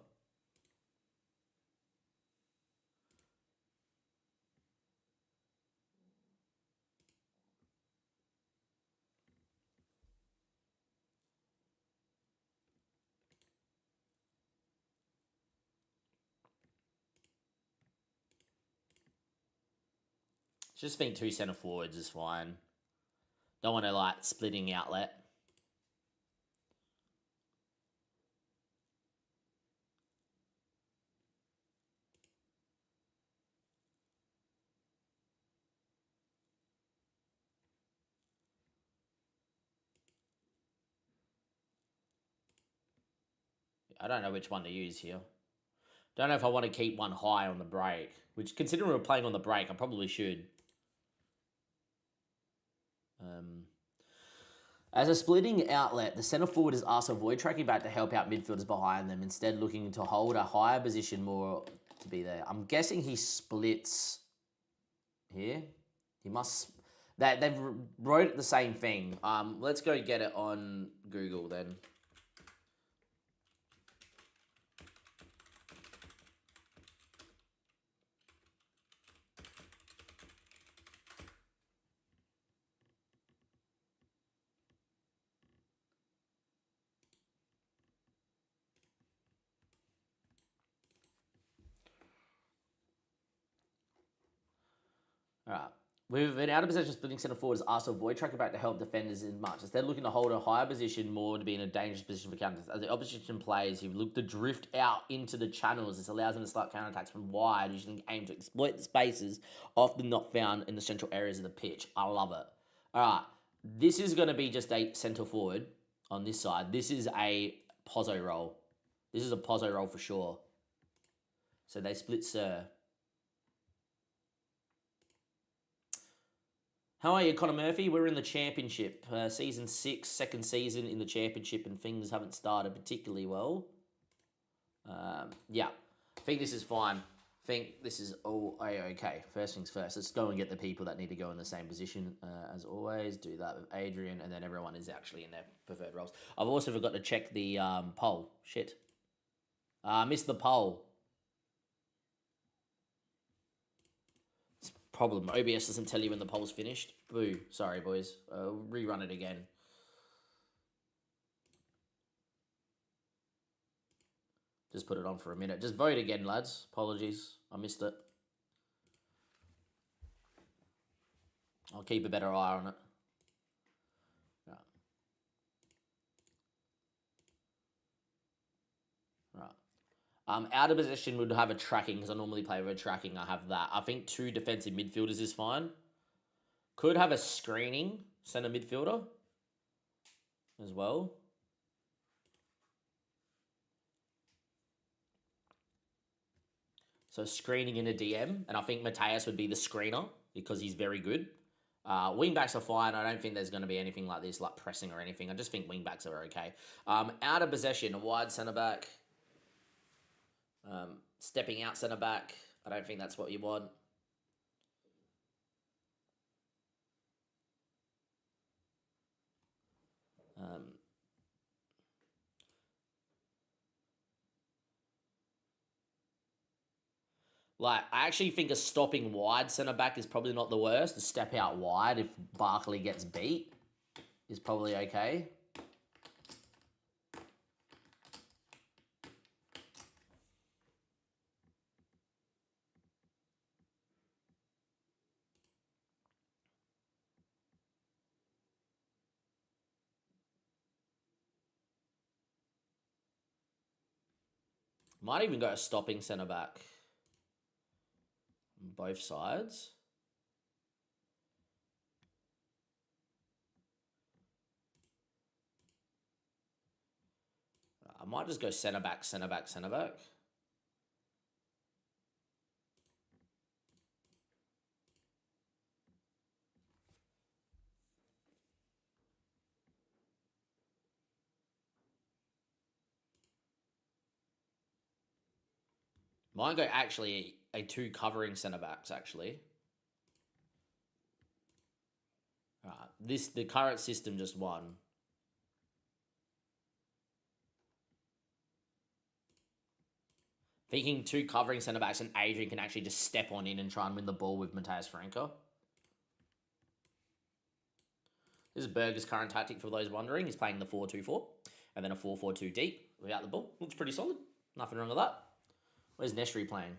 Just think 2 centre forwards is fine. Don't want to like splitting outlet. I don't know which one to use here. Don't know if I want to keep one high on the break, which considering we're playing on the break, I probably should. As a splitting outlet, the centre forward is asked to avoid tracking back to help out midfielders behind them, instead looking to hold a higher position more to be there. I'm guessing he splits here. He must... They've wrote the same thing. Let's go get it on Google then. All right. With an out of possession splitting centre forward is asked to avoid tracking back to help defenders in much. Instead, looking to hold a higher position more to be in a dangerous position for counters. As the opposition players, he look to drift out into the channels. This allows them to start counterattacks from wide, usually aim to exploit the spaces often not found in the central areas of the pitch. I love it. All right. This is going to be just a centre forward on this side. This is a Pozzo role. This is a Pozzo role for sure. So they split Sir. How are you, Connor Murphy? We're in the championship. Season 6, second season in the championship, and things haven't started particularly well. Yeah, I think this is fine. I think this is all okay. First things first, let's go and get the people that need to go in the same position as always. Do that with Adrian, and then everyone is actually in their preferred roles. I've also forgot to check the poll. Shit. Missed the poll. Problem. OBS doesn't tell you when the poll's finished. Boo. Sorry, boys. Rerun it again. Just put it on for a minute. Just vote again, lads. Apologies. I missed it. I'll keep a better eye on it. Out of position would have a tracking because I normally play with a tracking. I have that. I think 2 defensive midfielders is fine. Could have a screening centre midfielder as well. So screening in a DM, and I think Mateus would be the screener because he's very good. Wingbacks are fine. I don't think there's going to be anything like this, like pressing or anything. I just think wingbacks are okay. Out of possession, a wide centre back. Stepping out centre back, I don't think that's what you want. I actually think a stopping wide centre back is probably not the worst. A step out wide if Barkley gets beat is probably okay. Might even go a stopping centre back on both sides. I might just go centre back, centre back, centre back. Might go actually a 2 covering centre backs actually. The current system just won. Thinking 2 covering centre backs and Adrian can actually just step on in and try and win the ball with Matthias Franco. This is Berger's current tactic for those wondering. He's playing the 4-2-4 and then a 4-4-2 deep without the ball. Looks pretty solid. Nothing wrong with that. Where's Nestri playing?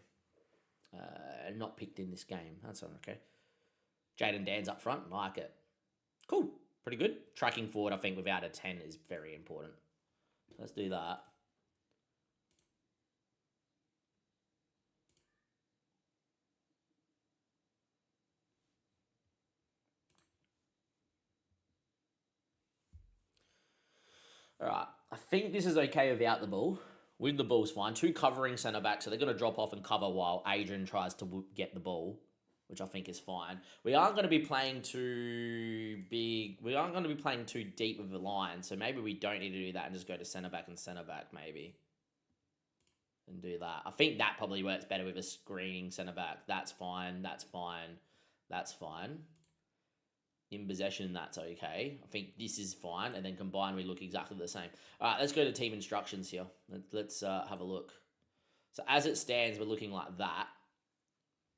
Not picked in this game. That's okay. Jaden Dan's up front. Like it. Cool. Pretty good. Tracking forward, I think, without a 10 is very important. Let's do that. All right. I think this is okay without the ball. With the ball's fine. 2 covering centre backs, so they're going to drop off and cover while Adrian tries to get the ball, which I think is fine. We aren't going to be playing too big. We aren't going to be playing too deep with the line, so maybe we don't need to do that and just go to centre back and centre back maybe. And do that. I think that probably works better with a screening centre back. That's fine. That's fine. That's fine. In possession, that's okay. I think this is fine. And then combined, we look exactly the same. All right, let's go to team instructions here. Let's have a look. So as it stands, we're looking like that,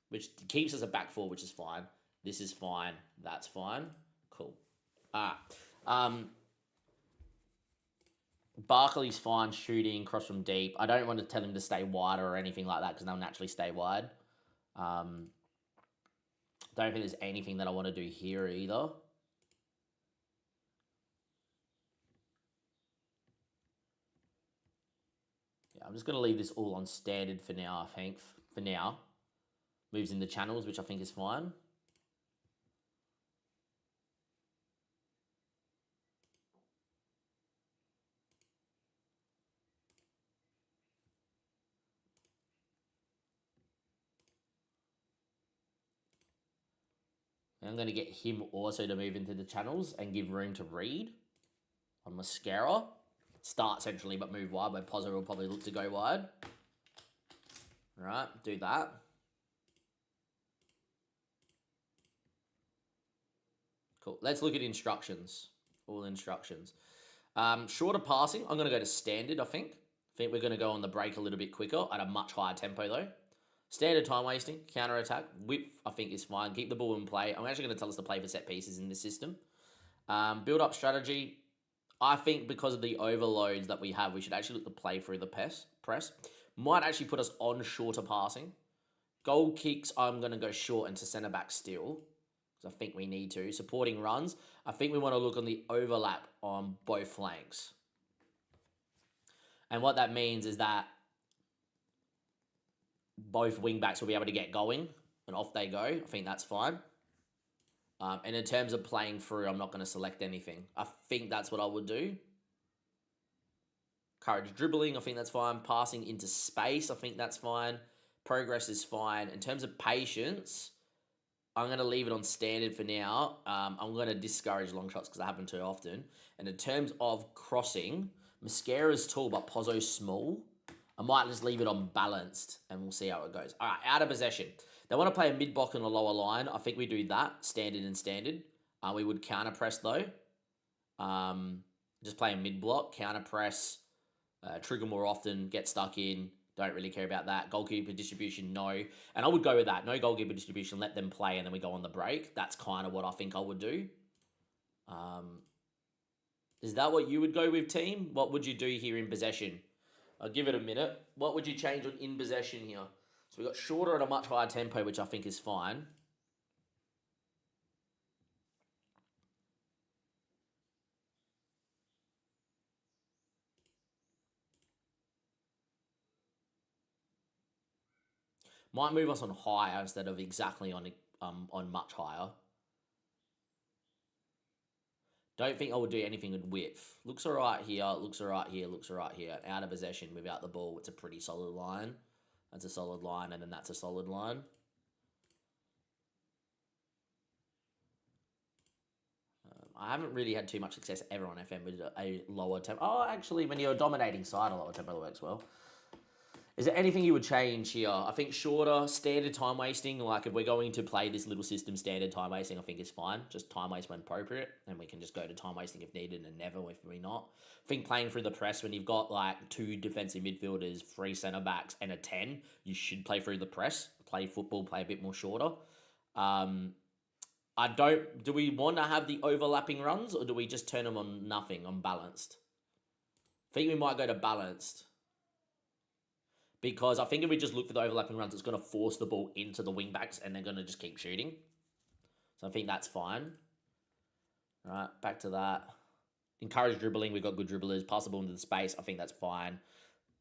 which keeps us a back four, which is fine. This is fine. That's fine. Cool. All right. Barkley's fine shooting cross from deep. I don't want to tell him to stay wide or anything like that because they'll naturally stay wide. Don't think there's anything that I want to do here either. Yeah, I'm just going to leave this all on standard for now, I think. For now. Moves in the channels, which I think is fine. And I'm going to get him also to move into the channels and give room to read on Mascara. Start centrally but move wide, where Pozzo will probably look to go wide. All right, do that. Cool. Let's look at instructions. All instructions. Shorter passing, I'm going to go to standard, I think. I think we're going to go on the break a little bit quicker at a much higher tempo, though. Standard time wasting, counter attack, width, I think is fine. Keep the ball in play. I'm actually going to tell us to play for set pieces in this system. Build up strategy. I think because of the overloads that we have, we should actually look to play through the press. Might actually put us on shorter passing. Goal kicks, I'm going to go short into centre back still, because I think we need to. Supporting runs, I think we want to look on the overlap on both flanks. And what that means is that both wing backs will be able to get going and off they go. I think that's fine. And in terms of playing through, I'm not going to select anything. I think that's what I would do. Courage dribbling, I think that's fine. Passing into space, I think that's fine. Progress is fine. In terms of patience, I'm going to leave it on standard for now. I'm going to discourage long shots because they happen too often. And in terms of crossing, Mascara's tall but Pozzo's small. I might just leave it on balanced and we'll see how it goes. All right, out of possession. They want to play a mid-block and a lower line. I think we do that, standard and standard. We would counter-press, though. Just play a mid-block, counter-press, trigger more often, get stuck in. Don't really care about that. Goalkeeper distribution, no. And I would go with that. No goalkeeper distribution, let them play, and then we go on the break. That's kind of what I think I would do. Is that what you would go with, team? What would you do here in possession? I'll give it a minute. What would you change on in possession here? So we got shorter at a much higher tempo, which I think is fine. Might move us on higher instead of exactly on much higher. Don't think I would do anything with width. Looks alright here, looks alright here, looks alright here. Out of possession without the ball, it's a pretty solid line. That's a solid line, and then that's a solid line. I haven't really had too much success ever on FM with a lower tempo. Oh, actually, when you're a dominating side, a lower tempo works well. Is there anything you would change here? I think shorter, standard time wasting. Like if we're going to play this little system, standard time wasting, I think is fine. Just time waste when appropriate, and we can just go to time wasting if needed and never if we're not. I think playing through the press when you've got like 2 defensive midfielders, 3 centre backs, and a 10, you should play through the press. Play football, play a bit more shorter. Do we want to have the overlapping runs, or do we just turn them on nothing, on balanced? I think we might go to balanced. Because I think if we just look for the overlapping runs, it's going to force the ball into the wing backs and they're going to just keep shooting. So I think that's fine. All right, back to that. Encourage dribbling. We've got good dribblers. Pass the ball into the space. I think that's fine.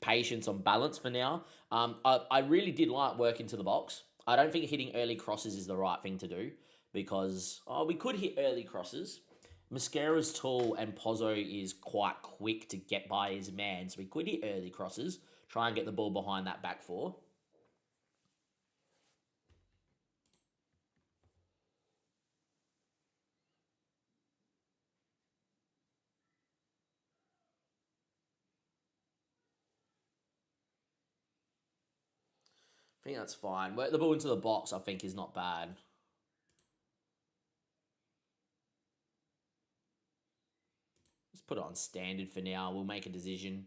Patience on balance for now. I really did like work into the box. I don't think hitting early crosses is the right thing to do because we could hit early crosses. Mascara's tall and Pozzo is quite quick to get by his man, so we could hit early crosses. Try and get the ball behind that back 4. I think that's fine. Work the ball into the box, I think, is not bad. Let's put it on standard for now. We'll make a decision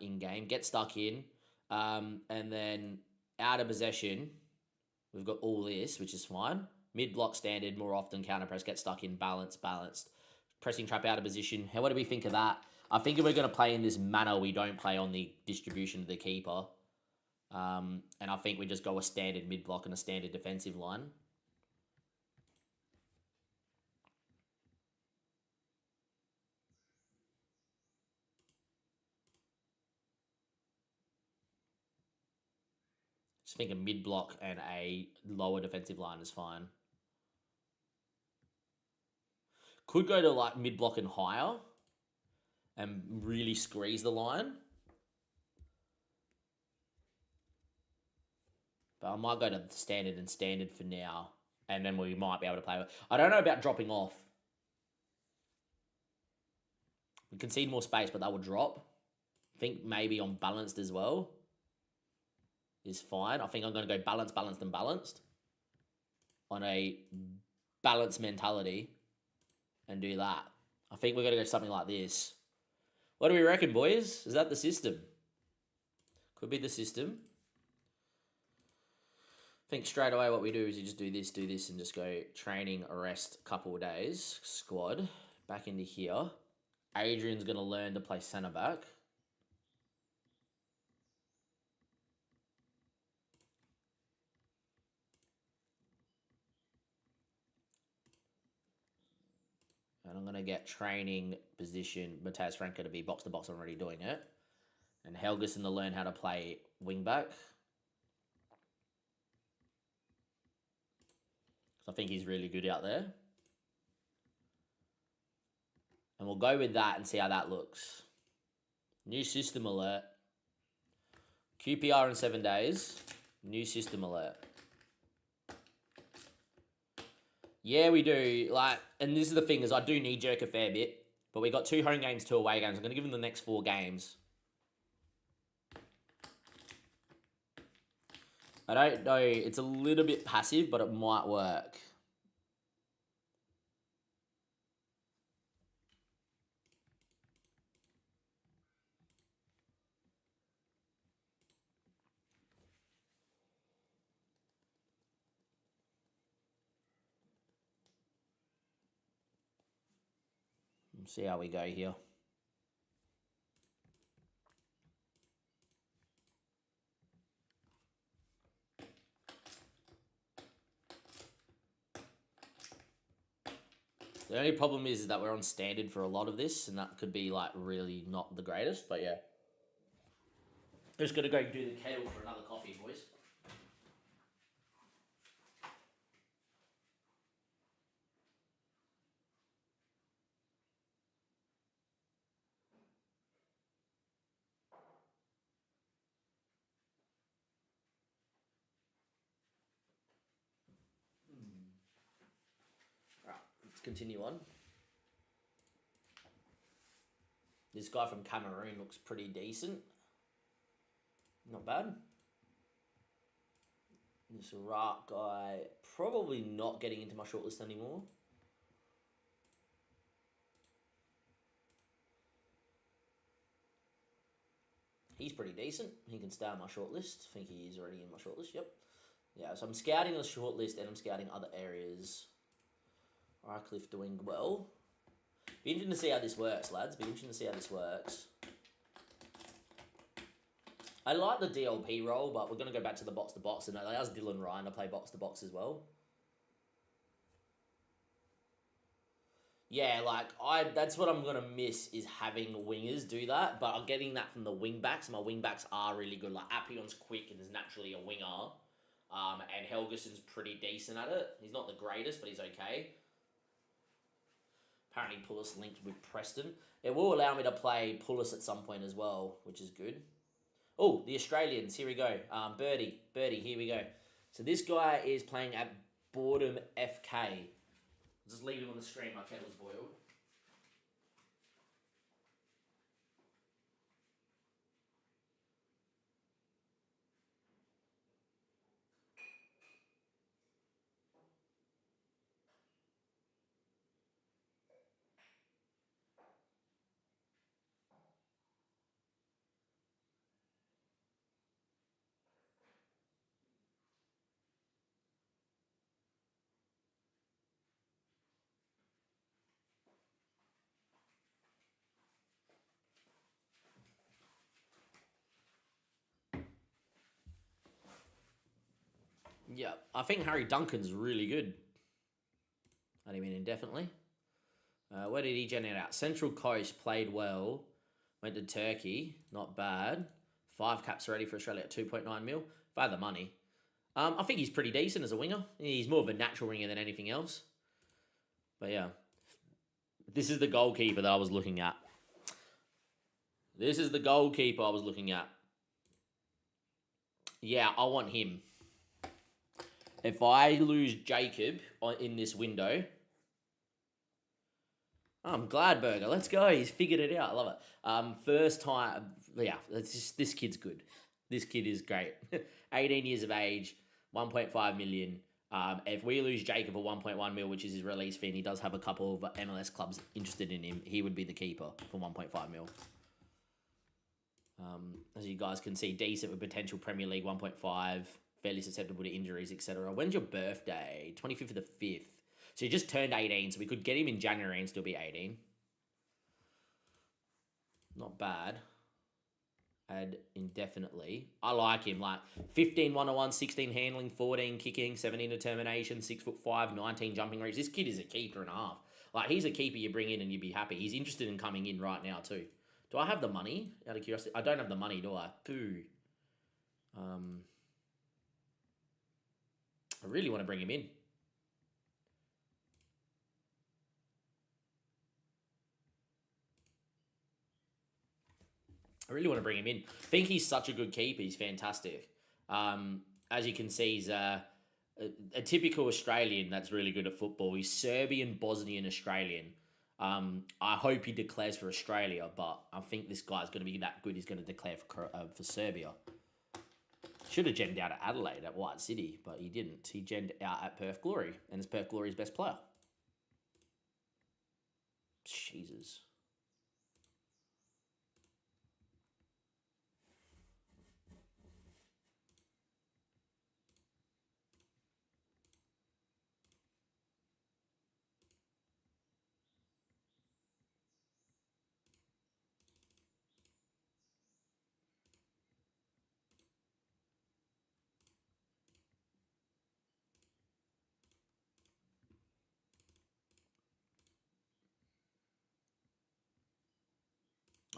in-game. Get stuck in. And then out of possession, we've got all this, which is fine. Mid-block standard, more often counter-press, get stuck in, balanced. Pressing trap out of position. What do we think of that? I think if we're going to play in this manner, we don't play on the distribution of the keeper. And I think we just go a standard mid-block and a standard defensive line. Just think a mid-block and a lower defensive line is fine. Could go to like mid-block and higher and really squeeze the line. But I might go to standard and standard for now. And then we might be able to play with. I don't know about dropping off. We concede more space, but that would drop. I think maybe on balanced as well is fine. I think I'm going to go balanced, and balanced on a balanced mentality and do that. I think we're going to go something like this. What do we reckon, boys? Is that the system? Could be the system. I think straight away what we do is you just do this, and just go training, rest, couple of days, squad, back into here. Adrian's going to learn to play centre back. And I'm going to get training position, Mateus Franco to be box to box. I'm already doing it. And Helgeson to learn how to play wing back. I think he's really good out there. And we'll go with that and see how that looks. New system alert. QPR in 7 days. New system alert. Yeah, we do. And this is the thing, is I do knee jerk a fair bit. But we got 2 home games, 2 away games. I'm going to give them the next 4 games. I don't know. It's a little bit passive, but it might work. See how we go here. The only problem is that we're on standard for a lot of this, and that could be like really not the greatest, but yeah. Just gonna go do the kettle for another coffee, boys. continue on. This guy from Cameroon looks pretty decent. Not bad. This Iraq guy, probably not getting into my shortlist anymore. He's pretty decent. He can stay on my shortlist. I think he is already in my shortlist, yep. Yeah, so I'm scouting the shortlist and I'm scouting other areas. Rycliffe doing well. Be interesting to see how this works, lads. Be interesting to see how this works. I like the DLP role, but we're going to go back to the box, and that allows Dylan Ryan to play box-to-box as well. Yeah, like, that's what I'm going to miss, is having wingers do that, but I'm getting that from the wing-backs. My wing-backs are really good. Like, Appion's quick and is naturally a winger, and Helgeson's pretty decent at it. He's not the greatest, but he's okay. Apparently Pullis linked with Preston. It will allow me to play Pullis at some point as well, which is good. Oh, the Australians, here we go. Birdie, here we go. So this guy is playing at Boredom FK. I'll just leave him on the screen, my kettle's boiled. Yeah, I think Harry Duncan's really good. I don't mean indefinitely. Where did he generate out? Central Coast, played well. Went to Turkey, not bad. 5 caps already for Australia at 2.9 mil. If I had the money. I think he's pretty decent as a winger. He's more of a natural winger than anything else. But yeah. This is the goalkeeper that I was looking at. Yeah, I want him. If I lose Jacob in this window... I'm glad, Burger. Let's go. He's figured it out. I love it. First time... Yeah, this kid's good. This kid is great. 18 years of age, 1.5 million. If we lose Jacob at 1.1 mil, which is his release fee, and he does have a couple of MLS clubs interested in him, he would be the keeper for 1.5 mil. As you guys can see, decent with potential Premier League 1.5, fairly susceptible to injuries, etc. When's your birthday? 25th of the 5th. So he just turned 18, so we could get him in January and still be 18. Not bad. Add indefinitely. I like him. Like 15 101, 16 handling, 14 kicking, 17 determination, 6'5", 19 jumping reach. This kid is a keeper and a half. Like, he's a keeper you bring in and you'd be happy. He's interested in coming in right now too. Do I have the money? Out of curiosity, I don't have the money, do I? Pooh. I really want to bring him in. I really want to bring him in. I think he's such a good keeper. He's fantastic. As you can see, he's a typical Australian that's really good at football. He's Serbian, Bosnian, Australian. I hope he declares for Australia, but I think this guy's going to be that good. He's going to declare for Serbia. Should have gemmed out at Adelaide at White City, but he didn't. He gemmed out at Perth Glory, and it's Perth Glory's best player. Jesus.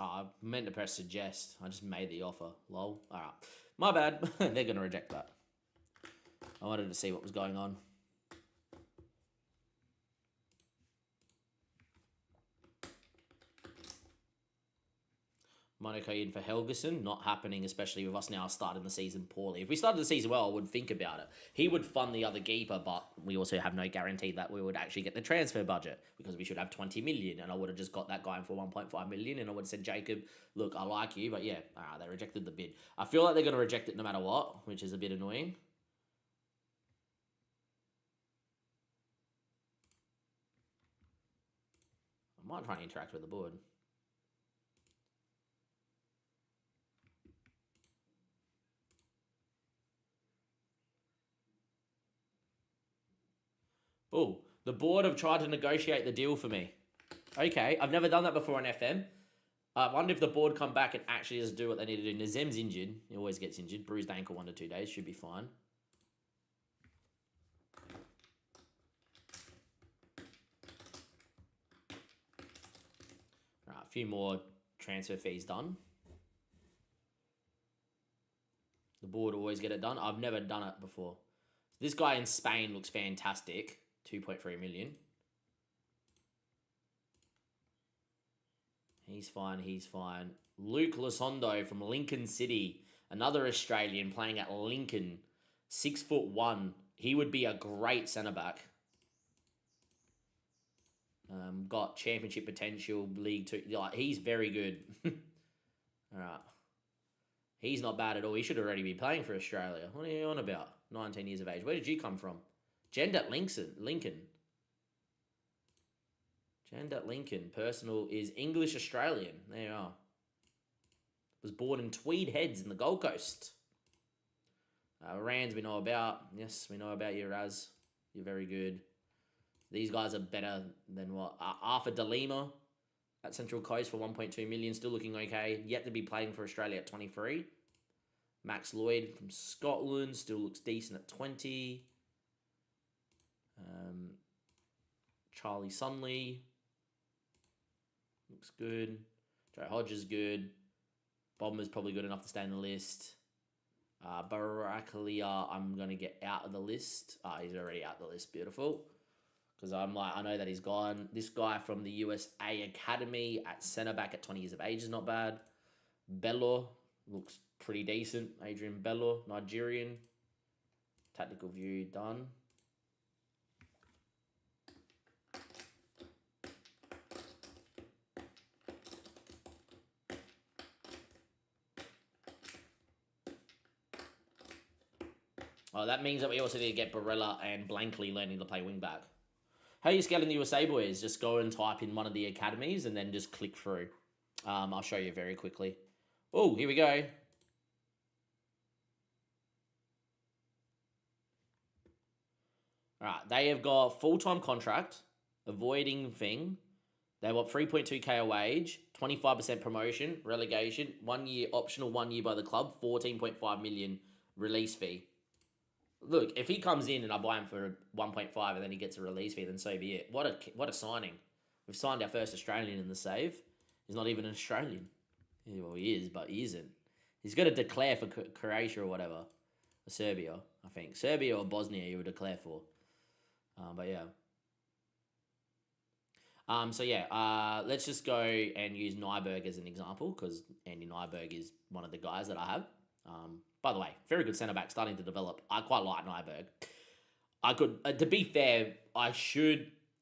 Oh, I meant to press suggest. I just made the offer. Lol. Alright. My bad. They're going to reject that. I wanted to see what was going on. Monaco in for Helgeson, not happening, especially with us now starting the season poorly. If we started the season well, I would think about it. He would fund the other keeper, but we also have no guarantee that we would actually get the transfer budget because we should have 20 million, and I would have just got that guy in for 1.5 million, and I would have said, Jacob, look, I like you, but yeah, they rejected the bid. I feel like they're going to reject it no matter what, which is a bit annoying. I might try and interact with the board. Oh, the board have tried to negotiate the deal for me. Okay, I've never done that before on FM. I wonder if the board come back and actually just do what they need to do. Nazem's injured. He always gets injured. Bruised ankle 1 to 2 days. Should be fine. All right, a few more transfer fees done. The board always get it done. I've never done it before. This guy in Spain looks fantastic. 2.3 million. He's fine, he's fine. Luke Lasondo from Lincoln City. Another Australian playing at Lincoln. 6'1". He would be a great centre-back. Got championship potential, League 2. Like, he's very good. All right. He's not bad at all. He should already be playing for Australia. What are you on about? 19 years of age. Where did you come from? Gender at Lincoln. Gender at Lincoln. Personal is English Australian. There you are. Was born in Tweed Heads in the Gold Coast. Rands we know about. Yes, we know about you, Raz. You're very good. These guys are better than what? Arthur DeLima at Central Coast for 1.2 million. Still looking okay. Yet to be playing for Australia at 23. Max Lloyd from Scotland. Still looks decent at 20. Charlie Sunley. Looks good. Joe Hodges good. Bomber's probably good enough to stay in the list. Barakalia, I'm going to get out of the list. He's already out of the list. Beautiful. Because I know that he's gone. This guy from the USA Academy at centre-back at 20 years of age is not bad. Bello looks pretty decent. Adrian Bello, Nigerian. Tactical view done. Oh, that means that we also need to get Barella and Blankley learning to play wing-back. How are you scouting the USA boys? Just go and type in one of the academies and then just click through. I'll show you very quickly. Oh, here we go. All right, they have got full-time contract, avoiding thing. They want 3.2k a wage, 25% promotion, relegation, 1 year optional, 1 year by the club, 14.5 million release fee. Look, if he comes in and I buy him for 1.5 and then he gets a release fee, then so be it. What a signing. We've signed our first Australian in the save. He's not even an Australian. Yeah, well, he is, but he isn't. He's got to declare for Croatia or whatever. Or Serbia, I think. Serbia or Bosnia he would declare for. But yeah. Let's just go and use Nyberg as an example because Andy Nyberg is one of the guys that I have. By the way, very good centre-back, starting to develop. I quite like Nyberg. I could, to be fair,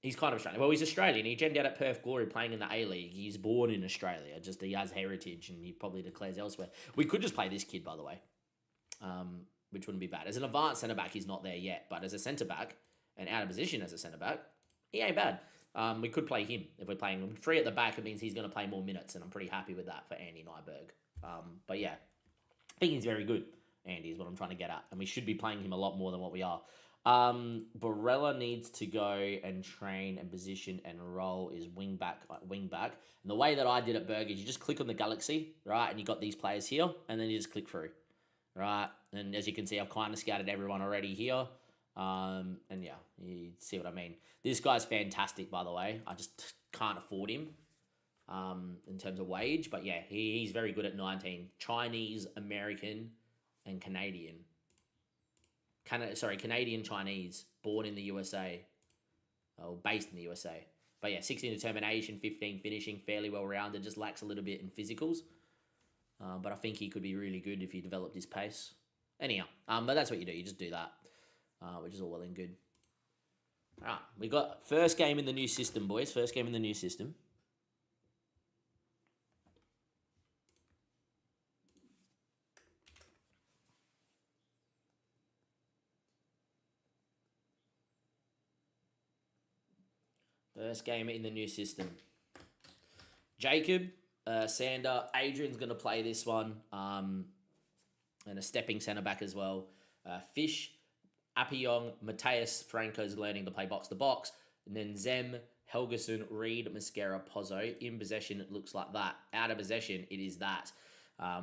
he's kind of Australian. Well, he's Australian. He gemmed out at Perth Glory playing in the A-League. He's born in Australia. Just he has heritage and he probably declares elsewhere. We could just play this kid, by the way, which wouldn't be bad. As an advanced centre-back, he's not there yet. But as a centre-back and out of position as a centre-back, he ain't bad. We could play him if we're playing him. 3 at the back, it means he's going to play more minutes, and I'm pretty happy with that for Andy Nyberg. But yeah, I think he's very good. Andy is what I'm trying to get at, and we should be playing him a lot more than what we are. Barella needs to go and train and position and role is wing back. And the way that I did at Berg is you just click on the galaxy, right? And you got these players here, and then you just click through, right? And as you can see, I've kind of scouted everyone already here. And yeah, you see what I mean. This guy's fantastic, by the way. I just can't afford him in terms of wage. But yeah, he's very good at 19. Chinese, American, and Canadian. Canadian Chinese, born in the USA, or based in the USA. But yeah, 16 determination, 15 finishing, fairly well rounded, just lacks a little bit in physicals. But I think he could be really good if he developed his pace. Anyhow, but that's what you do. You just do that, which is all well and good. All right, we got first game in the new system, boys. First game in the new system. First game in the new system. Jacob, Sander, Adrian's going to play this one. And a stepping centre back as well. Fish, Appiong, Mateus, Franco's learning to play box to box. And then Zem, Helgeson, Reed, Mascara, Pozzo. In possession, it looks like that. Out of possession, it is that.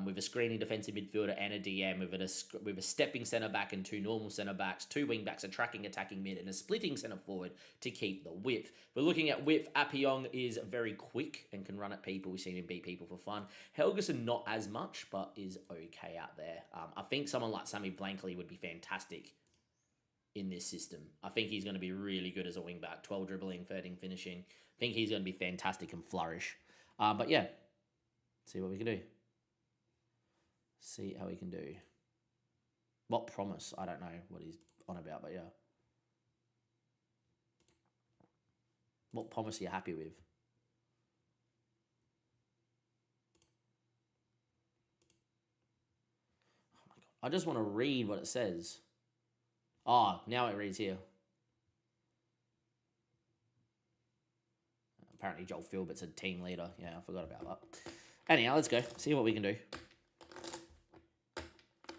With a screening defensive midfielder and a DM, with a stepping centre back and two normal centre backs, two wing backs, a tracking attacking mid, and a splitting centre forward to keep the width. We're looking at width. Appiong is very quick and can run at people. We've seen him beat people for fun. Helgeson not as much, but is okay out there. I think someone like Sammy Blankley would be fantastic in this system. I think he's going to be really good as a wing back, 12 dribbling, 13 finishing. I think he's going to be fantastic and flourish. But yeah, see what we can do. See how he can do. What promise? I don't know what he's on about, but yeah. What promise are you happy with? Oh my God. I just want to read what it says. Oh, now it reads here. Apparently Joel Philbert's a team leader. Yeah, I forgot about that. Anyhow, let's go. See what we can do.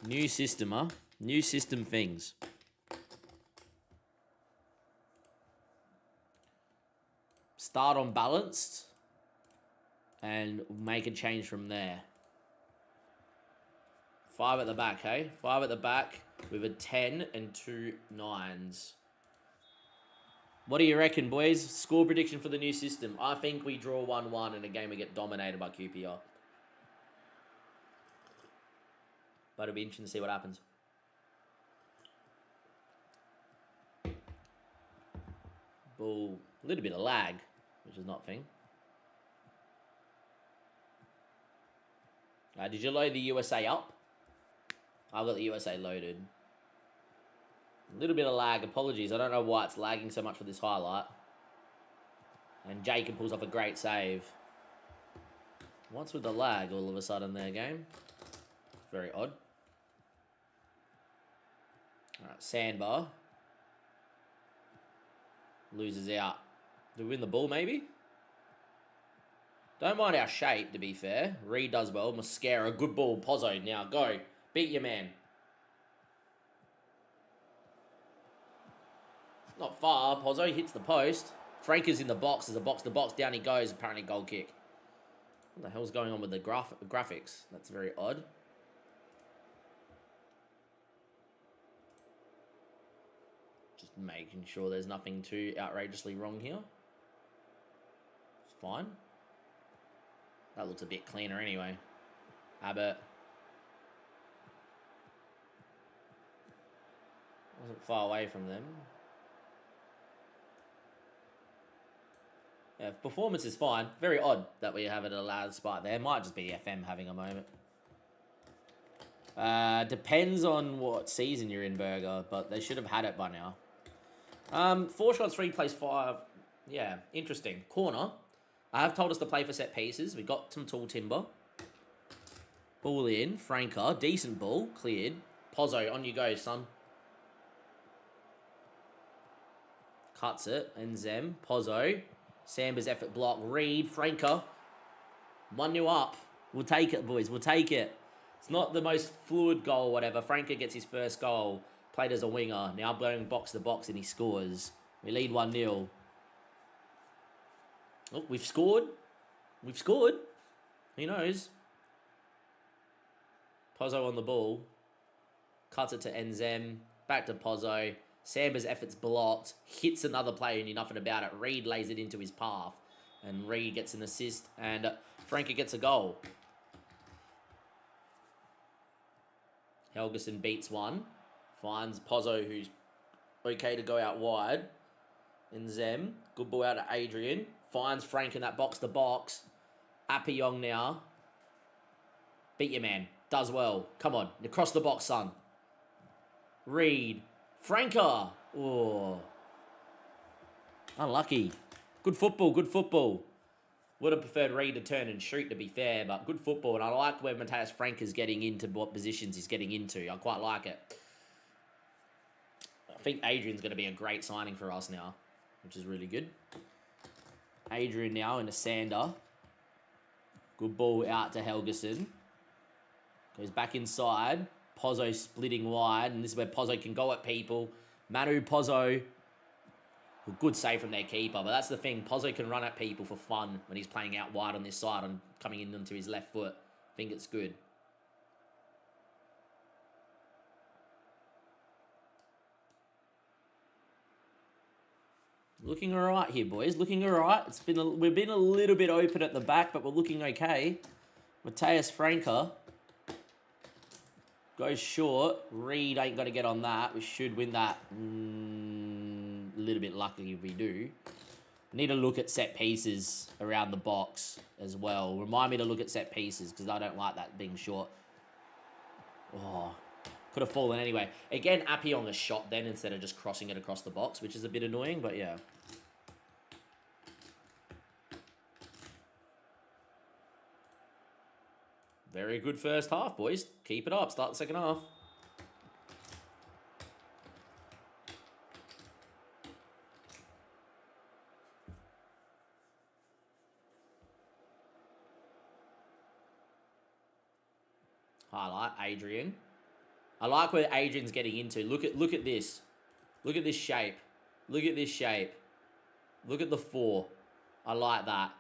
New system, huh? New system things. Start on balanced and make a change from there. 5 at the back, hey? 5 at the back with a 10 and 2 9s. What do you reckon, boys? Score prediction for the new system. I think we draw 1-1 in a game we get dominated by QPR. But it'll be interesting to see what happens. Ball, a little bit of lag, which is not a thing. Did you load the USA up? I've got the USA loaded. A little bit of lag, apologies. I don't know why it's lagging so much for this highlight. And Jacob pulls off a great save. What's with the lag all of a sudden there, game? Very odd. Alright, Sandbar. Loses out. Do we win the ball, maybe? Don't mind our shape, to be fair. Reed does well. Mascara, good ball. Pozzo, now go. Beat your man. Not far. Pozzo hits the post. Frank is in the box. There's a box-to-box. Down he goes. Apparently goal kick. What the hell's going on with the graphics? That's very odd. Just making sure there's nothing too outrageously wrong here. It's fine. That looks a bit cleaner anyway. Abbott. Wasn't far away from them. Yeah, performance is fine. Very odd that we have it at a loud spot there. Might just be FM having a moment. Depends on what season you're in, Burger, but they should have had it by now. 4 shots, 3 plays 5. Yeah, interesting. Corner. I have told us to play for set pieces. We got some tall timber. Ball in. Franca. Decent ball. Cleared. Pozzo, on you go, son. Cuts it. And Zem. Pozzo. Samber's effort block. Reed. Franca. 1-0 up. We'll take it, boys. We'll take it. It's not the most fluid goal, whatever. Franca gets his first goal. Played as a winger. Now going box to box and he scores. We lead 1-0. Oh, we've scored. We've scored. Who knows? Pozzo on the ball. Cuts it to Enzem. Back to Pozzo. Samber's effort's blocked. Hits another player and you're nothing about it. Reed lays it into his path. And Reed gets an assist. And Franca gets a goal. Helgeson beats one. Finds Pozzo, who's okay to go out wide. And Zem. Good ball out to Adrian. Finds Frank in that box-to-box. Appiong now. Beat your man. Does well. Come on. Across the box, son. Reed. Franca. Oh. Unlucky. Good football. Good football. Would have preferred Reed to turn and shoot, to be fair, but good football. And I like where Matthias Franca's getting into, what positions he's getting into. I quite like it. I think Adrian's going to be a great signing for us now, which is really good. Adrian now into Sander. Good ball out to Helgeson. Goes back inside. Pozzo splitting wide, and this is where Pozzo can go at people. Manu Pozzo. A good save from their keeper, but that's the thing. Pozzo can run at people for fun when he's playing out wide on this side and coming in onto his left foot. I think it's good. Looking all right here, boys. Looking all right. We've been a little bit open at the back, but we're looking okay. Matthias Franca goes short. Reed ain't got to get on that. We should win that. A little bit lucky if we do. Need to look at set pieces around the box as well. Remind me to look at set pieces because I don't like that being short. Oh, could have fallen anyway. Again, Appy on the shot then instead of just crossing it across the box, which is a bit annoying, but yeah. Very good first half, boys. Keep it up. Start the second half. Highlight Adrian. I like where Adrian's getting into. Look at this. Look at this shape. Look at this shape. Look at the 4. I like that.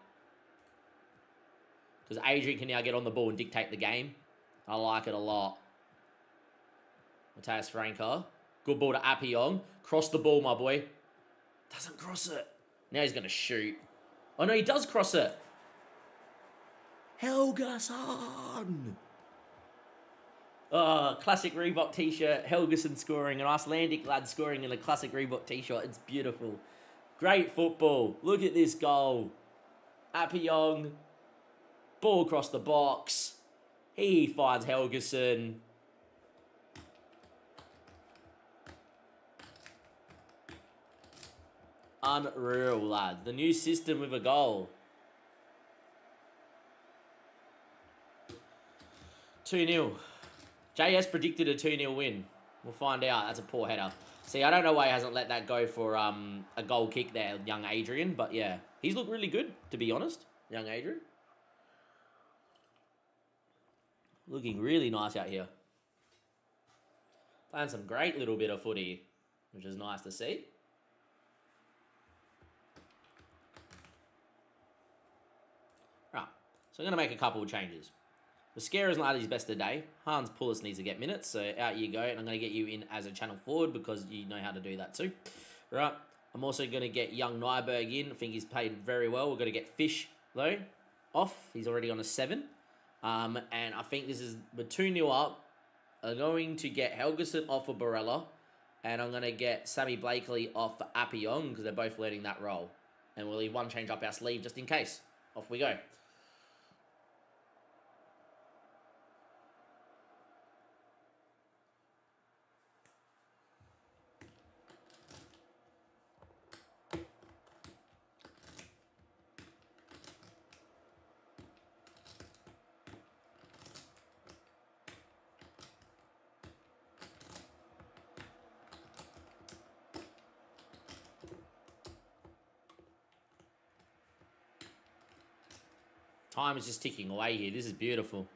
Because Adrian can now get on the ball and dictate the game. I like it a lot. Matthias Franca. Good ball to Appiong. Cross the ball, my boy. Doesn't cross it. Now he's going to shoot. Oh, no, he does cross it. Helgeson. Oh, classic Reebok t-shirt. Helgeson scoring. An Icelandic lad scoring in a classic Reebok t-shirt. It's beautiful. Great football. Look at this goal. Appiong. Ball across the box. He finds Helgeson. Unreal, lads. The new system with a goal. 2-0. JS predicted a 2-0 win. We'll find out. That's a poor header. See, I don't know why he hasn't let that go for a goal kick there, young Adrian. But yeah, he's looked really good, to be honest, young Adrian. Looking really nice out here. Playing some great little bit of footy, which is nice to see. Right, so I'm going to make a couple of changes. Mascara's not at his best today. Hans Pullis needs to get minutes, so out you go. And I'm going to get you in as a channel forward because you know how to do that too. Right, I'm also going to get young Nyberg in. I think he's played very well. We're going to get Fish, though, off. He's already on a 7. And I think we're 2-0 up. I'm going to get Helgeson off for Barella. And I'm going to get Sammy Blakely off for Appiong because they're both learning that role. And we'll leave one change up our sleeve just in case. Off we go. Time is just ticking away here. This is beautiful.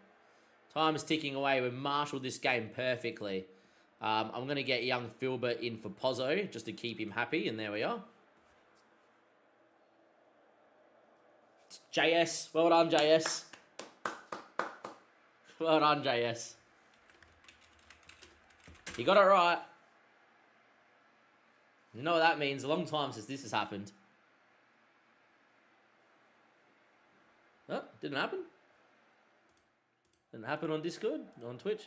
Time is ticking away. We've marshaled this game perfectly. I'm going to get young Filbert in for Pozzo just to keep him happy. And there we are. JS. Well done, JS. Well done, JS. You got it right. You know what that means. A long time since this has happened. Oh, didn't happen? Didn't happen on Discord, on Twitch.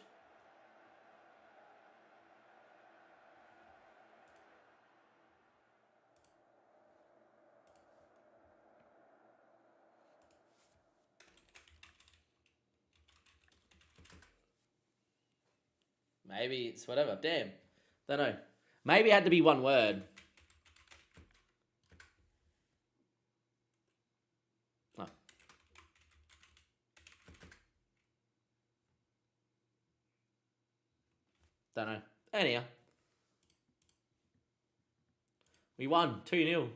Maybe it's whatever. Damn. Don't know. Maybe it had to be one word. Oh. Don't know. Anyhow. We won 2-0.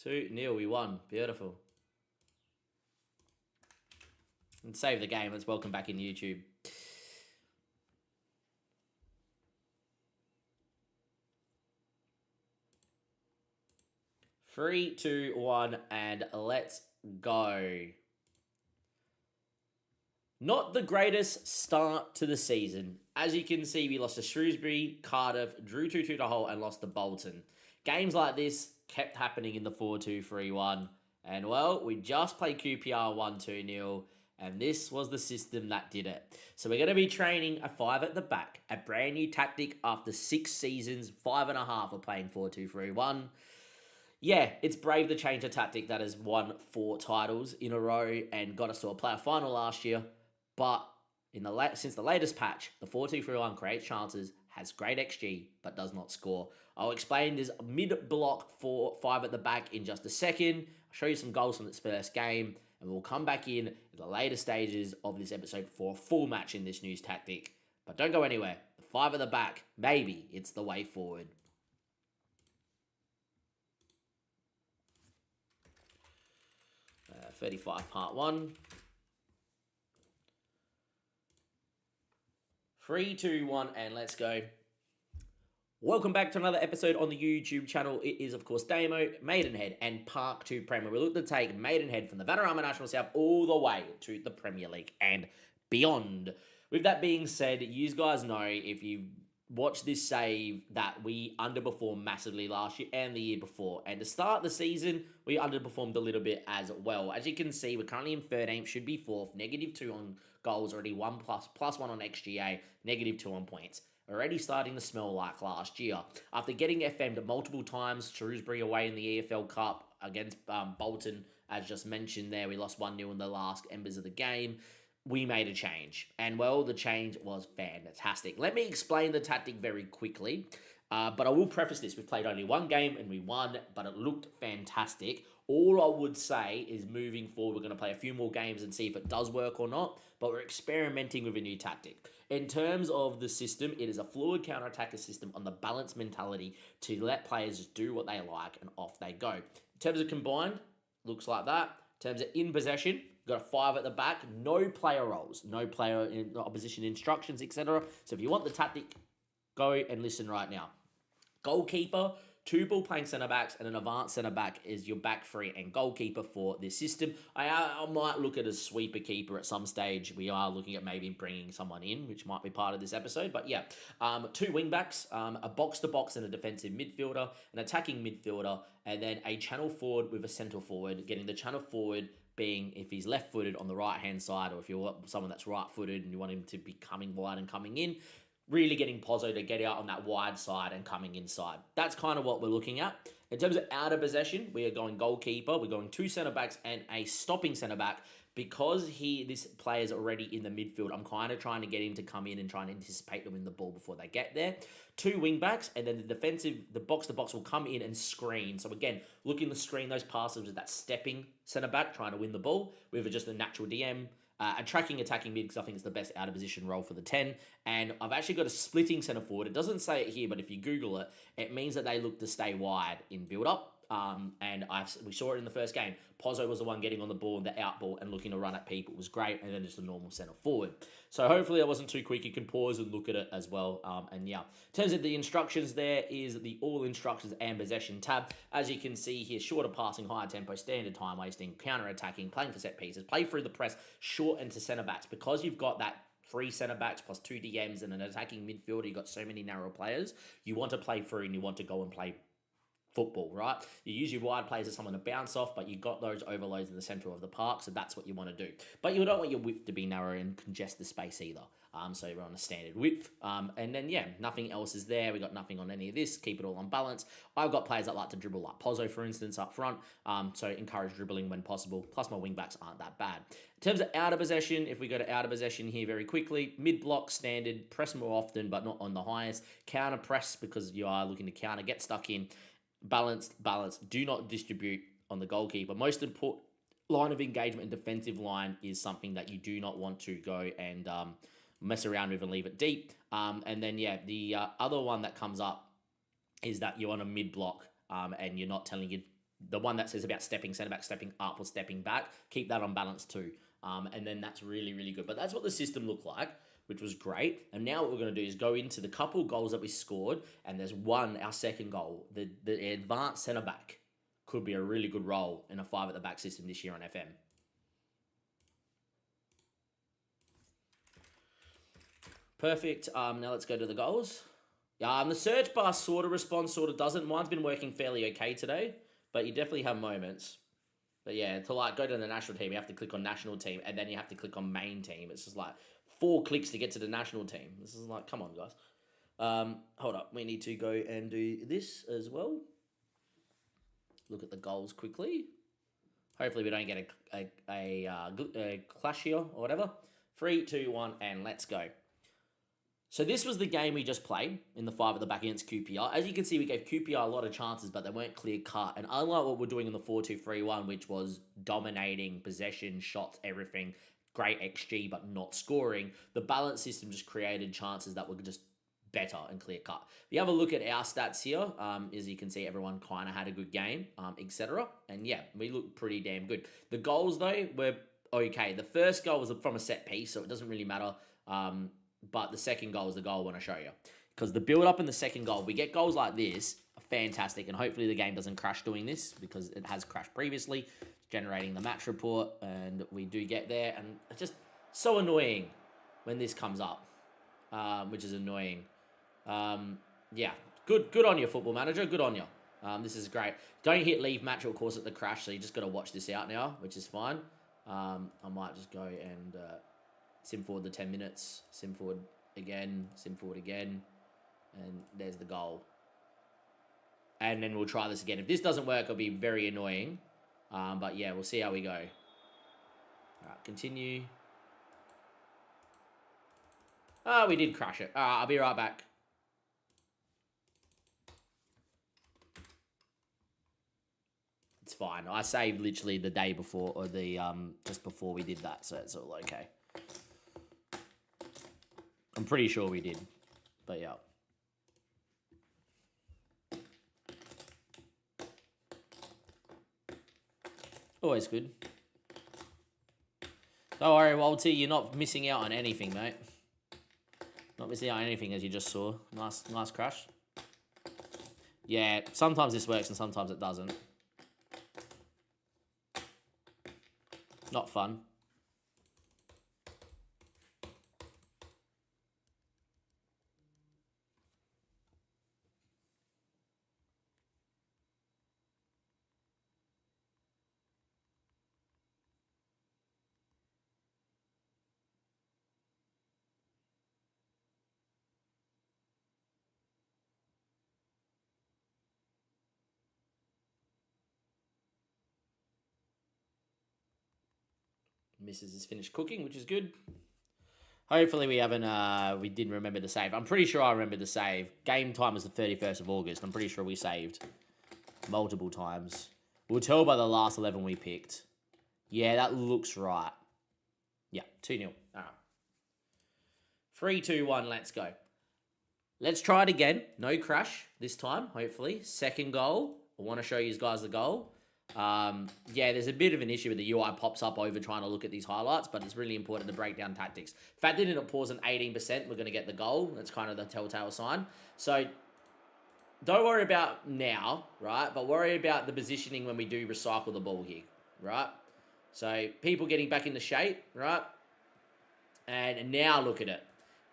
2-0, we won. Beautiful. And save the game. Let's welcome back in YouTube. Three, two, one, and let's go. Not the greatest start to the season. As you can see, we lost to Shrewsbury, Cardiff, drew 2-2 to Hull, and lost to Bolton. Games like this kept happening in the 4-2-3-1. And, well, we just played QPR 1-2-0, and this was the system that did it. So we're going to be training a 5 at the back, a brand new tactic after 6 seasons, 5.5 of playing 4-2-3-1. Yeah, it's brave to change a tactic that has won 4 titles in a row and got us to a playoff final last year. But since the latest patch, the 4-2-3-1 creates chances, has great XG, but does not score. I'll explain this mid-block 5 at the back in just a second. I'll show you some goals from this first game, and we'll come back in the later stages of this episode for a full match in this new tactic. But don't go anywhere. The 5 at the back, maybe it's the way forward. 35 part 1. 3, 2, 1, and let's go. Welcome back to another episode on the YouTube channel. It is, of course, Damo, Maidenhead, and Park to Prem. We look to take Maidenhead from the Vanarama National South all the way to the Premier League and beyond. With that being said, you guys know, if you watch this save, that we underperformed massively last year and the year before. And to start the season, we underperformed a little bit as well. As you can see, we're currently in 13th, should be 4th, -2 on goals already, 1+, +1 on XGA, -2 on points. Already starting to smell like last year. After getting FM'd multiple times, Shrewsbury away in the EFL Cup against Bolton, as just mentioned there, we lost 1-0 in the last embers of the game. We made a change. And, well, the change was fantastic. Let me explain the tactic very quickly. But I will preface this. We've played only one game and we won, but it looked fantastic. All I would say is moving forward, we're going to play a few more games and see if it does work or not. But we're experimenting with a new tactic. In terms of the system, it is a fluid counter-attacker system on the balanced mentality to let players just do what they like and off they go. In terms of combined, looks like that. In terms of in possession, got a 5 at the back, no player roles, no player in opposition instructions, etc. So if you want the tactic, go and listen right now. Goalkeeper, 2 ball-playing centre-backs, and an advanced centre-back is your back 3 and goalkeeper for this system. I might look at a sweeper keeper at some stage. We are looking at maybe bringing someone in, which might be part of this episode. But yeah, 2 wing-backs, a box-to-box and a defensive midfielder, an attacking midfielder, and then a channel forward with a centre forward, getting the channel forward being if he's left-footed on the right-hand side, or if you're someone that's right-footed and you want him to be coming wide and coming in, really getting Pozzo to get out on that wide side and coming inside. That's kind of what we're looking at. In terms of out of possession, we are going goalkeeper. We're going 2 centre-backs and a stopping centre-back. Because this player's already in the midfield, I'm kind of trying to get him to come in and try and anticipate to win the ball before they get there. 2 wing-backs, and then the box-to-box will come in and screen. So again, looking to screen those passes with that stepping centre-back, trying to win the ball with just a natural DM. A tracking attacking mid, because I think it's the best out of position role for the 10. And I've actually got a splitting centre forward. It doesn't say it here, but if you Google it, it means that they look to stay wide in build-up. And we saw it in the first game. Pozzo was the one getting on the ball, the out ball, and looking to run at people. It was great, and then just a normal centre forward. So hopefully I wasn't too quick. You can pause and look at it as well. And yeah, in terms of the instructions, there is the all instructions and possession tab. As you can see here, shorter passing, higher tempo, standard time wasting, counter-attacking, playing for set pieces, play through the press, short into centre-backs. Because you've got that 3 centre-backs plus 2 DMs and an attacking midfielder, you've got so many narrow players. You want to play through and you want to go and play football, right? You use your wide plays as someone to bounce off, but you got those overloads in the centre of the park, so that's what you want to do. But you don't want your width to be narrow and congest the space either. So you're on a standard width. And then, yeah, nothing else is there. We got nothing on any of this. Keep it all on balance. I've got players that like to dribble, like Pozzo, for instance, up front. So encourage dribbling when possible. Plus, my wing backs aren't that bad. In terms of out of possession, if we go to out of possession here very quickly, mid-block, standard, press more often, but not on the highest. Counter press because you are looking to counter, get stuck in. Balanced. Do not distribute on the goalkeeper. Most important line of engagement and defensive line is something that you do not want to go and mess around with and leave it deep. And then, yeah, the other one that comes up is that you're on a mid-block and you're not telling you the one that says about stepping centre back, stepping up or stepping back. Keep that on balance too. And then that's really, really good. But that's what the system looked like, which was great. And now what we're going to do is go into the couple goals that we scored. And there's one, our second goal, the advanced centre back could be a really good role in a 5 at the back system this year on FM. Perfect. Now let's go to the goals. The search bar sort of responds, sort of doesn't. Mine's been working fairly okay today, but you definitely have moments. But yeah, to like go to the national team, you have to click on national team, and then you have to click on main team. It's just like 4 clicks to get to the national team. This is like, come on, guys. Hold up. We need to go and do this as well. Look at the goals quickly. Hopefully we don't get a clash here or whatever. 3, 2, 1, and let's go. So this was the game we just played in the 5 at the back against QPR. As you can see, we gave QPR a lot of chances, but they weren't clear cut. And unlike what we're doing in the 4-2-3-1, which was dominating possession, shots, everything, great XG, but not scoring, the balance system just created chances that were just better and clear cut. If you have a look at our stats here, as you can see, everyone kind of had a good game, etc. And yeah, we look pretty damn good. The goals, though, were okay. The first goal was from a set piece, so it doesn't really matter. But the second goal is the goal I want to show you. Because the build-up in the second goal, we get goals like this, fantastic. And hopefully the game doesn't crash doing this, because it has crashed previously, generating the match report, and we do get there. And it's just so annoying when this comes up, which is annoying. Yeah, good on you, Football Manager. Good on you. This is great. Don't hit leave match, or cause it to crash, so you just got to watch this out now, which is fine. I might just go and... sim forward the 10 minutes, sim forward again, and there's the goal. And then we'll try this again. If this doesn't work, it'll be very annoying. But yeah, we'll see how we go. All right, continue. We did crash it. All right, I'll be right back. It's fine. I saved literally the day before, or the just before we did that, so it's all okay. I'm pretty sure we did, but yeah. Always good. Don't worry, Walty, you're not missing out on anything, mate. Not missing out on anything, as you just saw. Nice crash. Yeah, sometimes this works and sometimes it doesn't. Not fun. Mrs. is finished cooking, which is good. Hopefully we haven't, we didn't remember to save. I'm pretty sure I remember to save. Game time was the 31st of August. I'm pretty sure we saved multiple times. We'll tell by the last 11 we picked. Yeah, that looks right. Yeah, 2-0. All right. 3, 2, 1, let's go. Let's try it again. No crash this time, hopefully. Second goal. I want to show you guys the goal. Yeah, there's a bit of an issue with the UI pops up over trying to look at these highlights, but it's really important to break down tactics. If that didn't pause at 18%, we're going to get the goal. That's kind of the telltale sign. So don't worry about now, right? But worry about the positioning when we do recycle the ball here, right? So people getting back into shape, right? And now look at it.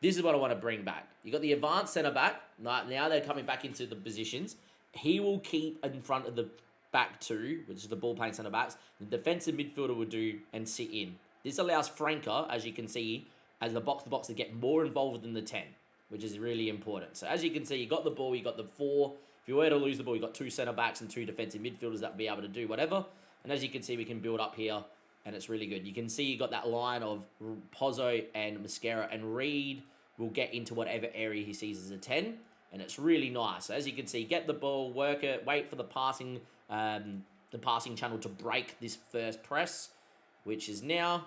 This is what I want to bring back. You got the advanced centre back. Now they're coming back into the positions. he will keep in front of the back two, which is the ball playing centre backs. The defensive midfielder will do and sit in. This allows Franca, as you can see, as the box to get more involved in the 10, which is really important. So as you can see, you got the ball, you got the 4. If you were to lose the ball, you got 2 centre backs and 2 defensive midfielders that will be able to do whatever. And as you can see, we can build up here, and it's really good. You can see you got that line of Pozzo and Mascara, and Reed will get into whatever area he sees as a 10, and it's really nice. So as you can see, get the ball, work it, wait for the passing channel to break this first press, which is now.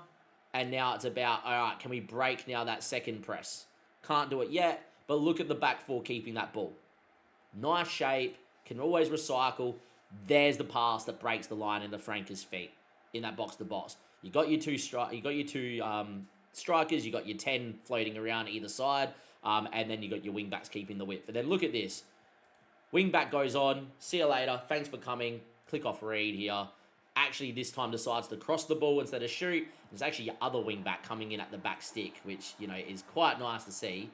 And now it's about, all right, can we break now that second press? Can't do it yet, but look at the back 4 keeping that ball. Nice shape, can always recycle. There's the pass that breaks the line into Franca's feet in that box to box. You got your two strikers, you got your 10 floating around either side, and then you got your wing backs keeping the width. And then look at this. Wing back goes on, see you later, thanks for coming, click off Reed here. Actually, this time decides to cross the ball instead of shoot. It's actually your other wing back coming in at the back stick, which, you know, is quite nice to see,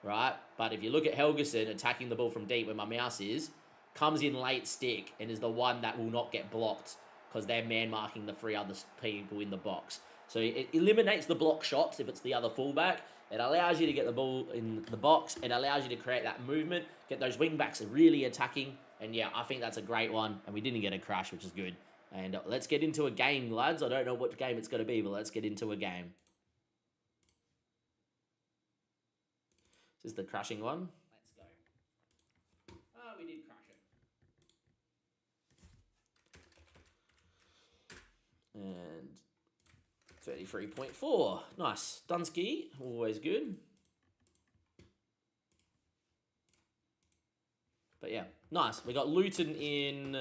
right? But if you look at Helgeson attacking the ball from deep where my mouse is, comes in late stick and is the one that will not get blocked because they're man-marking the 3 other people in the box. So it eliminates the block shots if it's the other fullback. It allows you to get the ball in the box. It allows you to create that movement, get those wing backs really attacking. And yeah, I think that's a great one. And we didn't get a crash, which is good. And let's get into a game, lads. I don't know what game it's going to be, but let's get into a game. Is this the crashing one? Let's go. Oh, we did crash it. And 33.4. Nice. Dunsky, always good. But yeah, nice. We got Luton in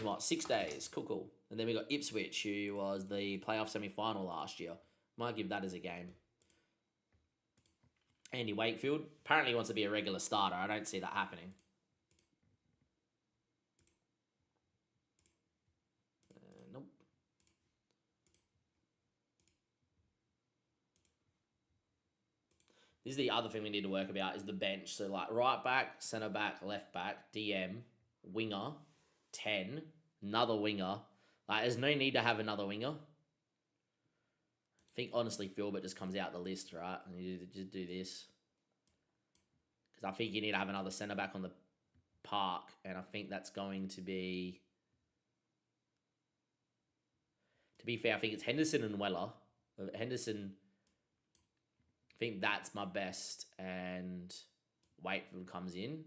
what? 6 days. Cool. And then we got Ipswich, who was the playoff semi-final last year. Might give that as a game. Andy Wakefield apparently wants to be a regular starter. I don't see that happening. Nope. This is the other thing we need to work about is the bench. So like right back, centre back, left back, DM, winger, 10, another winger. Like there's no need to have another winger. I think honestly Philbert just comes out the list, right? And you just do this. Because I think you need to have another centre back on the park. And I think that's going to be... To be fair, I think it's Henderson and Weller. Henderson... I think that's my best, and Wakefield comes in.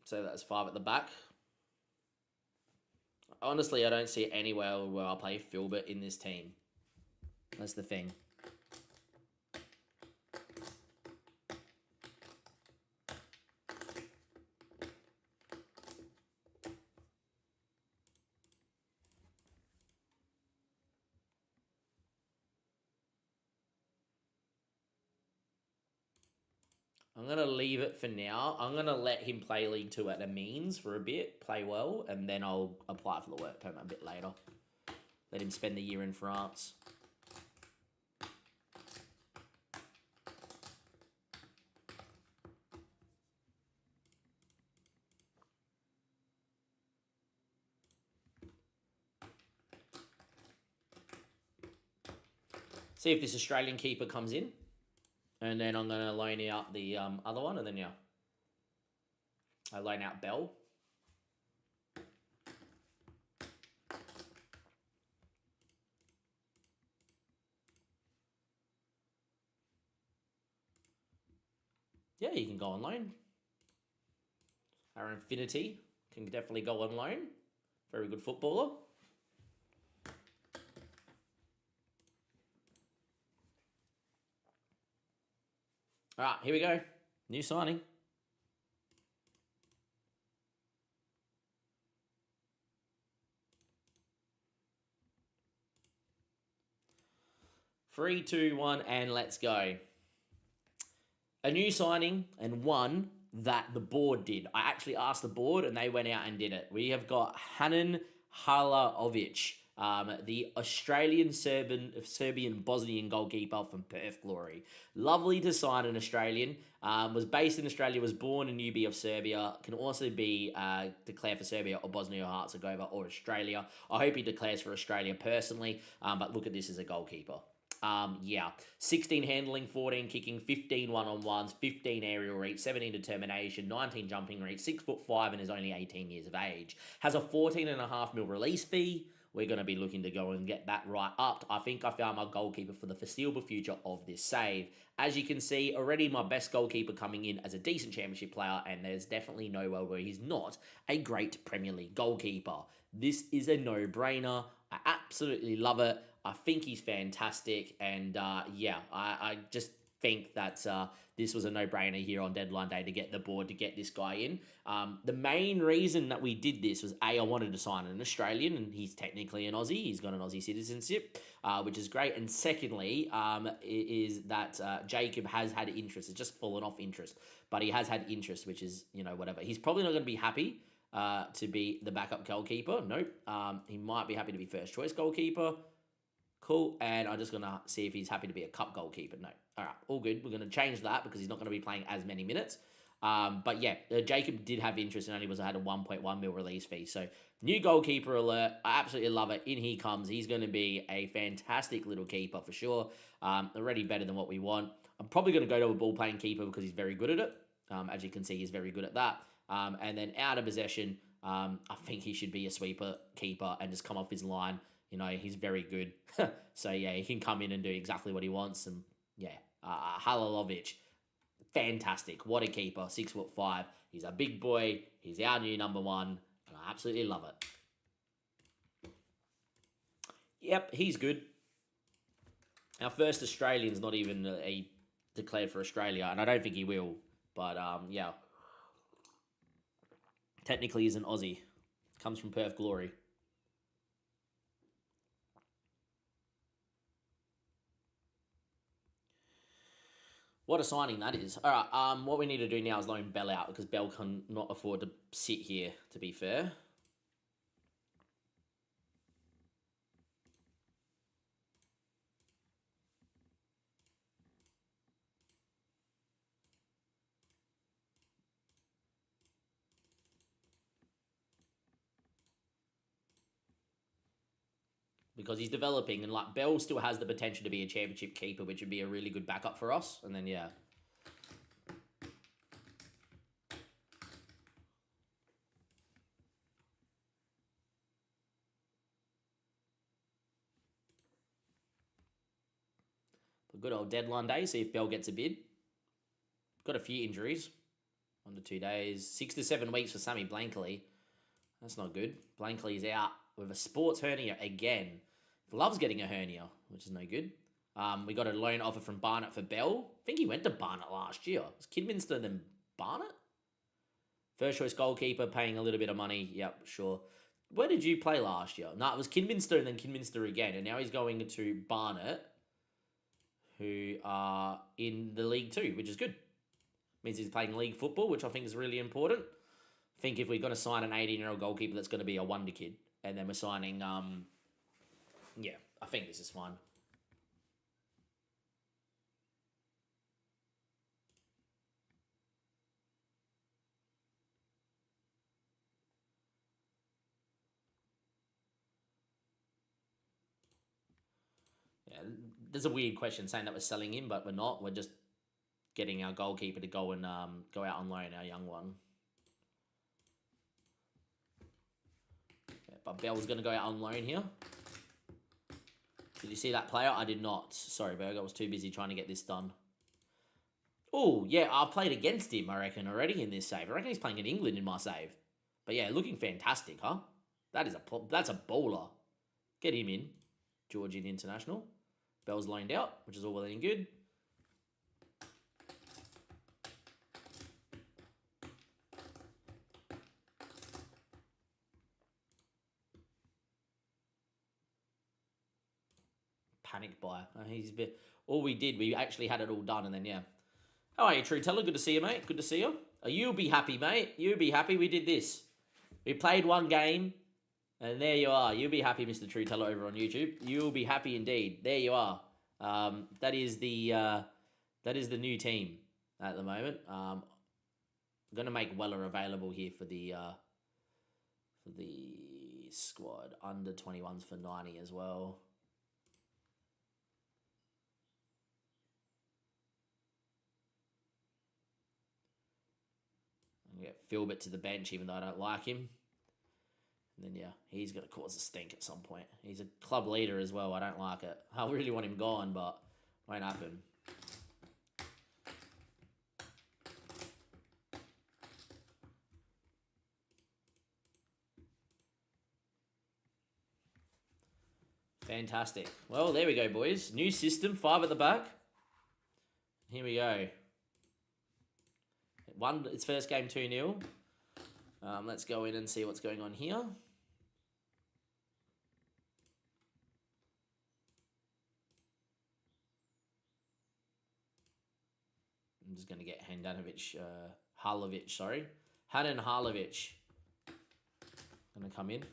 So that's 5 at the back. Honestly, I don't see anywhere where I'll play Philbert in this team. That's the thing. I'm going to leave it for now. I'm going to let him play League 2 at the means for a bit, play well, and then I'll apply for the work permit a bit later. Let him spend the year in France. See if this Australian keeper comes in. And then I'm going to loan out the other one. And then, yeah. I loan out Bell. Yeah, you can go on loan. Our Infinity can definitely go on loan. Very good footballer. All right, here we go. New signing. Three, two, one, and let's go. A new signing and one that the board did. I actually asked the board and they went out and did it. We have got Hanan Halaovic, the Australian Serbian Bosnian goalkeeper from Perth Glory. Lovely to sign an Australian. Was based in Australia, was born in Newby of Serbia. Can also be declared for Serbia or Bosnia or Herzegovina or Australia. I hope he declares for Australia personally. But look at this as a goalkeeper. 16 handling, 14 kicking, 15 one-on-ones, 15 aerial reach, 17 determination, 19 jumping reach, 6'5", and is only 18 years of age. Has a 14.5 mil release fee. We're going to be looking to go and get that right up. I think I found my goalkeeper for the foreseeable future of this save. As you can see, already my best goalkeeper coming in as a decent championship player, and there's definitely nowhere where he's not a great Premier League goalkeeper. This is a no-brainer. I absolutely love it. I think he's fantastic, and I just think that this was a no-brainer here on deadline day to get the board to get this guy in. The main reason that we did this was I wanted to sign an Australian, and he's technically an Aussie. He's got an Aussie citizenship, which is great. And secondly, is that Jacob has had interest. It's just fallen off interest, but he has had interest, which is whatever. He's probably not going to be happy to be the backup goalkeeper. Nope. He might be happy to be first choice goalkeeper. Cool. And I'm just going to see if he's happy to be a cup goalkeeper. No. All right. All good. We're going to change that because he's not going to be playing as many minutes. But yeah, Jacob did have interest and only had a 1.1 mil release fee. So new goalkeeper alert. I absolutely love it. In he comes. He's going to be a fantastic little keeper for sure. Already better than what we want. I'm probably going to go to a ball playing keeper because he's very good at it. As you can see, he's very good at that. And then out of possession, I think he should be a sweeper keeper and just come off his line. He's very good. So, yeah, he can come in and do exactly what he wants. And, yeah, Halilovic, fantastic. What a keeper, 6'5". He's a big boy. He's our new number one. And I absolutely love it. Yep, he's good. Our first Australian's not even declared for Australia. And I don't think he will. But, yeah. Technically, he's an Aussie. Comes from Perth Glory. What a signing that is. All right, what we need to do now is loan Bell out because Bell cannot afford to sit here, to be fair. Because he's developing, and like Bell still has the potential to be a championship keeper, which would be a really good backup for us. And then yeah. But good old deadline day, see if Bell gets a bid. Got a few injuries. 1 to 2 days. 6 to 7 weeks for Sammy Blankley. That's not good. Blankley's out with a sports hernia again. Loves getting a hernia, which is no good. We got a loan offer from Barnett for Bell. I think he went to Barnett last year. Was Kidminster then Barnett? First choice goalkeeper, paying a little bit of money. Yep, sure. Where did you play last year? No, it was Kidminster and then Kidminster again. And now he's going to Barnett, who are in the League 2, which is good. Means he's playing league football, which I think is really important. I think if we're going to sign an 18-year-old goalkeeper, that's going to be a wonder kid. And then we're signing... yeah, I think this is fine. Yeah, there's a weird question saying that we're selling him, but we're not. We're just getting our goalkeeper to go and go out on loan, our young one. Yeah, but Bell's going to go out on loan here. Did you see that player? I did not. Sorry, Berg. I was too busy trying to get this done. Oh, yeah. I've played against him, I reckon, already in this save. I reckon he's playing in England in my save. But yeah, looking fantastic, huh? That's a bowler. Get him in. Georgian International. Bell's loaned out, which is all well and good. Panic buy. We actually had it all done, and then yeah. How are you, True Teller? Good to see you, mate. Good to see you. You'll be happy, mate. You'll be happy we did this. We played one game, and there you are. You'll be happy, Mr. True Teller over on YouTube. You'll be happy indeed. There you are. That is the new team at the moment. I'm gonna make Weller available here for the squad. Under 21s for 90 as well. I'm gonna get Philbert to the bench even though I don't like him. And then, yeah, he's going to cause a stink at some point. He's a club leader as well. I don't like it. I really want him gone, but won't happen. Fantastic. Well, there we go, boys. New system, 5 at the back. Here we go. Won its first game 2-0. Let's go in and see what's going on here. I'm just going to get Halovic, sorry. Hanan Halovic. Going to come in.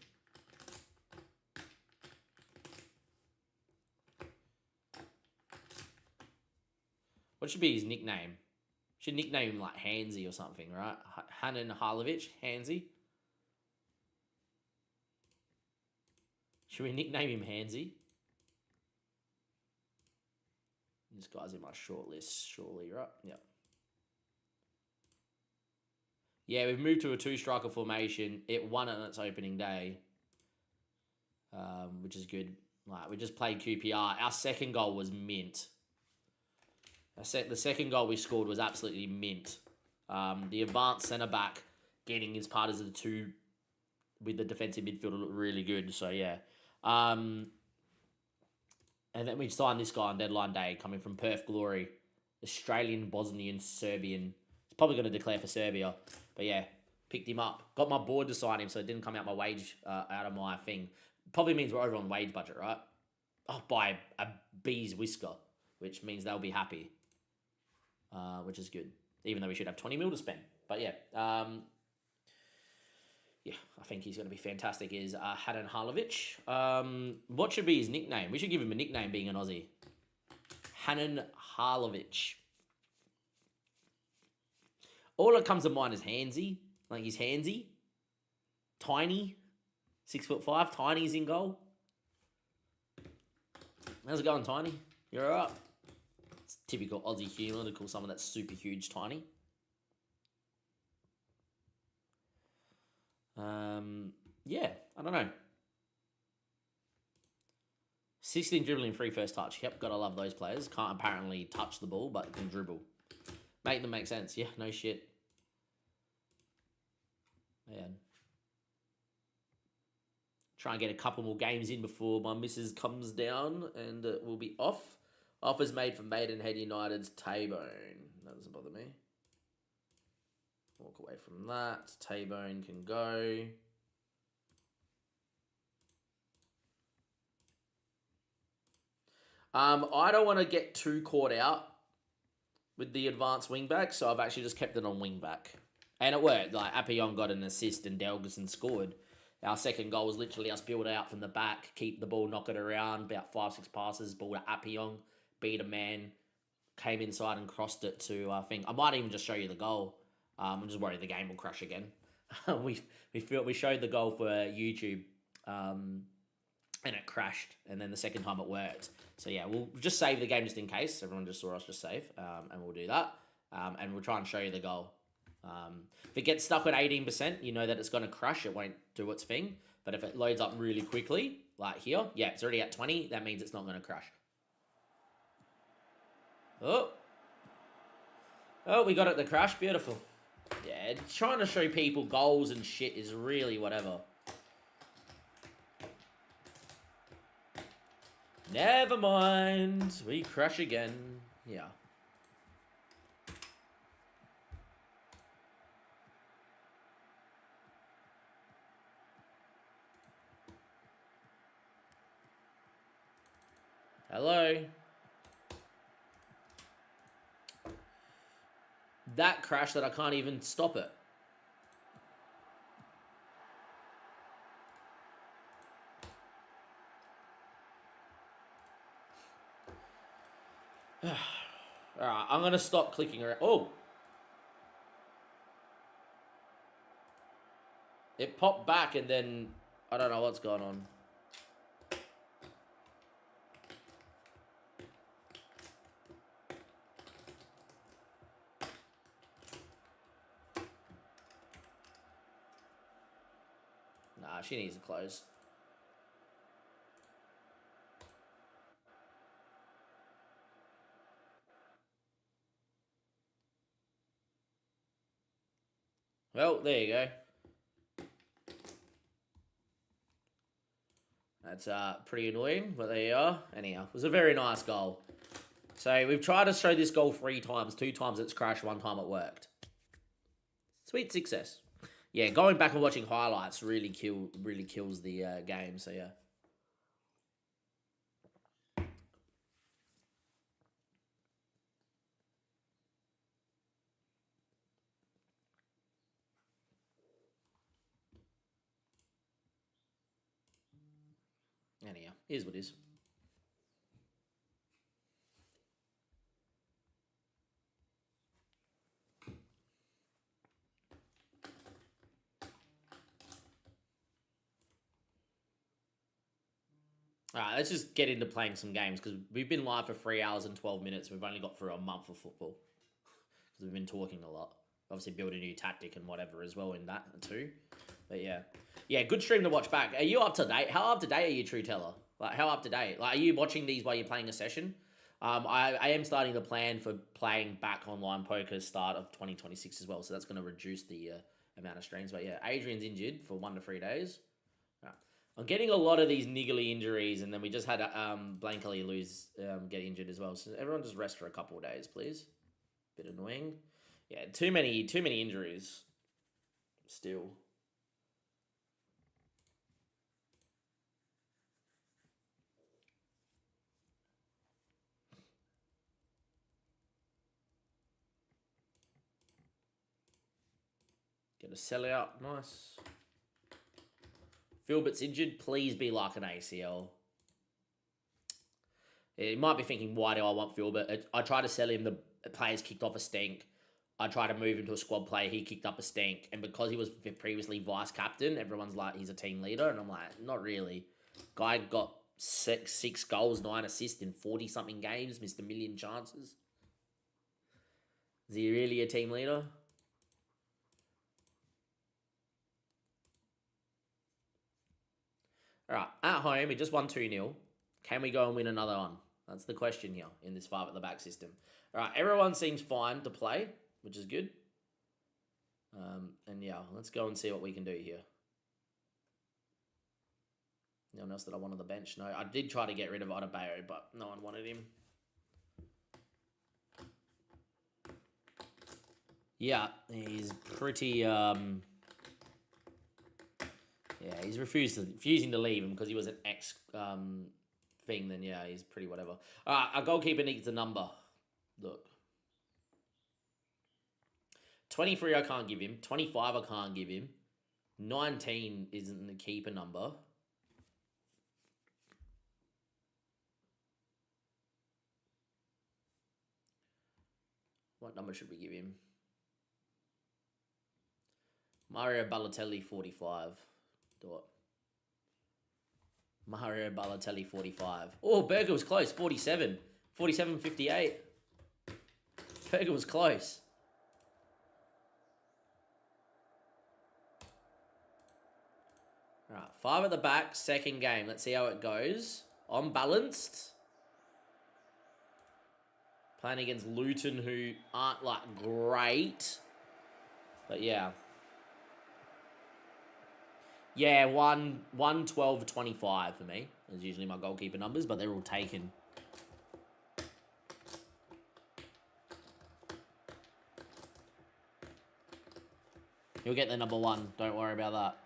What should be his nickname? Should nickname him like Hansy or something, right? Hanan Halovic, Hansy. Should we nickname him Hansy? This guy's in my shortlist, surely, right? Yep. Yeah, we've moved to a 2-striker formation. It won on its opening day, which is good. Like, we just played QPR. Our second goal was mint. The second goal we scored was absolutely mint. The advanced centre-back getting his part as the 2 with the defensive midfielder looked really good. So, yeah. And then we signed this guy on deadline day, coming from Perth Glory. Australian, Bosnian, Serbian. He's probably going to declare for Serbia. But yeah, picked him up. Got my board to sign him, so it didn't come out my wage, out of my thing. Probably means we're over on wage budget, right? Oh, by a bee's whisker, which means they'll be happy. Which is good. Even though we should have 20 mil to spend. But yeah, yeah, I think he's going to be fantastic, is Hanan Halovic. What should be his nickname? We should give him a nickname being an Aussie. Hanan Halovic. All that comes to mind is Hansy. Like, he's handsy. Tiny. 6'5". Tiny's in goal. How's it going, Tiny? You alright? It's typical Aussie humour to call someone that's super huge Tiny. Yeah, I don't know. 16 dribbling, free first touch. Yep, gotta love those players. Can't apparently touch the ball, but can dribble. Make them make sense. Yeah, no shit. Man. Try and get a couple more games in before my missus comes down and we'll be off. Offers made for Maidenhead United's Taybone. That doesn't bother me. Walk away from that. Taybone can go. I don't want to get too caught out with the advanced wingback, so I've actually just kept it on wingback. And it worked. Like, Appion got an assist and Delgerson scored. Our second goal was literally us build out from the back, keep the ball, knock it around, about 5-6 passes, ball to Appion, beat a man, came inside and crossed it to, I think, I might even just show you the goal. I'm just worried the game will crash again. we showed the goal for YouTube, and it crashed, and then the second time it worked. So yeah, we'll just save the game just in case. Everyone just saw us just save, and we'll do that. And we'll try and show you the goal. If it gets stuck at 18%, you know that it's going to crash. It won't do its thing. But if it loads up really quickly, like here, yeah, it's already at 20. That means it's not going to crash. Oh, we got it to crash. Beautiful. Yeah, trying to show people goals and shit is really whatever. Never mind. We crash again. Yeah. Hello. that crash that I can't even stop it. Alright, I'm going to stop clicking around. Oh! It popped back and then I don't know what's going on. Nah, she needs to close. Well, there you go. That's pretty annoying, but there you are. Anyhow, it was a very nice goal. So we've tried to show this goal 3 times. 2 times it's crashed, 1 time it worked. Sweet success. Yeah, going back and watching highlights really kills the game. So yeah. Anyhow, here's what it is. Alright, let's just get into playing some games because we've been live for 3 hours and 12 minutes. We've only got through a month of football because we've been talking a lot. Obviously, build a new tactic and whatever as well in that too. But yeah, good stream to watch back. Are you up to date? How up to date are you, True Teller? Like, how up to date? Like, are you watching these while you're playing a session? I am starting to plan for playing back online poker start of 2026 as well. So that's going to reduce the amount of streams. But yeah, Adrian's injured for 1 to 3 days. Right. I'm getting a lot of these niggly injuries, and then we just had Blankly get injured as well. So everyone just rest for a couple of days, please. Bit annoying. Yeah, too many injuries. Still. Get a sellout. Nice. Philbert's injured. Please be like an ACL. You might be thinking, why do I want Philbert? I tried to sell him. The players kicked off a stink. I tried to move him to a squad player. He kicked up a stink. And because he was previously vice captain, everyone's like, he's a team leader. And I'm like, not really. Guy got six goals, 9 assists in 40-something games. Missed a million chances. Is he really a team leader? All right, at home, we just won 2-0. Can we go and win another one? That's the question here in this 5 at the back system. All right, everyone seems fine to play, which is good. And yeah, let's go and see what we can do here. No one else that I want on the bench? No, I did try to get rid of Adebayo, but no one wanted him. Yeah, he's pretty... Yeah, he's refusing to leave him because he was an ex thing. Then yeah, he's pretty whatever. All right, our goalkeeper needs a number. Look, 23 I can't give him. 25 I can't give him. 19 isn't the keeper number. What number should we give him? Mario Balotelli 45. Do it. Mario Balotelli 45. Oh, Berger was close. 47. 47-58. Berger was close. All right, 5 at the back, second game. Let's see how it goes. Unbalanced. Playing against Luton, who aren't like great. But yeah. Yeah, 1-12-25 for me. Is usually my goalkeeper numbers, but they're all taken. You'll get the number 1. Don't worry about that.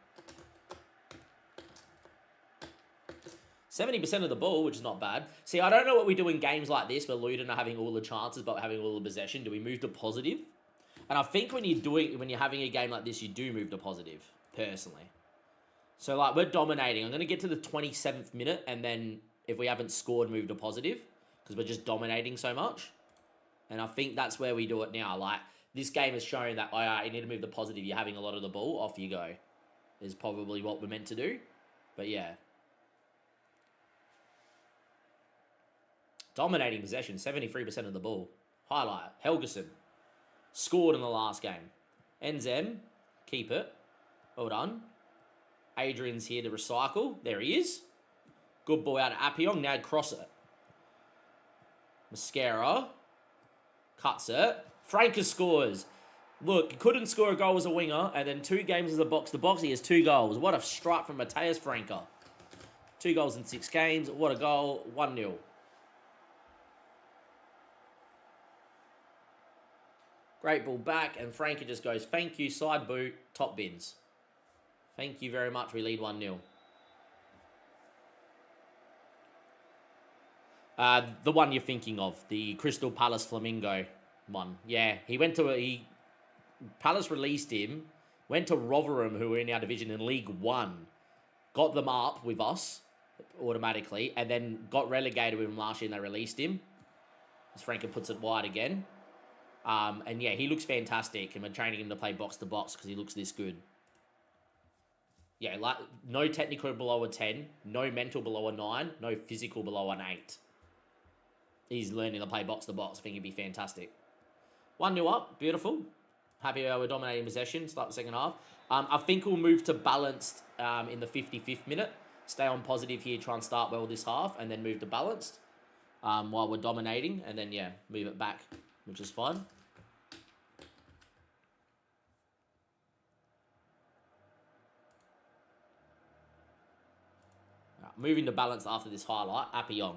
70% of the ball, which is not bad. See, I don't know what we do in games like this where Luton are having all the chances but having all the possession. Do we move to positive? And I think when you're having a game like this, you do move to positive, personally. So, like, we're dominating. I'm going to get to the 27th minute, and then if we haven't scored, move to positive, because we're just dominating so much. And I think that's where we do it now. Like, this game has shown that, you need to move to positive. You're having a lot of the ball. Off you go. Is probably what we're meant to do. But, yeah. Dominating possession, 73% of the ball. Highlight, Helgeson. Scored in the last game. Enzem, keep it. Well done. Adrian's here to recycle. There he is. Good ball out of Appiong. Now cross it. Mascara. Cuts it. Franca scores. Look, couldn't score a goal as a winger, and then 2 games as a box-to-box. He has 2 goals. What a strike from Mateus Franca. 2 goals in 6 games. What a goal. 1-0. Great ball back, and Franca just goes, thank you, side boot, top bins. Thank you very much. We lead 1-0. The one you're thinking of, the Crystal Palace Flamingo one. Yeah, Palace released him, went to Rotherham, who were in our division in League One, got them up with us automatically, and then got relegated with him last year, and they released him. As Franca puts it wide again. And yeah, he looks fantastic, and we're training him to play box to box because he looks this good. Yeah, like no technical below a 10, no mental below a 9, no physical below an 8. He's learning to play box to box. I think he'd be fantastic. 1-0 up, beautiful. Happy we're dominating possession. Start the second half. I think we'll move to balanced in the 55th minute. Stay on positive here, try and start well this half, and then move to balanced while we're dominating, and then yeah, move it back, which is fine. Moving to balance after this highlight, Appiong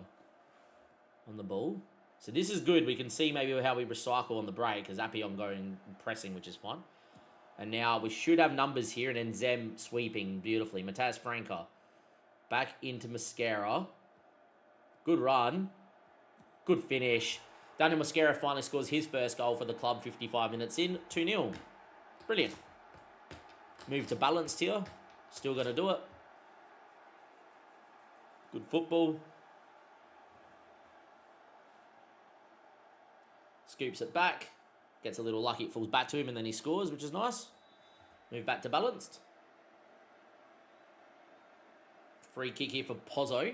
on the ball. So this is good. We can see maybe how we recycle on the break because Appiong going pressing, which is fun. And now we should have numbers here, and then Zem sweeping beautifully. Mateus Franca back into Mascara. Good run. Good finish. Daniel Mascara finally scores his first goal for the club 55 minutes in. 2-0. Brilliant. Move to balanced here. Still going to do it. Good football. Scoops it back. Gets a little lucky. It falls back to him and then he scores, which is nice. Move back to balanced. Free kick here for Pozzo.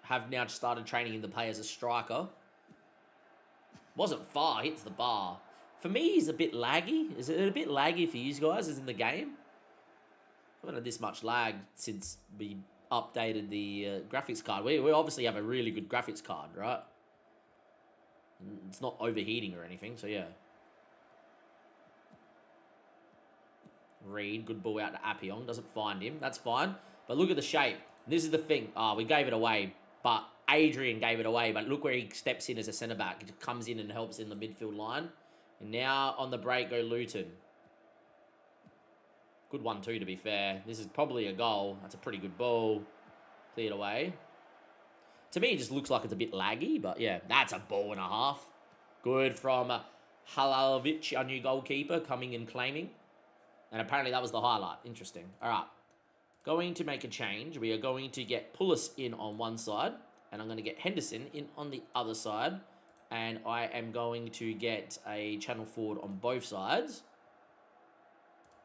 Have now started training him to play as a striker. Wasn't far. Hits the bar. For me, he's a bit laggy. Is it a bit laggy for you guys as in the game? I haven't had this much lag since we updated the graphics card. We obviously have a really good graphics card, right? It's not overheating or anything, so yeah. Reed, good ball out to Appiong. Doesn't find him. That's fine. But look at the shape. This is the thing. We gave it away. But Adrian gave it away. But look where he steps in as a centre-back. He comes in and helps in the midfield line. And now on the break go Luton. Good one too, to be fair. This is probably a goal. That's a pretty good ball. Cleared away. To me, it just looks like it's a bit laggy. But yeah, that's a ball and a half. Good from Halalovic, our new goalkeeper, coming and claiming. And apparently that was the highlight. Interesting. All right. Going to make a change. We are going to get Pullis in on one side. And I'm going to get Henderson in on the other side. And I am going to get a channel forward on both sides.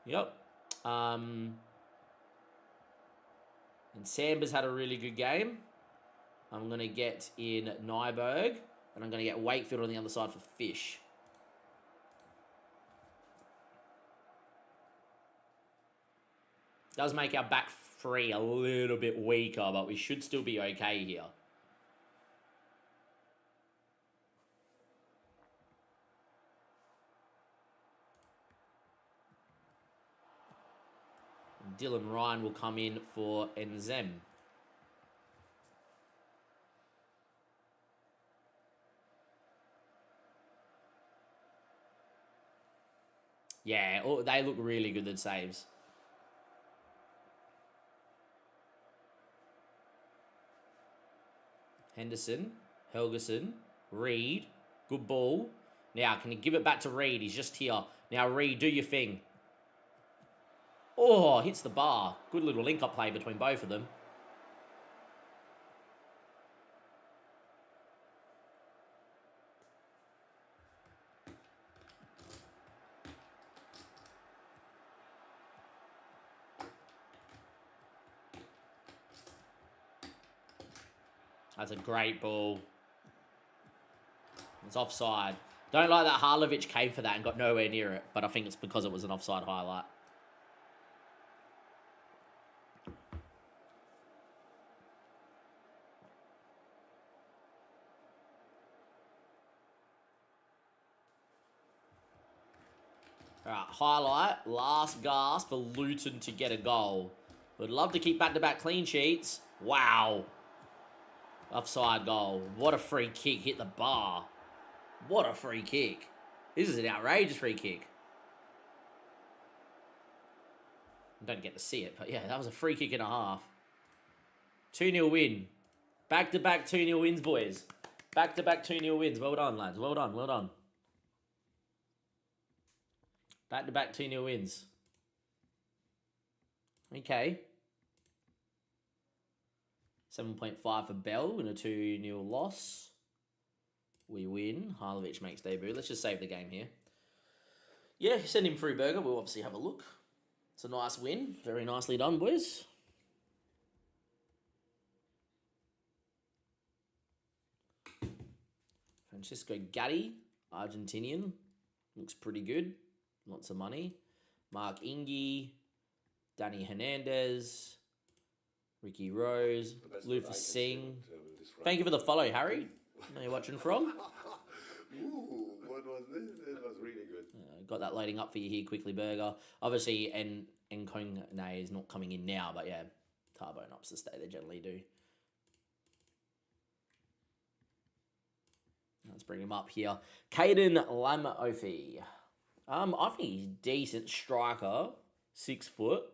Yep. And Samba's had a really good game. I'm going to get in Nyberg. And I'm going to get Wakefield on the other side for Fish. Does make our back three a little bit weaker, but we should still be okay here. Dylan Ryan will come in for Enzem. Yeah, they look really good at saves. Henderson, Helgeson, Reed, good ball. Now, can you give it back to Reed? He's just here. Now, Reed, do your thing. Oh, hits the bar. Good little link-up play between both of them. That's a great ball. It's offside. Don't like that Harlovic came for that and got nowhere near it, but I think it's because it was an offside highlight. All right, highlight. Last gasp for Luton to get a goal. Would love to keep back-to-back clean sheets. Wow. Offside goal. What a free kick. Hit the bar. What a free kick. This is an outrageous free kick. I don't get to see it, but yeah, that was a free kick and a half. 2-0 win. Back-to-back 2-0 wins, boys. Back-to-back 2-0 wins. Well done, lads. Well done, well done. Back-to-back 2-0 wins. Okay. 7.5 for Bell in a 2-0 loss. We win. Harlovic makes debut. Let's just save the game here. Yeah, send him through Burger. We'll obviously have a look. It's a nice win. Very nicely done, boys. Francisco Gatti, Argentinian. Looks pretty good. Lots of money. Mark Ingy. Danny Hernandez. Ricky Rose. Lufa Singh. Thank you for the follow, Harry. I know you're watching from. Ooh, what was this? It was really good. Got that loading up for you here quickly, Burger. Obviously, Nkone is not coming in now, but yeah, Tarbo and Ops to stay. They generally do. Let's bring him up here. Caden Lamaofi. I think he's decent striker. 6 foot.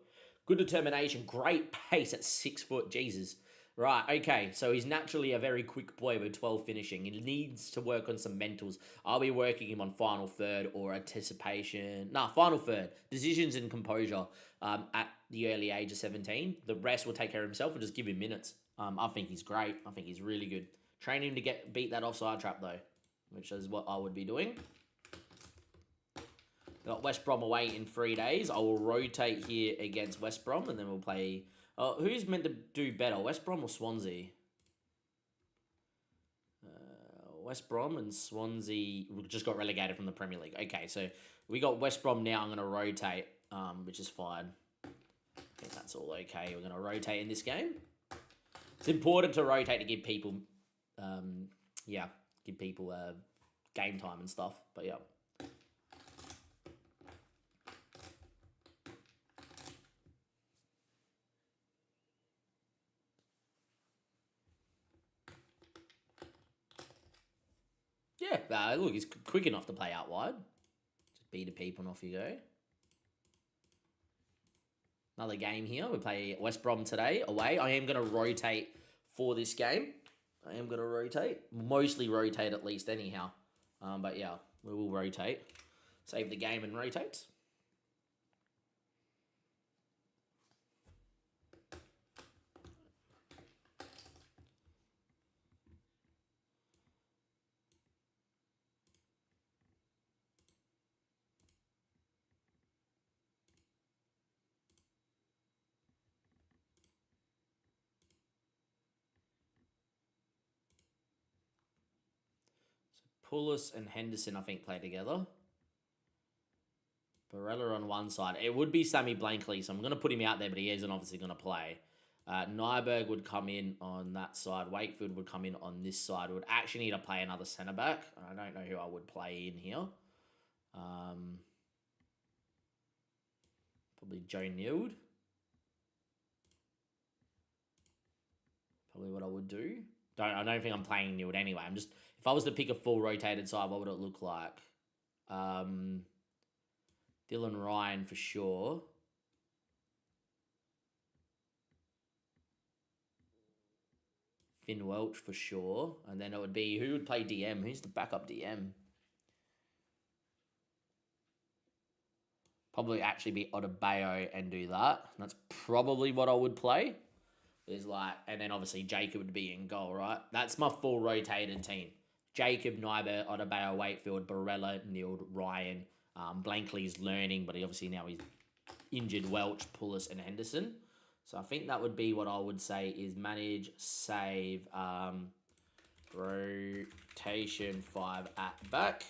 Good determination. Great pace at 6 foot. Jesus. Right, okay. So he's naturally a very quick boy with 12 finishing. He needs to work on some mentals. I'll be working him on final third or anticipation. Final third. Decisions and composure at the early age of 17. The rest will take care of himself and just give him minutes. I think he's great. I think he's really good. Train him to beat that offside trap, though, which is what I would be doing. Got West Brom away in 3 days. I will rotate here against West Brom, and then we'll play... who's meant to do better, West Brom or Swansea? West Brom and Swansea just got relegated from the Premier League. Okay, so we got West Brom now. I'm going to rotate, which is fine. I think that's all okay. We're going to rotate in this game. It's important to rotate to give people, game time and stuff. But yeah. Yeah, look, he's quick enough to play out wide. Just beat a peep and off you go. Another game here. We play West Brom today, away. I am going to rotate for this game. I am going to rotate. Mostly rotate at least anyhow. But yeah, we will rotate. Save the game and rotate. Pulis and Henderson, I think, play together. Barella on one side. It would be Sammy Blankley, so I'm going to put him out there, but he isn't obviously going to play. Nyberg would come in on that side. Wakefield would come in on this side. Would actually need to play another centre-back. I don't know who I would play in here. Probably Joe Nield. Probably what I would do. I don't think I'm playing Nield anyway. I'm just... If I was to pick a full rotated side, what would it look like? Dylan Ryan for sure. Finn Welch for sure. And then it would be... Who would play DM? Who's the backup DM? Probably actually be Otabeo and do that. That's probably what I would play. Is like, and then obviously Jacob would be in goal, right? That's my full rotated team. Jacob, Nyberg, Otabeo, Wakefield, Barella, Neild, Ryan. Blankley's learning, but now he's injured. Welch, Pullis, and Henderson. So I think that would be what I would say is manage, save, rotation 5 at back.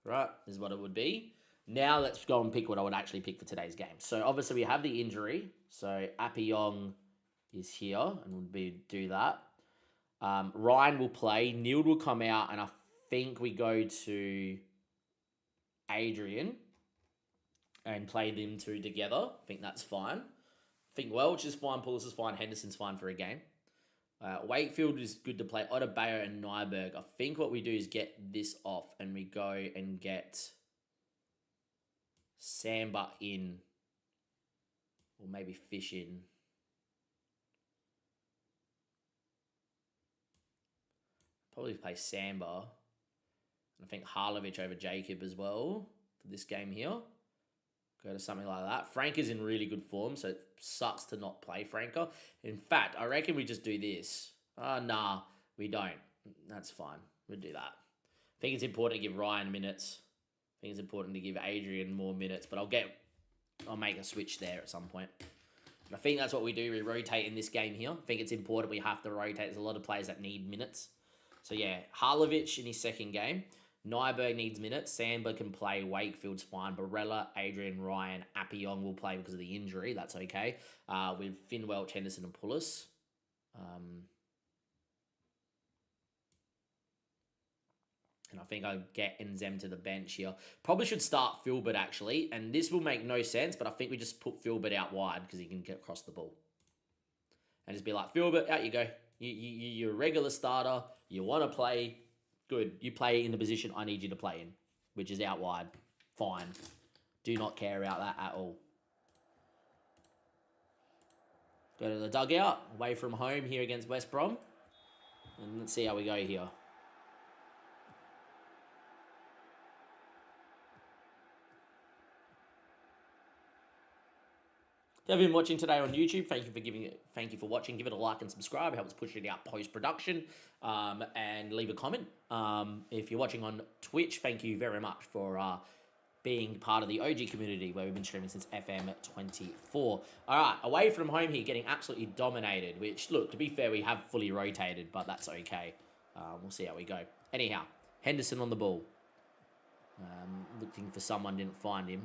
Right, is what it would be. Now let's go and pick what I would actually pick for today's game. So obviously we have the injury. So Appiong is here and would do that. Ryan will play. Neild will come out, and I think we go to Adrian and play them two together. I think that's fine. I think Welch is fine, Pullis is fine, Henderson's fine for a game. Wakefield is good to play. Otabeo and Nyberg. I think what we do is get this off and we go and get Samba in. Or maybe Fish in. Probably play Samba. I think Harlovic over Jacob as well for this game here. Go to something like that. Frank is in really good form, so it sucks to not play Franco. In fact, I reckon we just do this. Nah, we don't. That's fine. We'll do that. I think it's important to give Ryan minutes. I think it's important to give Adrian more minutes, but I'll make a switch there at some point. But I think that's what we do. We rotate in this game here. I think it's important we have to rotate. There's a lot of players that need minutes. So yeah, Harlovic in his second game. Nyberg needs minutes. Sandberg can play. Wakefield's fine. Barella, Adrian, Ryan, Appiong will play because of the injury. That's okay. With Finn Welch, Henderson, and Pullis. And I think I get Nzem to the bench here. Probably should start Filbert, actually. And this will make no sense, but I think we just put Filbert out wide because he can get across the ball. And just be like, Filbert, out you go. You're a regular starter. You want to play. Good. You play in the position I need you to play in, which is out wide. Fine. Do not care about that at all. Go to the dugout. Away from home here against West Brom. And let's see how we go here. If you have been watching today on YouTube, thank you for watching. Give it a like and subscribe. It helps push it out post-production. And leave a comment. If you're watching on Twitch, thank you very much for being part of the OG community where we've been streaming since FM24. All right, away from home here, getting absolutely dominated, which, look, to be fair, we have fully rotated, but that's okay. We'll see how we go. Anyhow, Henderson on the ball. Looking for someone, didn't find him.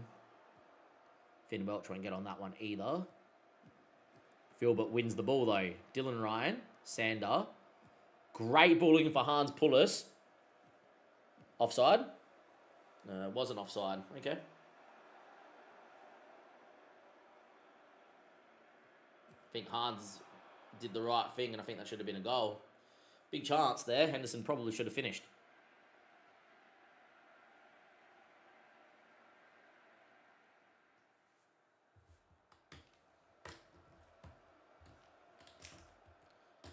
Finn Welch won't get on that one either. Filbert wins the ball, though. Dylan Ryan, Sander. Great balling for Hans Pullis. Offside? No, it wasn't offside. Okay. I think Hans did the right thing, and I think that should have been a goal. Big chance there. Henderson probably should have finished.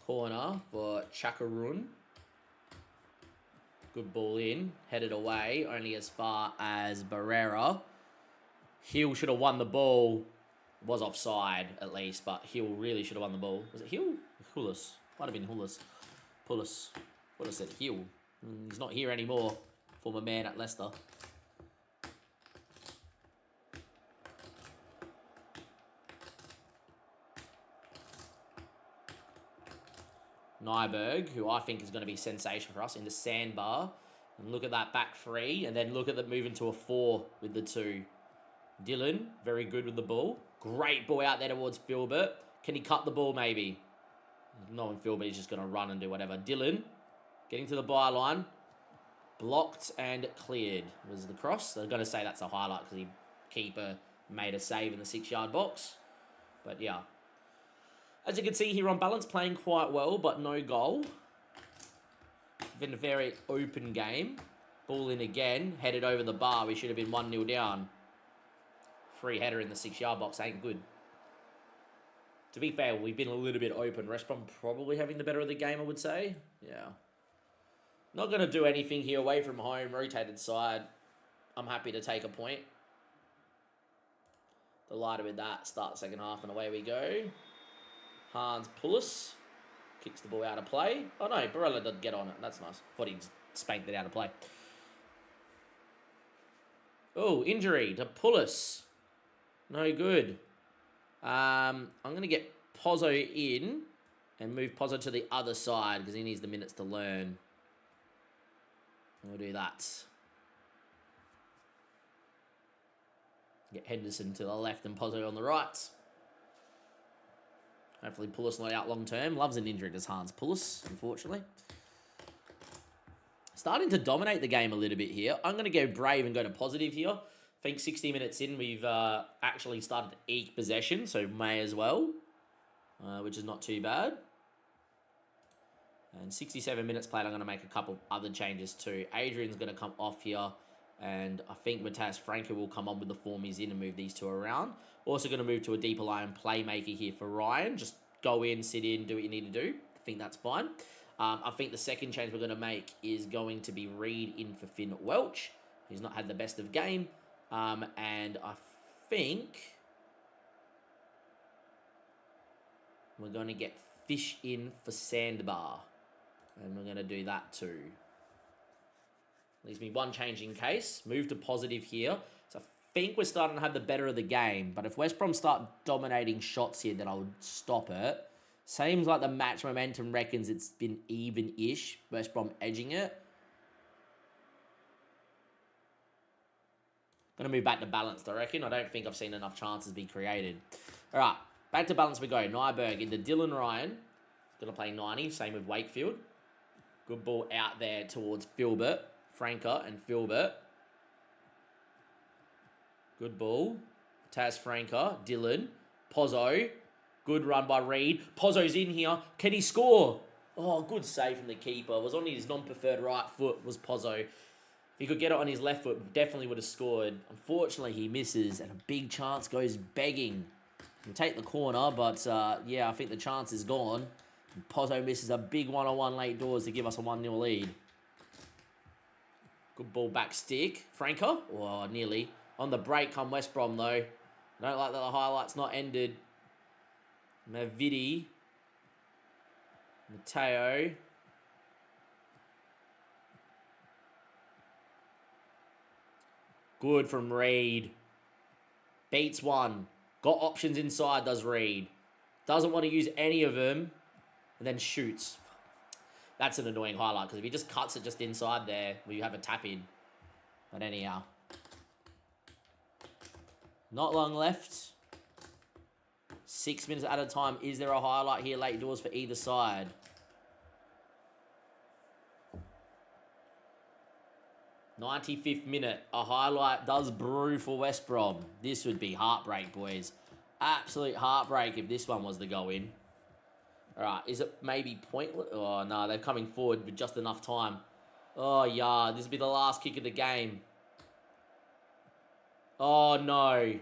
Corner for Chakarun. Good ball in. Headed away. Only as far as Barrera. Hill should have won the ball. Was offside, at least. But Hill really should have won the ball. Was it Hill? Hullis. Might have been Hullis. Pullis. What I said, Hill. He's not here anymore. Former man at Leicester. Nyberg, who I think is going to be sensation for us, into Sandbar. And look at that back three. And then look at the move into a 4 with the 2. Dylan, very good with the ball. Great ball out there towards Filbert. Can he cut the ball maybe? Knowing Filbert, he's just going to run and do whatever. Dylan, getting to the byline. Blocked and cleared was the cross. They're going to say that's a highlight because the keeper made a save in the 6-yard box. But yeah. As you can see here on balance, playing quite well, but no goal. Been a very open game. Ball in again, headed over the bar. We should have been 1-0 down. Free header in the 6-yard box ain't good. To be fair, we've been a little bit open. West Brom probably having the better of the game, I would say. Yeah. Not going to do anything here away from home. Rotated side. I'm happy to take a point. Delighted with that. Start the second half and away we go. Hans Pullis kicks the ball out of play. Oh no, Barella doesn't get on it. That's nice. Thought he spanked it out of play. Oh, injury to Pullis. No good. I'm going to get Pozzo in and move Pozzo to the other side because he needs the minutes to learn. We'll do that. Get Henderson to the left and Pozzo on the right. Hopefully Pullis not out long term. Loves an injury, does Hans Pullis, unfortunately. Starting to dominate the game a little bit here. I'm going to go brave and go to positive here. I think 60 minutes in, we've actually started to eke possession, so may as well, which is not too bad. And 67 minutes played, I'm going to make a couple other changes too. Adrian's going to come off here, and I think Matthias Franco will come on with the form he's in and move these two around. Also going to move to a deeper line playmaker here for Ryan. Just go in, sit in, do what you need to do. I think that's fine. I think the second change we're going to make is going to be Reed in for Finn Welch. He's not had the best of game. And I think we're going to get Fish in for Sandbar. And we're going to do that too. Leaves me one change in case. Move to positive here. So I think we're starting to have the better of the game. But if West Brom start dominating shots here, then I would stop it. Seems like the match momentum reckons it's been even-ish. West Brom edging it. Going to move back to balanced, I reckon. I don't think I've seen enough chances be created. All right, back to balance we go. Nyberg into Dylan Ryan. Going to play 90, same with Wakefield. Good ball out there towards Filbert. Franca and Filbert. Good ball. Taz Franca, Dylan, Pozzo. Good run by Reed. Pozzo's in here. Can he score? Oh, good save from the keeper. Was on his non-preferred right foot was Pozzo. If he could get it on his left foot, definitely would have scored. Unfortunately, he misses, and a big chance goes begging. He'll take the corner, but yeah, I think the chance is gone. And Pozzo misses a big one-on-one late doors to give us a 1-0 lead. Good ball back stick. Franco? Oh, nearly. On the break come West Brom, though. I don't like that the highlight's not ended. Mavidi. Mateo. Good from Reed. Beats one. Got options inside, does Reed. Doesn't want to use any of them. And then shoots. That's an annoying highlight, because if he just cuts it just inside there, we have a tap in. But anyhow. Not long left. 6 minutes at a time. Is there a highlight here late doors for either side? '95th minute. A highlight does brew for West Brom. This would be heartbreak, boys. Absolute heartbreak if this one was to go in. Alright, is it maybe pointless? Oh, no, they're coming forward with just enough time. Oh, yeah, this will be the last kick of the game. Oh, no.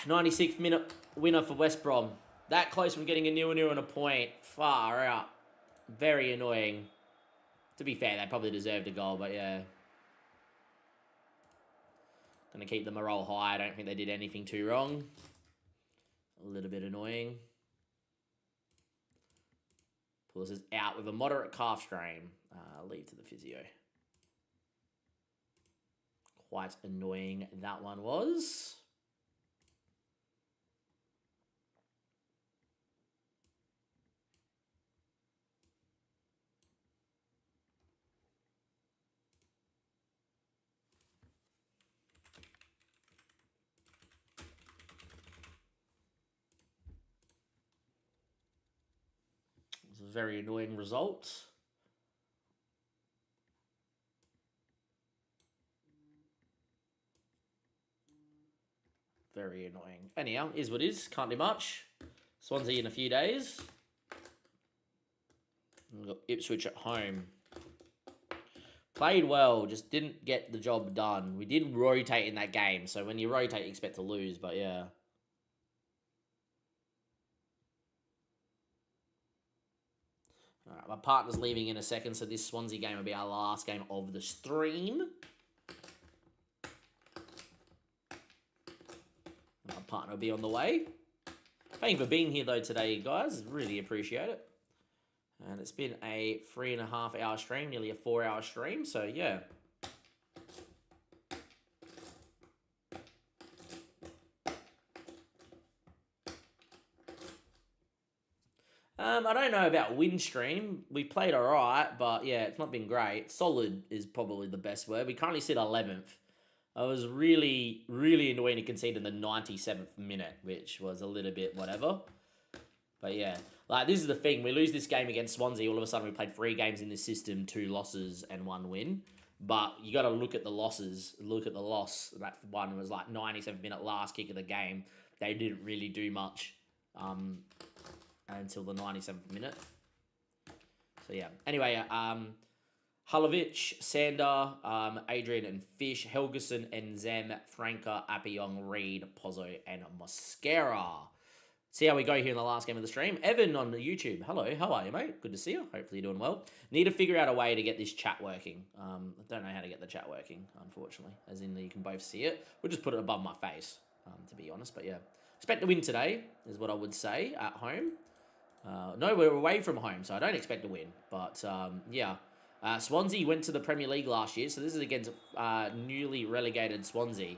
'96th minute winner for West Brom. That close from getting a 0-0 and a point. Far out. Very annoying. To be fair, they probably deserved a goal, but yeah. Gonna keep the morale high. I don't think they did anything too wrong. A little bit annoying. Pullis is out with a moderate calf strain. Leave to the physio. Quite annoying that one was. It's a very annoying result. Very annoying. Anyhow, is what is. Can't do much. Swansea in a few days. We've got Ipswich at home. Played well, just didn't get the job done. We did rotate in that game, so when you rotate, you expect to lose, but yeah. All right, my partner's leaving in a second, so this Swansea game will be our last game of the stream. My partner will be on the way. Thank you for being here, though, today, guys. Really appreciate it. And it's been a 3.5 hour stream, nearly a 4 hour stream, so yeah. I don't know about win stream. We played all right, but yeah, it's not been great. Solid is probably the best word. We currently sit 11th. I was really, really annoying to concede in the 97th minute, which was a little bit whatever. But yeah, like this is the thing. We lose this game against Swansea. All of a sudden, we played 3 games in this system, 2 losses and 1 win. But you got to look at the losses. Look at the loss. That one was like 97th minute last kick of the game. They didn't really do much. Until the 97th minute. So yeah. Anyway, Hulovic, Sander, Adrian and Fish, Helgeson and Zem, Franca, Appiong, Reed, Pozzo and Mosquera. See how we go here in the last game of the stream. Evan on YouTube. Hello, how are you, mate? Good to see you. Hopefully you're doing well. Need to figure out a way to get this chat working. I don't know how to get the chat working, unfortunately. As in you can both see it. We'll just put it above my face, to be honest. But yeah. Expect to win today, is what I would say, at home. No, we're away from home, so I don't expect to win. But, yeah. Swansea went to the Premier League last year, so this is against newly relegated Swansea.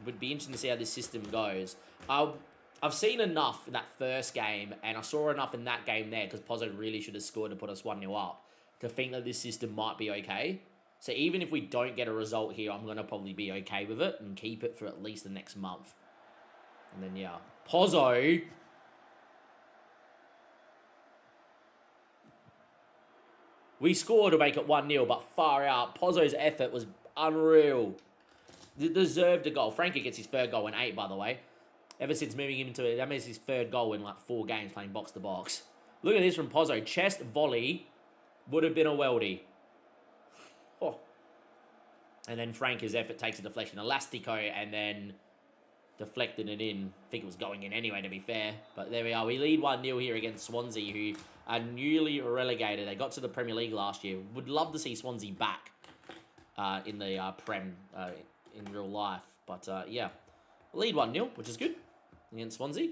Would be interesting to see how this system goes. I've seen enough in that first game, and I saw enough in that game there, because Pozzo really should have scored to put us 1-0 up, to think that this system might be okay. So even if we don't get a result here, I'm going to probably be okay with it, and keep it for at least the next month. And then, yeah. Pozzo... We scored to make it 1-0, but far out. Pozzo's effort was unreal. Deserved a goal. Frankie gets his 3rd goal in 8, by the way. Ever since moving him into it, that means his 3rd goal in like 4 games playing box to box. Look at this from Pozzo. Chest volley would have been a weldy. Oh. And then Franca's effort takes a deflection. Elastico and then deflected it in. I think it was going in anyway, to be fair. But there we are. We lead 1-0 here against Swansea, who are newly relegated. They got to the Premier League last year. Would love to see Swansea back in the Prem in real life. But yeah, lead 1-0, which is good against Swansea.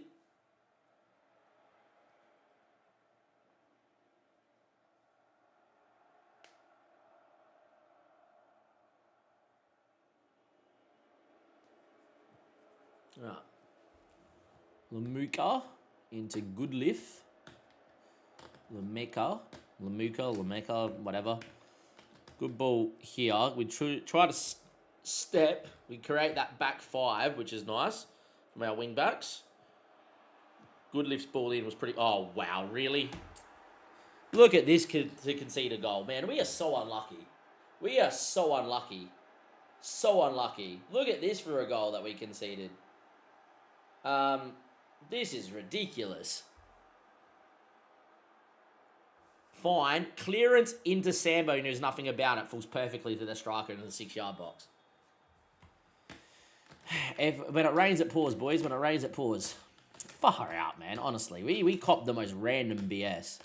Right. Lamuka into Goodliff. Lameka, whatever. Good ball here. We try to step. We create that back 5, which is nice from our wing backs. Goodliff's ball in was pretty... Oh, wow, really? Look at this to concede a goal. Man, we are so unlucky. We are so unlucky. So unlucky. Look at this for a goal that we conceded. This is ridiculous. Fine. Clearance into Sambo, who knows nothing about it, falls perfectly to the striker into the 6-yard box. When it rains, it pours, boys. When it rains, it pours. Far out, man. Honestly, we copped the most random BS.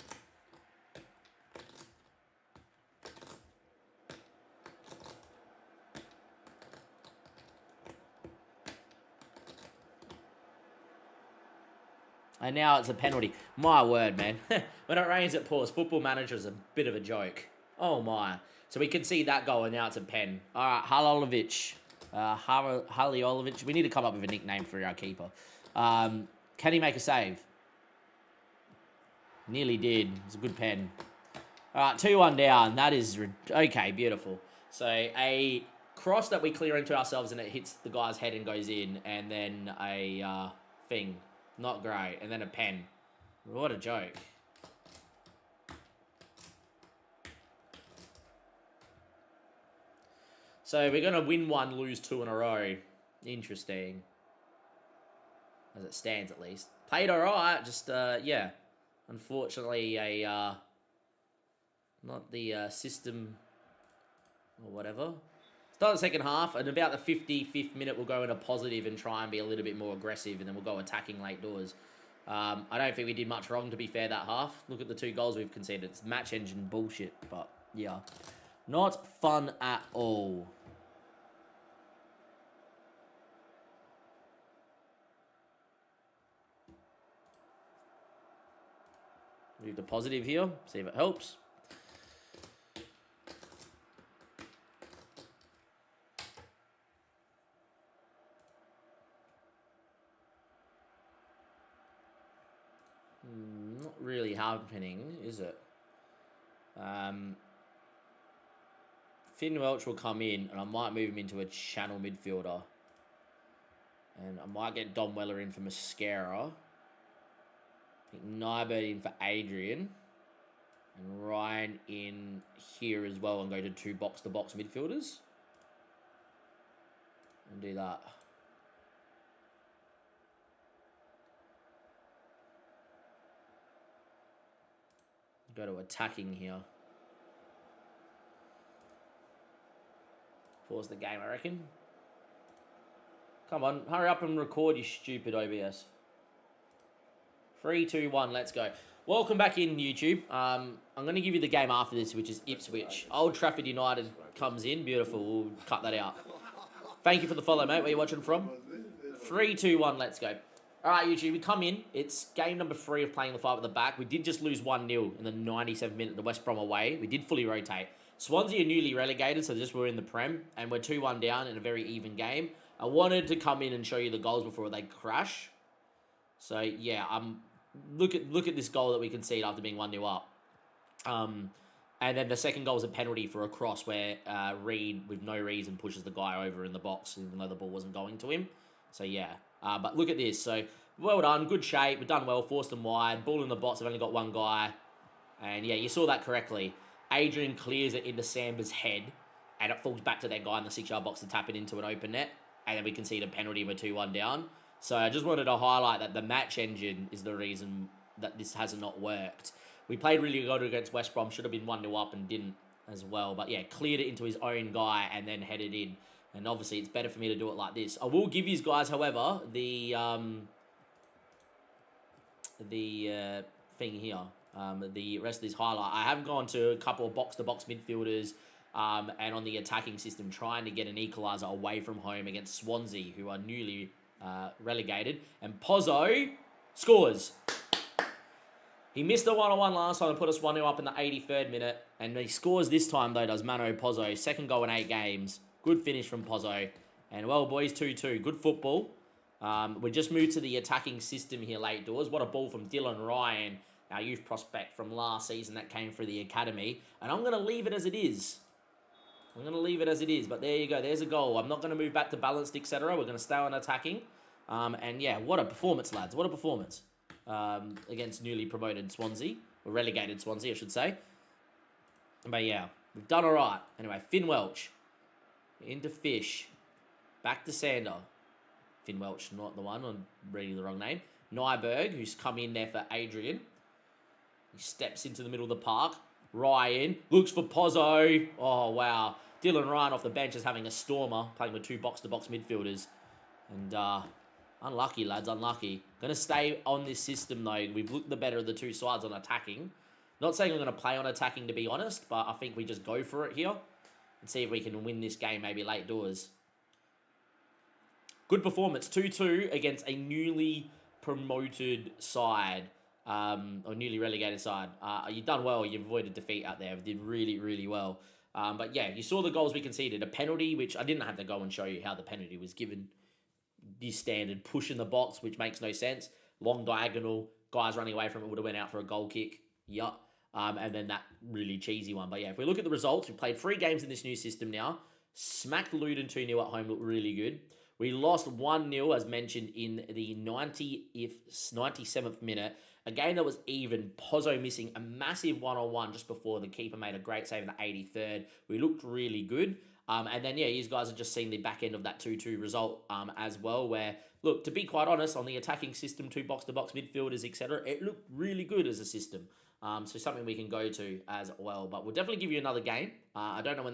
And now it's a penalty. My word, man. When it rains, it pours. Football Manager is a bit of a joke. Oh, my. So we can see that goal, and now it's a pen. All right, Halolovic. Haliolovich. We need to come up with a nickname for our keeper. Can he make a save? Nearly did. It's a good pen. All right, 2-1 down. That is... Okay, beautiful. So a cross that we clear into ourselves, and it hits the guy's head and goes in, and then a thing... Not great. And then a pen. What a joke. So we're going to win 1, lose 2 in a row. Interesting. As it stands, at least. Played alright. Just, yeah. Unfortunately, not the system or whatever. Start the second half, and about the 55th minute, we'll go in a positive and try and be a little bit more aggressive, and then we'll go attacking late doors. I don't think we did much wrong, to be fair, that half. Look at the 2 goals we've conceded. It's match engine bullshit, but yeah. Not fun at all. Move the positive here, see if it helps. Not really happening, is it? Finn Welch will come in, and I might move him into a channel midfielder. And I might get Dom Weller in for Mascara. I think Nybird in for Adrian. And Ryan in here as well, and go to 2 box-to-box midfielders. And do that. Go to attacking here. Pause the game, I reckon. Come on, hurry up and record, you stupid OBS. 3, 2, 1, let's go. Welcome back in, YouTube. I'm going to give you the game after this, which is Ipswich. Old Trafford United comes in. Beautiful. We'll cut that out. Thank you for the follow, mate. Where are you watching from? 3, 2, 1, let's go. All right, YouTube, we come in. It's game number 3 of playing the 5 at the back. We did just lose 1-0 in the 97th minute, the West Brom away. We did fully rotate. Swansea are newly relegated, so just we're in the Prem, and we're 2-1 down in a very even game. I wanted to come in and show you the goals before they crash. So, yeah, look at this goal that we concede after being 1-0 up. And then the second goal is a penalty for a cross where Reed, with no reason, pushes the guy over in the box, even though the ball wasn't going to him. So, yeah. But look at this. So, well done. Good shape. We've done well. Forced them wide. Ball in the box. I've only got one guy. And, yeah, you saw that correctly. Adrian clears it into Samba's head. And it falls back to that guy in the 6-yard box to tap it into an open net. And then we concede a penalty and we're 2-1 down. So, I just wanted to highlight that the match engine is the reason that this has not worked. We played really good against West Brom. Should have been 1-0 up and didn't as well. But, yeah, cleared it into his own guy and then headed in. And obviously, it's better for me to do it like this. I will give you guys, however, the thing here, the rest of this highlight. I have gone to a couple of box-to-box midfielders and on the attacking system, trying to get an equaliser away from home against Swansea, who are newly relegated. And Pozzo scores. He missed the 1-on-1 last time and put us 1-0 up in the 83rd minute. And he scores this time, though, does Mano Pozzo. Second goal in 8 games. Good finish from Pozzo. And, well, boys, 2-2. Good football. We just moved to the attacking system here late doors. What a ball from Dylan Ryan, our youth prospect from last season that came through the academy. And I'm going to leave it as it is. But there you go. There's a goal. I'm not going to move back to balanced, etc. We're going to stay on attacking. And, yeah, what a performance, lads. What a performance against newly promoted Swansea. Or relegated Swansea, I should say. But, yeah, we've done all right. Anyway, Finn Welch. Into Fish. Back to Sander. Finn Welch, not the one. I'm reading the wrong name. Nyberg, who's come in there for Adrian. He steps into the middle of the park. Ryan looks for Pozzo. Oh, wow. Dylan Ryan off the bench is having a stormer, playing with 2 box-to-box midfielders. And, unlucky, lads, unlucky. Going to stay on this system, though. We've looked the better of the 2 sides on attacking. Not saying I'm going to play on attacking, to be honest, but I think we just go for it here. And see if we can win this game, maybe late doors. Good performance, 2-2 against a newly promoted side, or newly relegated side. You've done well, you've avoided defeat out there. You did really, really well. But yeah, you saw the goals we conceded. A penalty, which I didn't have to go and show you how the penalty was given. The standard push in the box, which makes no sense. Long diagonal, guys running away from it would have went out for a goal kick. Yup. And then that really cheesy one. But yeah, if we look at the results, we played 3 games in this new system now. Smacked Luton 2-0 at home, looked really good. We lost 1-0, as mentioned, in the 97th minute. A game that was even. Pozzo missing a massive 1-on-1 just before the keeper made a great save in the 83rd. We looked really good. And then, yeah, you guys have just seen the back end of that 2-2 result as well, where, look, to be quite honest, on the attacking system, 2 box-to-box midfielders, etc., it looked really good as a system. So something we can go to as well. But we'll definitely give you another game. I don't know when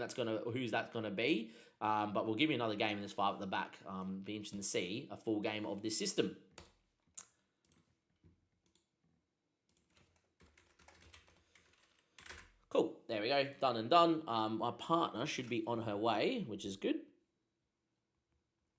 who's that's gonna be. But we'll give you another game in this 5 at the back. Be interesting to see a full game of this system. Cool. There we go. Done and done. My partner should be on her way, which is good.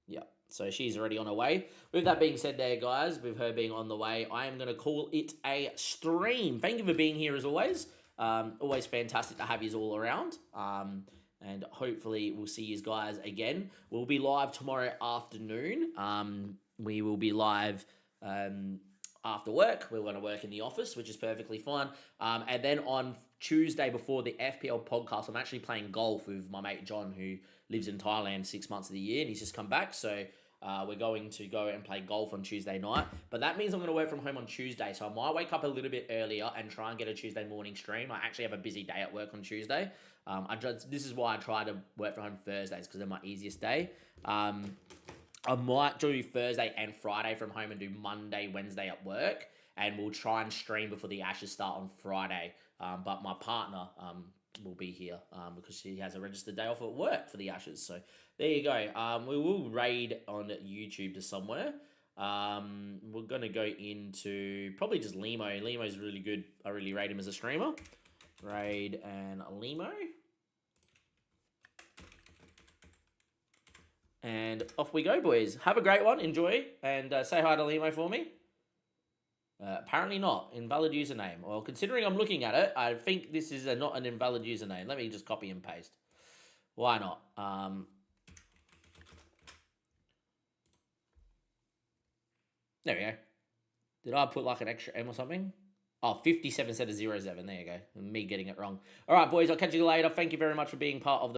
Yeah. So she's already on her way. With that being said there, guys, with her being on the way, I am going to call it a stream. Thank you for being here as always. Always fantastic to have you all around. And hopefully we'll see you guys again. We'll be live tomorrow afternoon. We will be live after work. We're going to work in the office, which is perfectly fine. And then on Tuesday before the FPL podcast, I'm actually playing golf with my mate John, who lives in Thailand 6 months of the year, and he's just come back. So we're going to go and play golf on Tuesday night. But that means I'm going to work from home on Tuesday. So I might wake up a little bit earlier and try and get a Tuesday morning stream. I actually have a busy day at work on Tuesday. This is why I try to work from home Thursdays, because they're my easiest day. I might do Thursday and Friday from home and do Monday, Wednesday at work. And we'll try and stream before the Ashes start on Friday. But my partner will be here because she has a registered day off at work for the Ashes. So there you go. We will raid on YouTube to somewhere. We're going to go into probably just Limo. Limo's really good. I really rate him as a streamer. Raid and Limo. And off we go, boys. Have a great one. Enjoy. And say hi to Limo for me. Apparently not. Invalid username. Well, considering I'm looking at it, I think this is not an invalid username. Let me just copy and paste. Why not? There we go. Did I put like an extra M or something? Oh, 57 instead of 07. There you go. Me getting it wrong. All right, boys. I'll catch you later. Thank you very much for being part of the